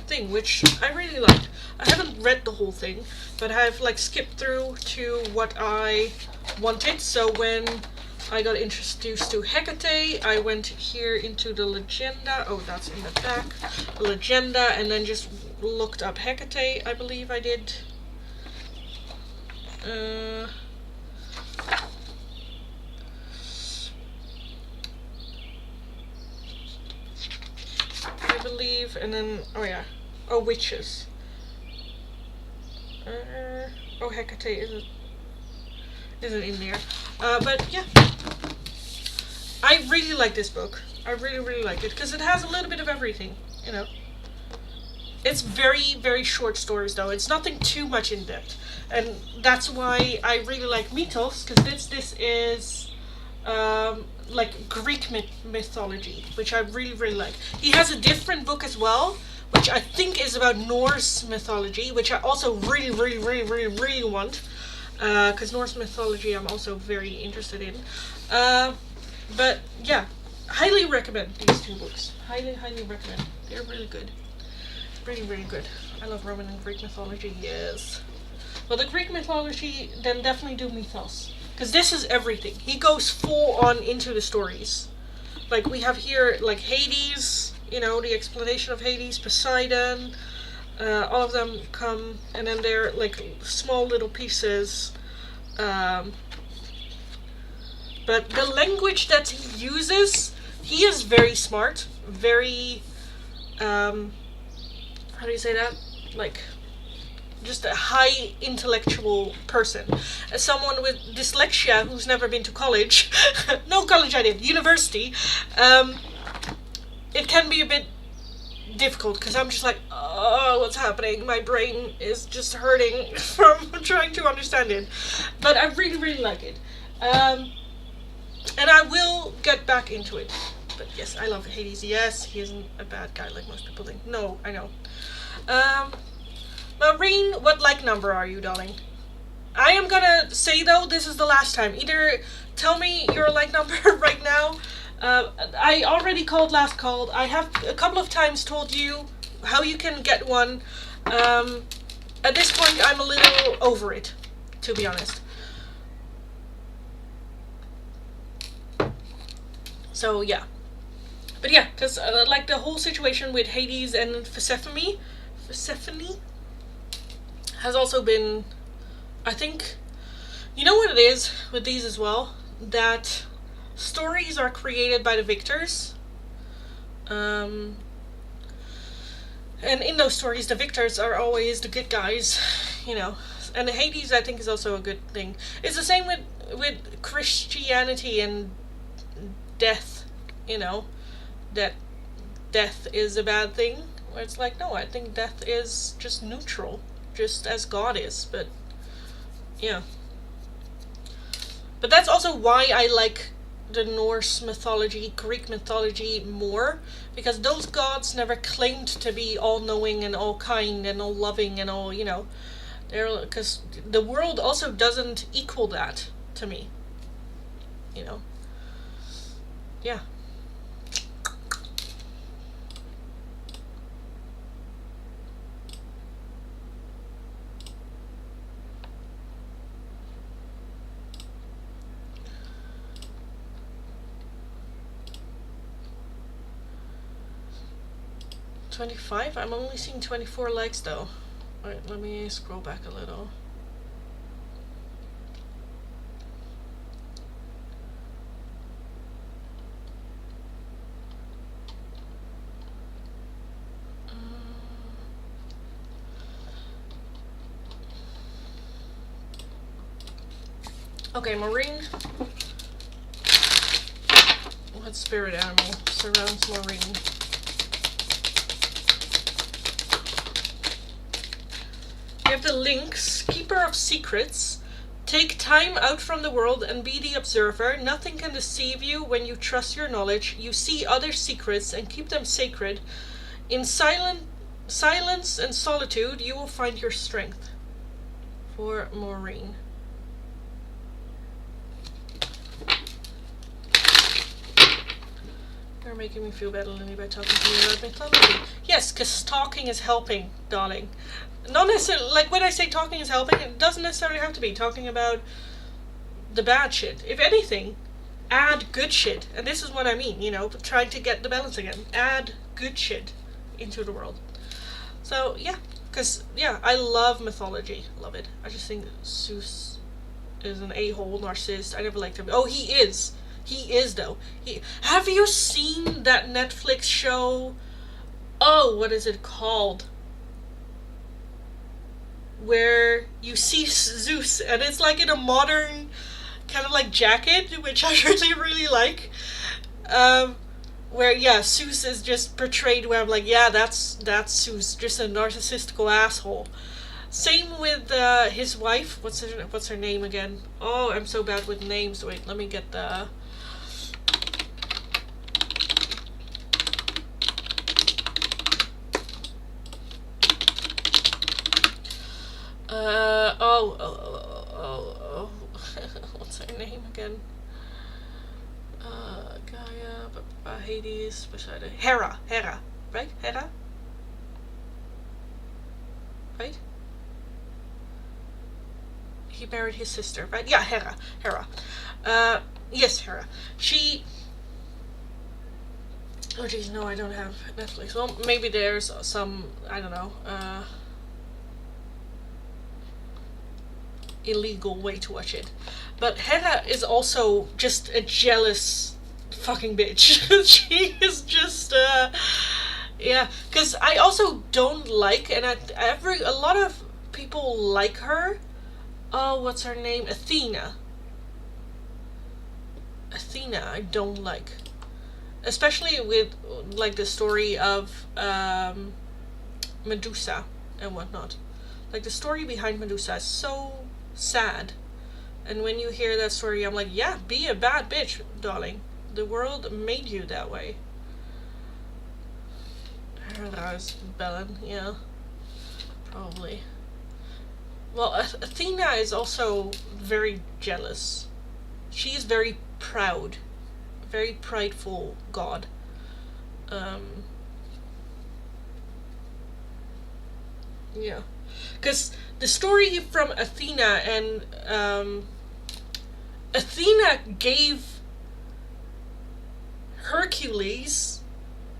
thing, which I really liked. I haven't read the whole thing, but I've like skipped through to what I wanted. So when I got introduced to Hecate, I went here into the Legenda. Oh, that's in the back. The Legenda, and then just looked up Hecate, I believe I did. I believe, and then, oh yeah, oh, witches. Oh, Hecate isn't in there. But yeah, I really like this book. I really like it, because it has a little bit of everything, you know. It's very, very short stories, though. It's nothing too much in depth. And that's why I really like Mythos, because this is like Greek mythology, which I really like. He has a different book as well, which I think is about Norse mythology, which I also really want, because Norse mythology I'm also very interested in. But yeah, highly recommend these two books. Highly recommend. They're really good. Really good. I love Roman and Greek mythology, yes. Well, the Greek mythology, then definitely do Mythos. Because this is everything. He goes full on into the stories. Like, we have here, like, Hades, you know, the explanation of Hades, Poseidon, all of them come, and then they're, like, small little pieces. But the language that he uses, he is very smart, very, how do you say that? Like, just a high intellectual person. As someone with dyslexia who's never been to college, no college I did, university, it can be a bit difficult, because I'm just like, oh, what's happening? My brain is just hurting from trying to understand it. But I really, really like it. And I will get back into it. But yes, I love Hades. Yes, he isn't a bad guy like most people think. No, I know. Maureen, what like number are you, darling? I am gonna say though, this is the last time. Either tell me your like number right now. I already called last call. I have a couple of times told you how you can get one. At this point, I'm a little over it, to be honest. So yeah. But yeah, because like the whole situation with Hades and Persephone has also been, I think, you know what it is with these as well? That stories are created by the victors. And in those stories, the victors are always the good guys, you know. And Hades, I think, is also a good thing. It's the same with Christianity and death, you know. That death is a bad thing. Where it's like, no, I think death is just neutral. Just as God is, but yeah. But that's also why I like the Norse mythology, Greek mythology more, because those gods never claimed to be all-knowing and all-kind and all-loving and all, you know, because the world also doesn't equal that to me, you know. Yeah. $25? I'm only seeing 24 likes though. Alright, let me scroll back a little. Okay, Maureen. What spirit animal surrounds Maureen? We have the Lynx, Keeper of Secrets. Take time out from the world and be the observer. Nothing can deceive you when you trust your knowledge. You see other secrets and keep them sacred. In silence and solitude, you will find your strength. For Maureen. You're making me feel better, Lily, by talking to me about mythology. Yes, because talking is helping, darling. Not necessarily, like when I say talking is helping, it doesn't necessarily have to be talking about the bad shit. If anything, add good shit. And this is what I mean, you know, trying to get the balance again. Add good shit into the world. So, yeah, because, yeah, I love mythology. Love it. I just think Zeus is an a-hole narcissist. I never liked him. Oh, he is. He is, though. Have you seen that Netflix show? Oh, what is it called? Where you see Zeus, and it's like in a modern kind of like jacket, which I really, really like. Where, yeah, Zeus is just portrayed where I'm like, yeah, that's Zeus, just a narcissistical asshole. Same with his wife. What's her name again? Oh, I'm so bad with names. Wait, let me get the... what's her name again? Gaia, Hades, beside it. Hera, right? Hera? Right? He married his sister, right? Yeah, Hera. Yes, Hera. She... Oh geez, no, I don't have Netflix. Well, maybe there's some, I don't know, illegal way to watch it. But Hera is also just a jealous fucking bitch. She is just, yeah, because I also don't like, and a lot of people like her. Oh, what's her name? Athena, I don't like. Especially with, like, the story of, Medusa and whatnot. Like, the story behind Medusa is so sad. And when you hear that story, I'm like, yeah, be a bad bitch, darling. The world made you that way. That was Belen, yeah. Probably. Well, Athena is also very jealous. She is very proud. Very prideful god. Yeah. Because the story from Athena and Athena gave Hercules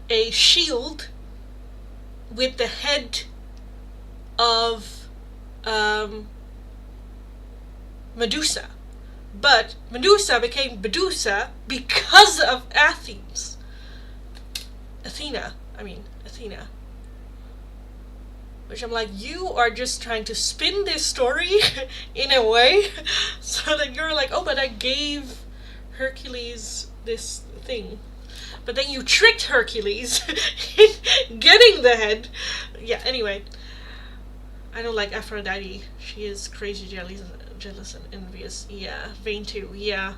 a shield with the head of Medusa. But Medusa became Medusa because of Athena. Which I'm like, you are just trying to spin this story in a way so that you're like, oh, but I gave Hercules this thing. But then you tricked Hercules in getting the head. Yeah, anyway. I don't like Aphrodite. She is crazy jealous and envious. Yeah, vain too. Yeah.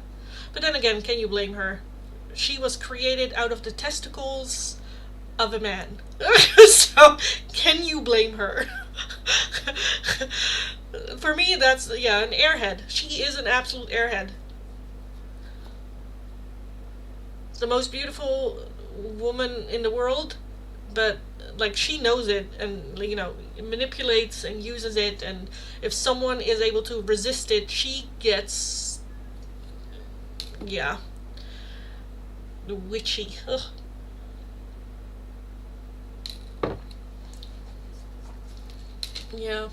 But then again, can you blame her? She was created out of the testicles of a man. So, can you blame her? For me, that's, yeah, an airhead. She is an absolute airhead. The most beautiful woman in the world, but like, she knows it and, you know, manipulates and uses it, and if someone is able to resist it, she gets, yeah, witchy. Ugh. Yeah.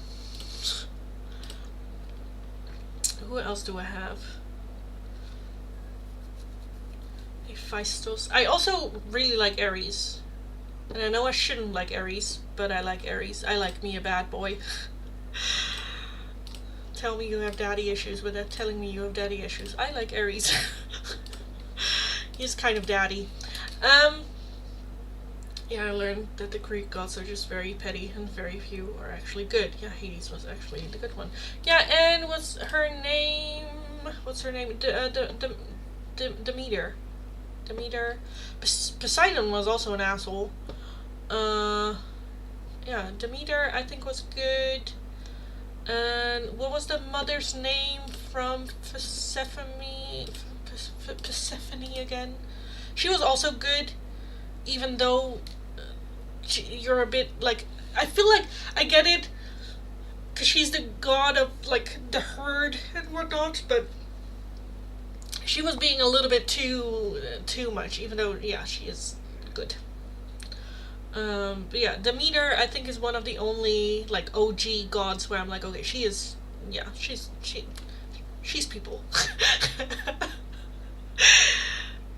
Who else do I have? Hephaestus. I also really like Ares. And I know I shouldn't like Ares, but I like Ares. I like me a bad boy. Tell me you have daddy issues without telling me you have daddy issues. I like Ares. He's kind of daddy. Yeah, I learned that the Greek gods are just very petty and very few are actually good. Yeah, Hades was actually the good one. Yeah, and what's her name? Demeter. Demeter. Poseidon was also an asshole. Yeah, Demeter I think was good. And what was the mother's name from Persephone? Persephone again? She was also good, even though you're a bit like, I feel like I get it because she's the god of like the herd and whatnot, but she was being a little bit too much, even though, yeah, she is good. But yeah, Demeter I think is one of the only like OG gods where I'm like, okay, she is, yeah, she's people.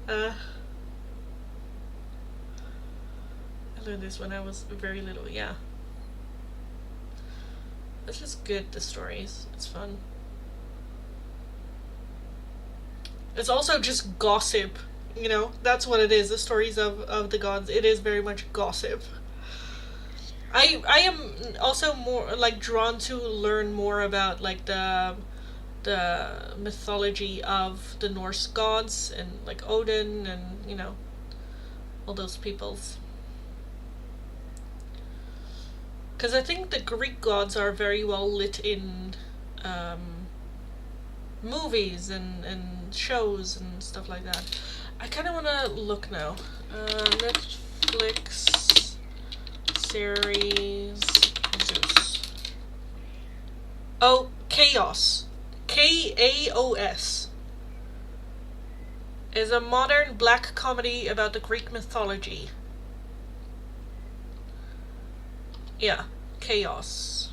I learned this when I was very little. Yeah, it's just good, the stories, it's fun. It's also just gossip, you know, that's what it is, the stories of the gods. It is very much gossip. I am also more like drawn to learn more about like the mythology of the Norse gods and like Odin and, you know, all those peoples. Because I think the Greek gods are very well lit in movies and shows and stuff like that. I kind of want to look now. Netflix series Zeus. Oh, Chaos. Chaos. Is a modern black comedy about the Greek mythology. Yeah, Chaos.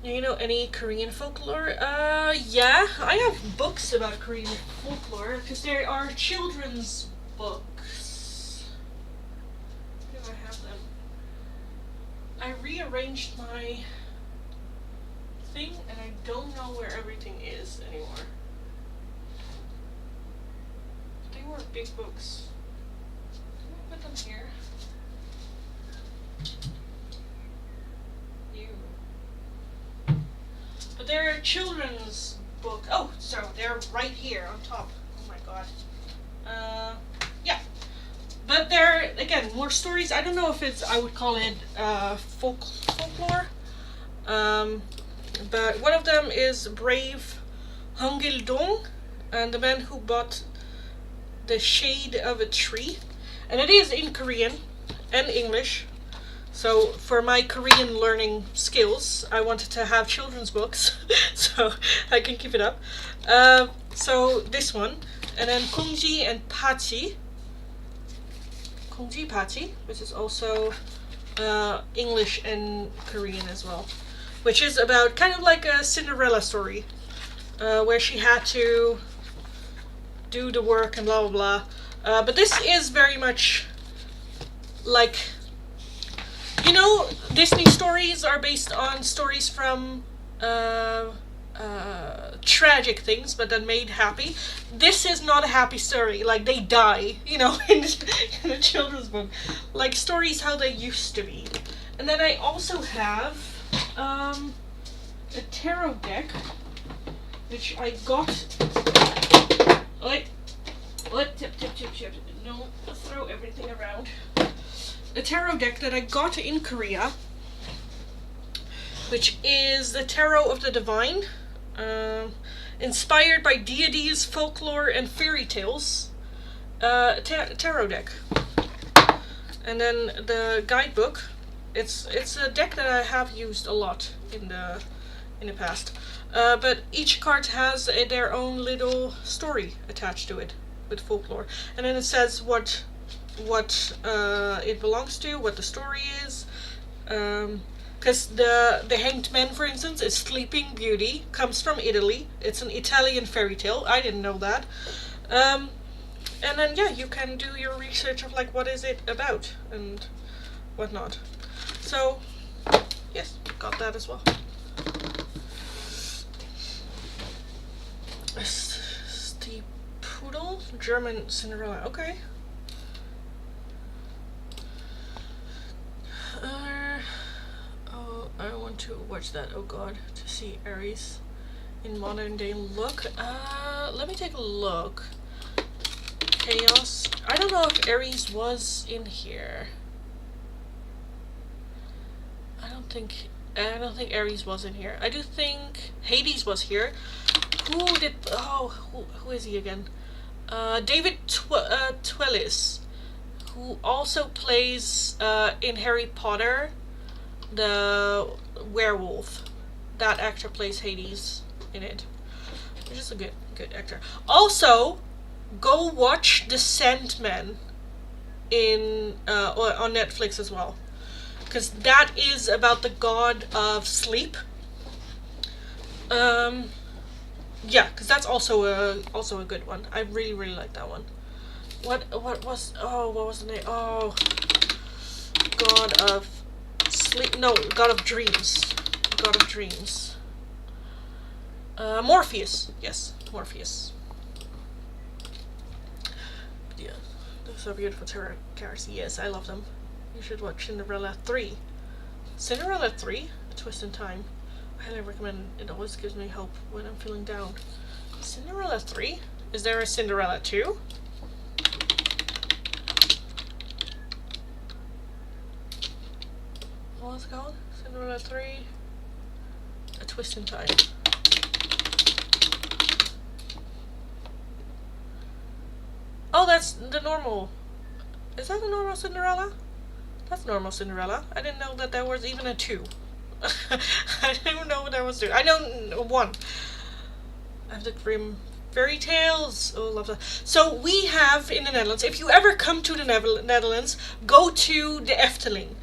You know any Korean folklore? Yeah, I have books about Korean folklore, because there are children's books. Do I have them? I rearranged my thing, and I don't know where everything is anymore. They were big books. Can we put them here? You. But they're children's book. Oh, so they're right here on top. Oh my god. Yeah. But they're, again, more stories. I don't know if it's, I would call it folklore. But one of them is Brave Hungildong, and the man who bought the shade of a tree. And it is in Korean and English. So for my Korean learning skills, I wanted to have children's books so I can keep it up. So this one, and then Kongji and Pachi. Kongji Pachi, which is also English and Korean as well, which is about kind of like a Cinderella story, where she had to do the work and blah blah blah. But this is very much like, you know, Disney stories are based on stories from tragic things, but then made happy. This is not a happy story. Like, they die, you know, in a children's book. Like, stories how they used to be. And then I also have a tarot deck, which I got. Tip. No, throw everything around. A tarot deck that I got in Korea, which is the Tarot of the Divine, inspired by deities, folklore, and fairy tales. Tarot deck. And then the guidebook. It's a deck that I have used a lot in the past. But each card has their own little story attached to it with folklore, and then it says what it belongs to, what the story is. Because the Hanged Man, for instance, is Sleeping Beauty, comes from Italy. It's an Italian fairy tale. I didn't know that. And then, yeah, you can do your research of, like, what is it about and whatnot. So, yes, got that as well. Stiefpudel, German Cinderella. Okay. I want to watch that. Oh god, to see Aries in modern day look. Let me take a look. Chaos. I don't know if Aries was in here. I don't think Aries was in here. I do think Hades was here. Who is he again? David Twellis, who also plays in Harry Potter the werewolf. That actor plays Hades in it, which is a good actor. Also, go watch The Sandman on Netflix as well, because that is about the god of sleep. Yeah, because that's also a good one. I really like that one. What was the name? Oh, God of Sleep. No, God of Dreams. God of Dreams. Morpheus. Yes, Morpheus. Yeah, those are beautiful tarot cards. Yes, I love them. You should watch Cinderella 3. Cinderella 3? A Twist in Time. I highly recommend it. It always gives me hope when I'm feeling down. Cinderella 3? Is there a Cinderella 2? What's it called? Cinderella 3? A Twist in Time. Oh, that's the normal. Is that the normal Cinderella? That's normal Cinderella. I didn't know that there was even a 2. I didn't know there was 2. I know 1. I have the Grimm fairy tales. Oh, love that. So we have in the Netherlands, if you ever come to the Netherlands, go to the Efteling.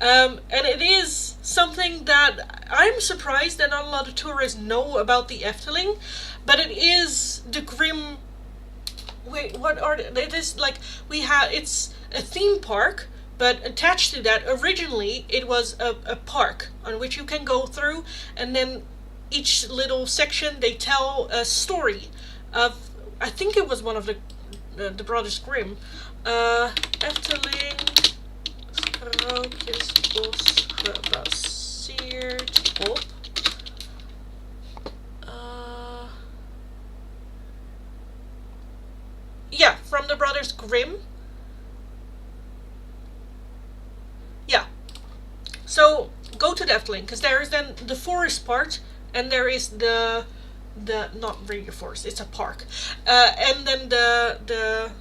And it is something that I'm surprised that not a lot of tourists know about the Efteling, but it is the Grimm. Wait, what are they? It is like it's a theme park, but attached to that, originally it was a park on which you can go through, and then each little section they tell a story of, I think it was one of the the Brothers Grimm. Efteling Sprookjesbos gebaseerd op. Yeah, from the Brothers Grimm. Yeah. So go to the Efteling, because there is then the forest part, and there is the not really a forest, it's a park, and then the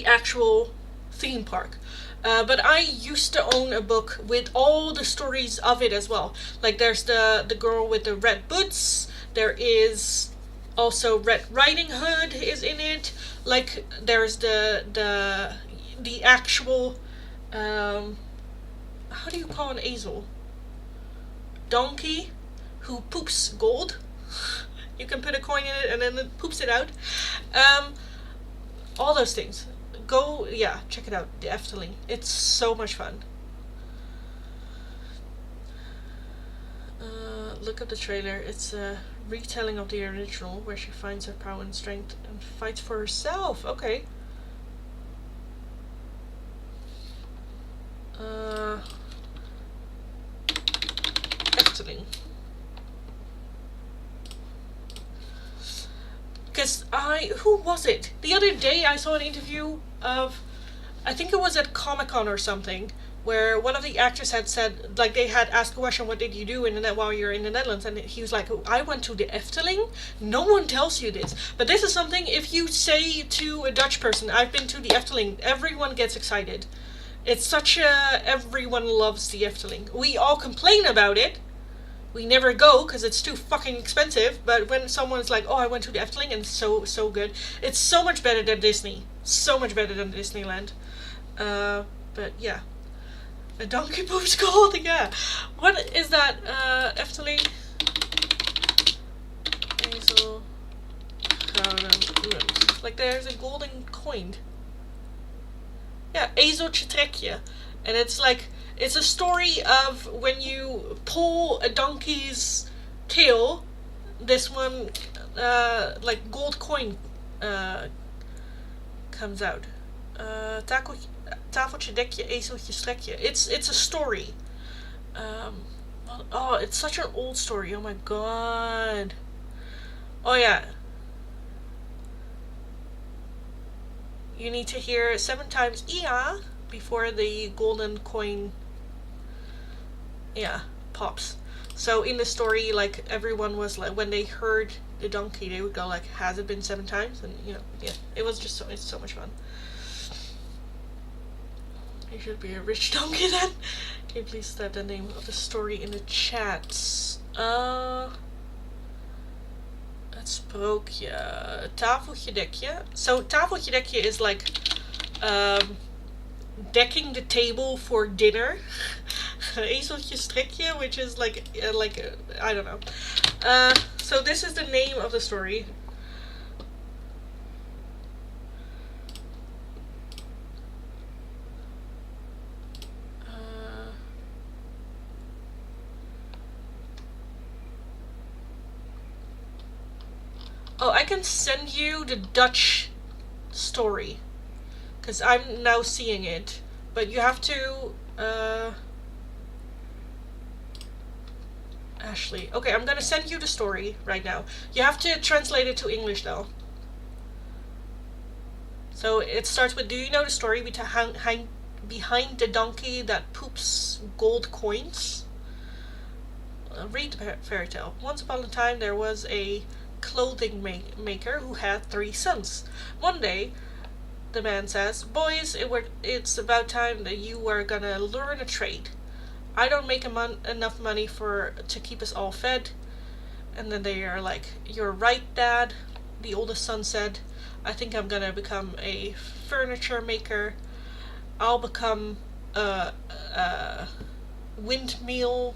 actual theme park. But I used to own a book with all the stories of it as well. Like there's the girl with the red boots. There is also Red Riding Hood is in it. Like there's the actual how do you call an ezel? Donkey who poops gold. You can put a coin in it and then it poops it out. All those things. Go, yeah, check it out, the Efteling. It's so much fun. Look up the trailer. It's a retelling of the original where she finds her power and strength and fights for herself. Okay. Efteling. Because who was it? The other day I saw an interview of, I think it was at Comic-Con or something, where one of the actors had said, like they had asked a question, what did you do while you're in the Netherlands? And he was like, I went to the Efteling? No one tells you this. But this is something, if you say to a Dutch person, I've been to the Efteling, everyone gets excited. It's such a, everyone loves the Efteling. We all complain about it. We never go because it's too fucking expensive. But when someone's like, oh, I went to the Efteling and it's so good. It's so much better than Disney. So much better than Disneyland. But yeah. A donkey poops gold, yeah. What is that? Efteling. Ezel. Like there's a golden coin. Yeah, Ezeltje Trekje. And it's like, it's a story of when you pull a donkey's tail, this one, like gold coin, comes out. Tafeltje dekje, ezeltje strekje. It's a story. Oh, it's such an old story. Oh my god. Oh yeah. You need to hear 7 times "yeah" before the golden coin, yeah, pops. So in the story, like everyone was like, when they heard the donkey, they would go like, "Has it been 7 times?" And you know, yeah, it was just it's so much fun. You should be a rich donkey then. Can you please type the name of the story in the chats? Het sprookje. Tafeltje dekje. So tafeltje dekje is like decking the table for dinner. Ezeltje strekje, which is like I don't know. So this is the name of the story. Oh, I can send you the Dutch story, because I'm now seeing it, but you have to, Ashley. Okay, I'm gonna send you the story right now. You have to translate it to English though. So it starts with, do you know the story behind the donkey that poops gold coins? Read the fairy tale. Once upon a time there was a clothing maker who had 3 sons. One day, the man says, "Boys, it's about time that you were gonna learn a trade. I don't make enough money to keep us all fed." And then they are like, "You're right, Dad," the oldest son said. "I think I'm gonna become a furniture maker. I'll become a windmill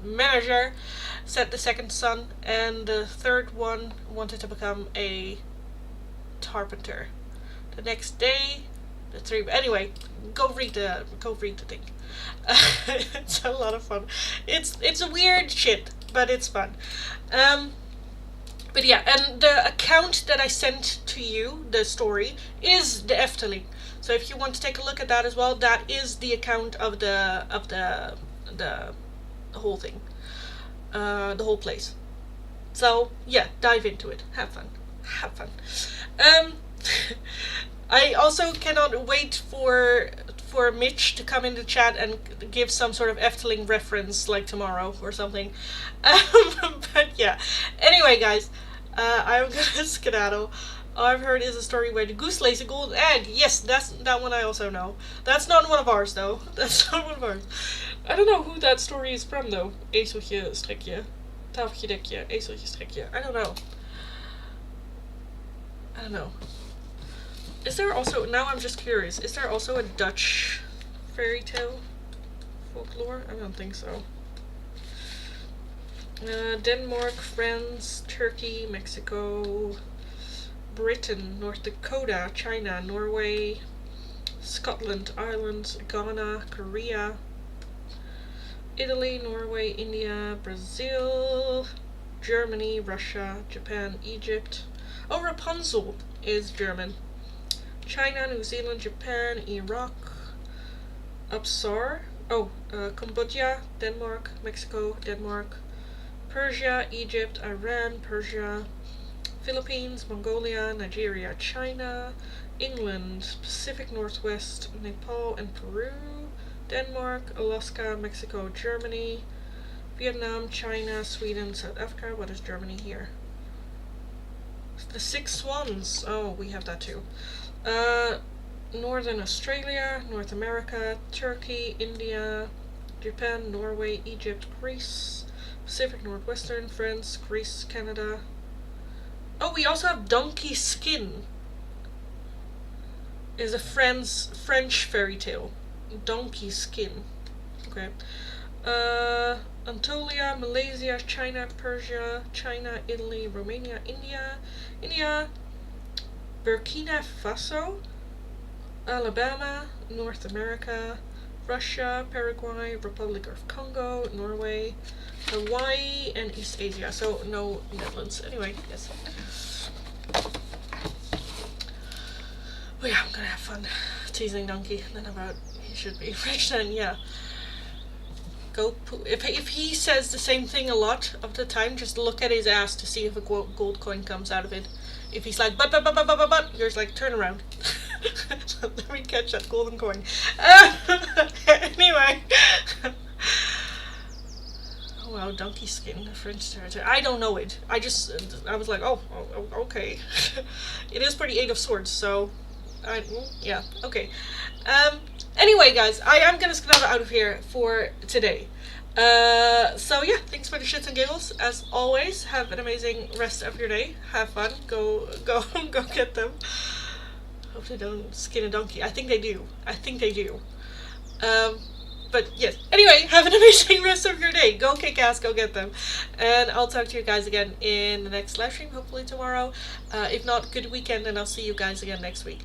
manager," said the second son, and the third one wanted to become a carpenter. The next day, the 3. Anyway, go read the thing. It's a lot of fun. It's a weird shit, but it's fun. But yeah, and the account that I sent to you, the story, is the Efteling. So if you want to take a look at that as well, that is the account of the whole thing, the whole place. So yeah, dive into it. Have fun. Have fun. Um, I also cannot wait for Mitch to come in the chat and give some sort of Efteling reference like tomorrow or something. But yeah. Anyway, guys, I'm gonna skedaddle. All I've heard is a story where the goose lays a golden egg. Yes, that one I also know. That's not one of ours though. That's not one of ours. I don't know who that story is from though. Ezeltje, strekje, tafeltje, dekje, ezeltje, strekje. I don't know. I don't know. Is there also, now I'm just curious, is there also a Dutch fairy tale folklore? I don't think so. Denmark, France, Turkey, Mexico, Britain, North Dakota, China, Norway, Scotland, Ireland, Ghana, Korea, Italy, Norway, India, Brazil, Germany, Russia, Japan, Egypt. Oh, Rapunzel is German. China, New Zealand, Japan, Iraq, Upsar, Cambodia, Denmark, Mexico, Denmark, Persia, Egypt, Iran, Persia, Philippines, Mongolia, Nigeria, China, England, Pacific Northwest, Nepal and Peru, Denmark, Alaska, Mexico, Germany, Vietnam, China, Sweden, South Africa. What is Germany here? The Six Swans. Oh, we have that too. Northern Australia, North America, Turkey, India, Japan, Norway, Egypt, Greece, Pacific Northwestern, France, Greece, Canada. Oh, we also have Donkey Skin. Is a French fairy tale. Donkey Skin. Okay. Anatolia, Malaysia, China, Persia, China, Italy, Romania, India, Burkina Faso, Alabama, North America, Russia, Paraguay, Republic of Congo, Norway, Hawaii, and East Asia. So no Netherlands. Anyway, yes. Oh yeah, I'm gonna have fun teasing Donkey. Then about he should be rich. Then yeah. Go poo. If he says the same thing a lot of the time, just look at his ass to see if a gold coin comes out of it. If he's like but, you're just like turn around. Let me catch that golden coin. Anyway. Oh wow, Donkey Skin, French territory. I don't know it. I was like, oh okay. It is pretty Eight of Swords, so yeah, okay. Anyway, guys, I am gonna skedaddle out of here for today. So yeah, thanks for the shits and giggles. As always, have an amazing rest of your day. Have fun. Go get them. Hope they don't skin a donkey. I think they do. But yes. Anyway, have an amazing rest of your day. Go kick ass. Go get them. And I'll talk to you guys again in the next live stream, hopefully tomorrow. If not, good weekend, and I'll see you guys again next week.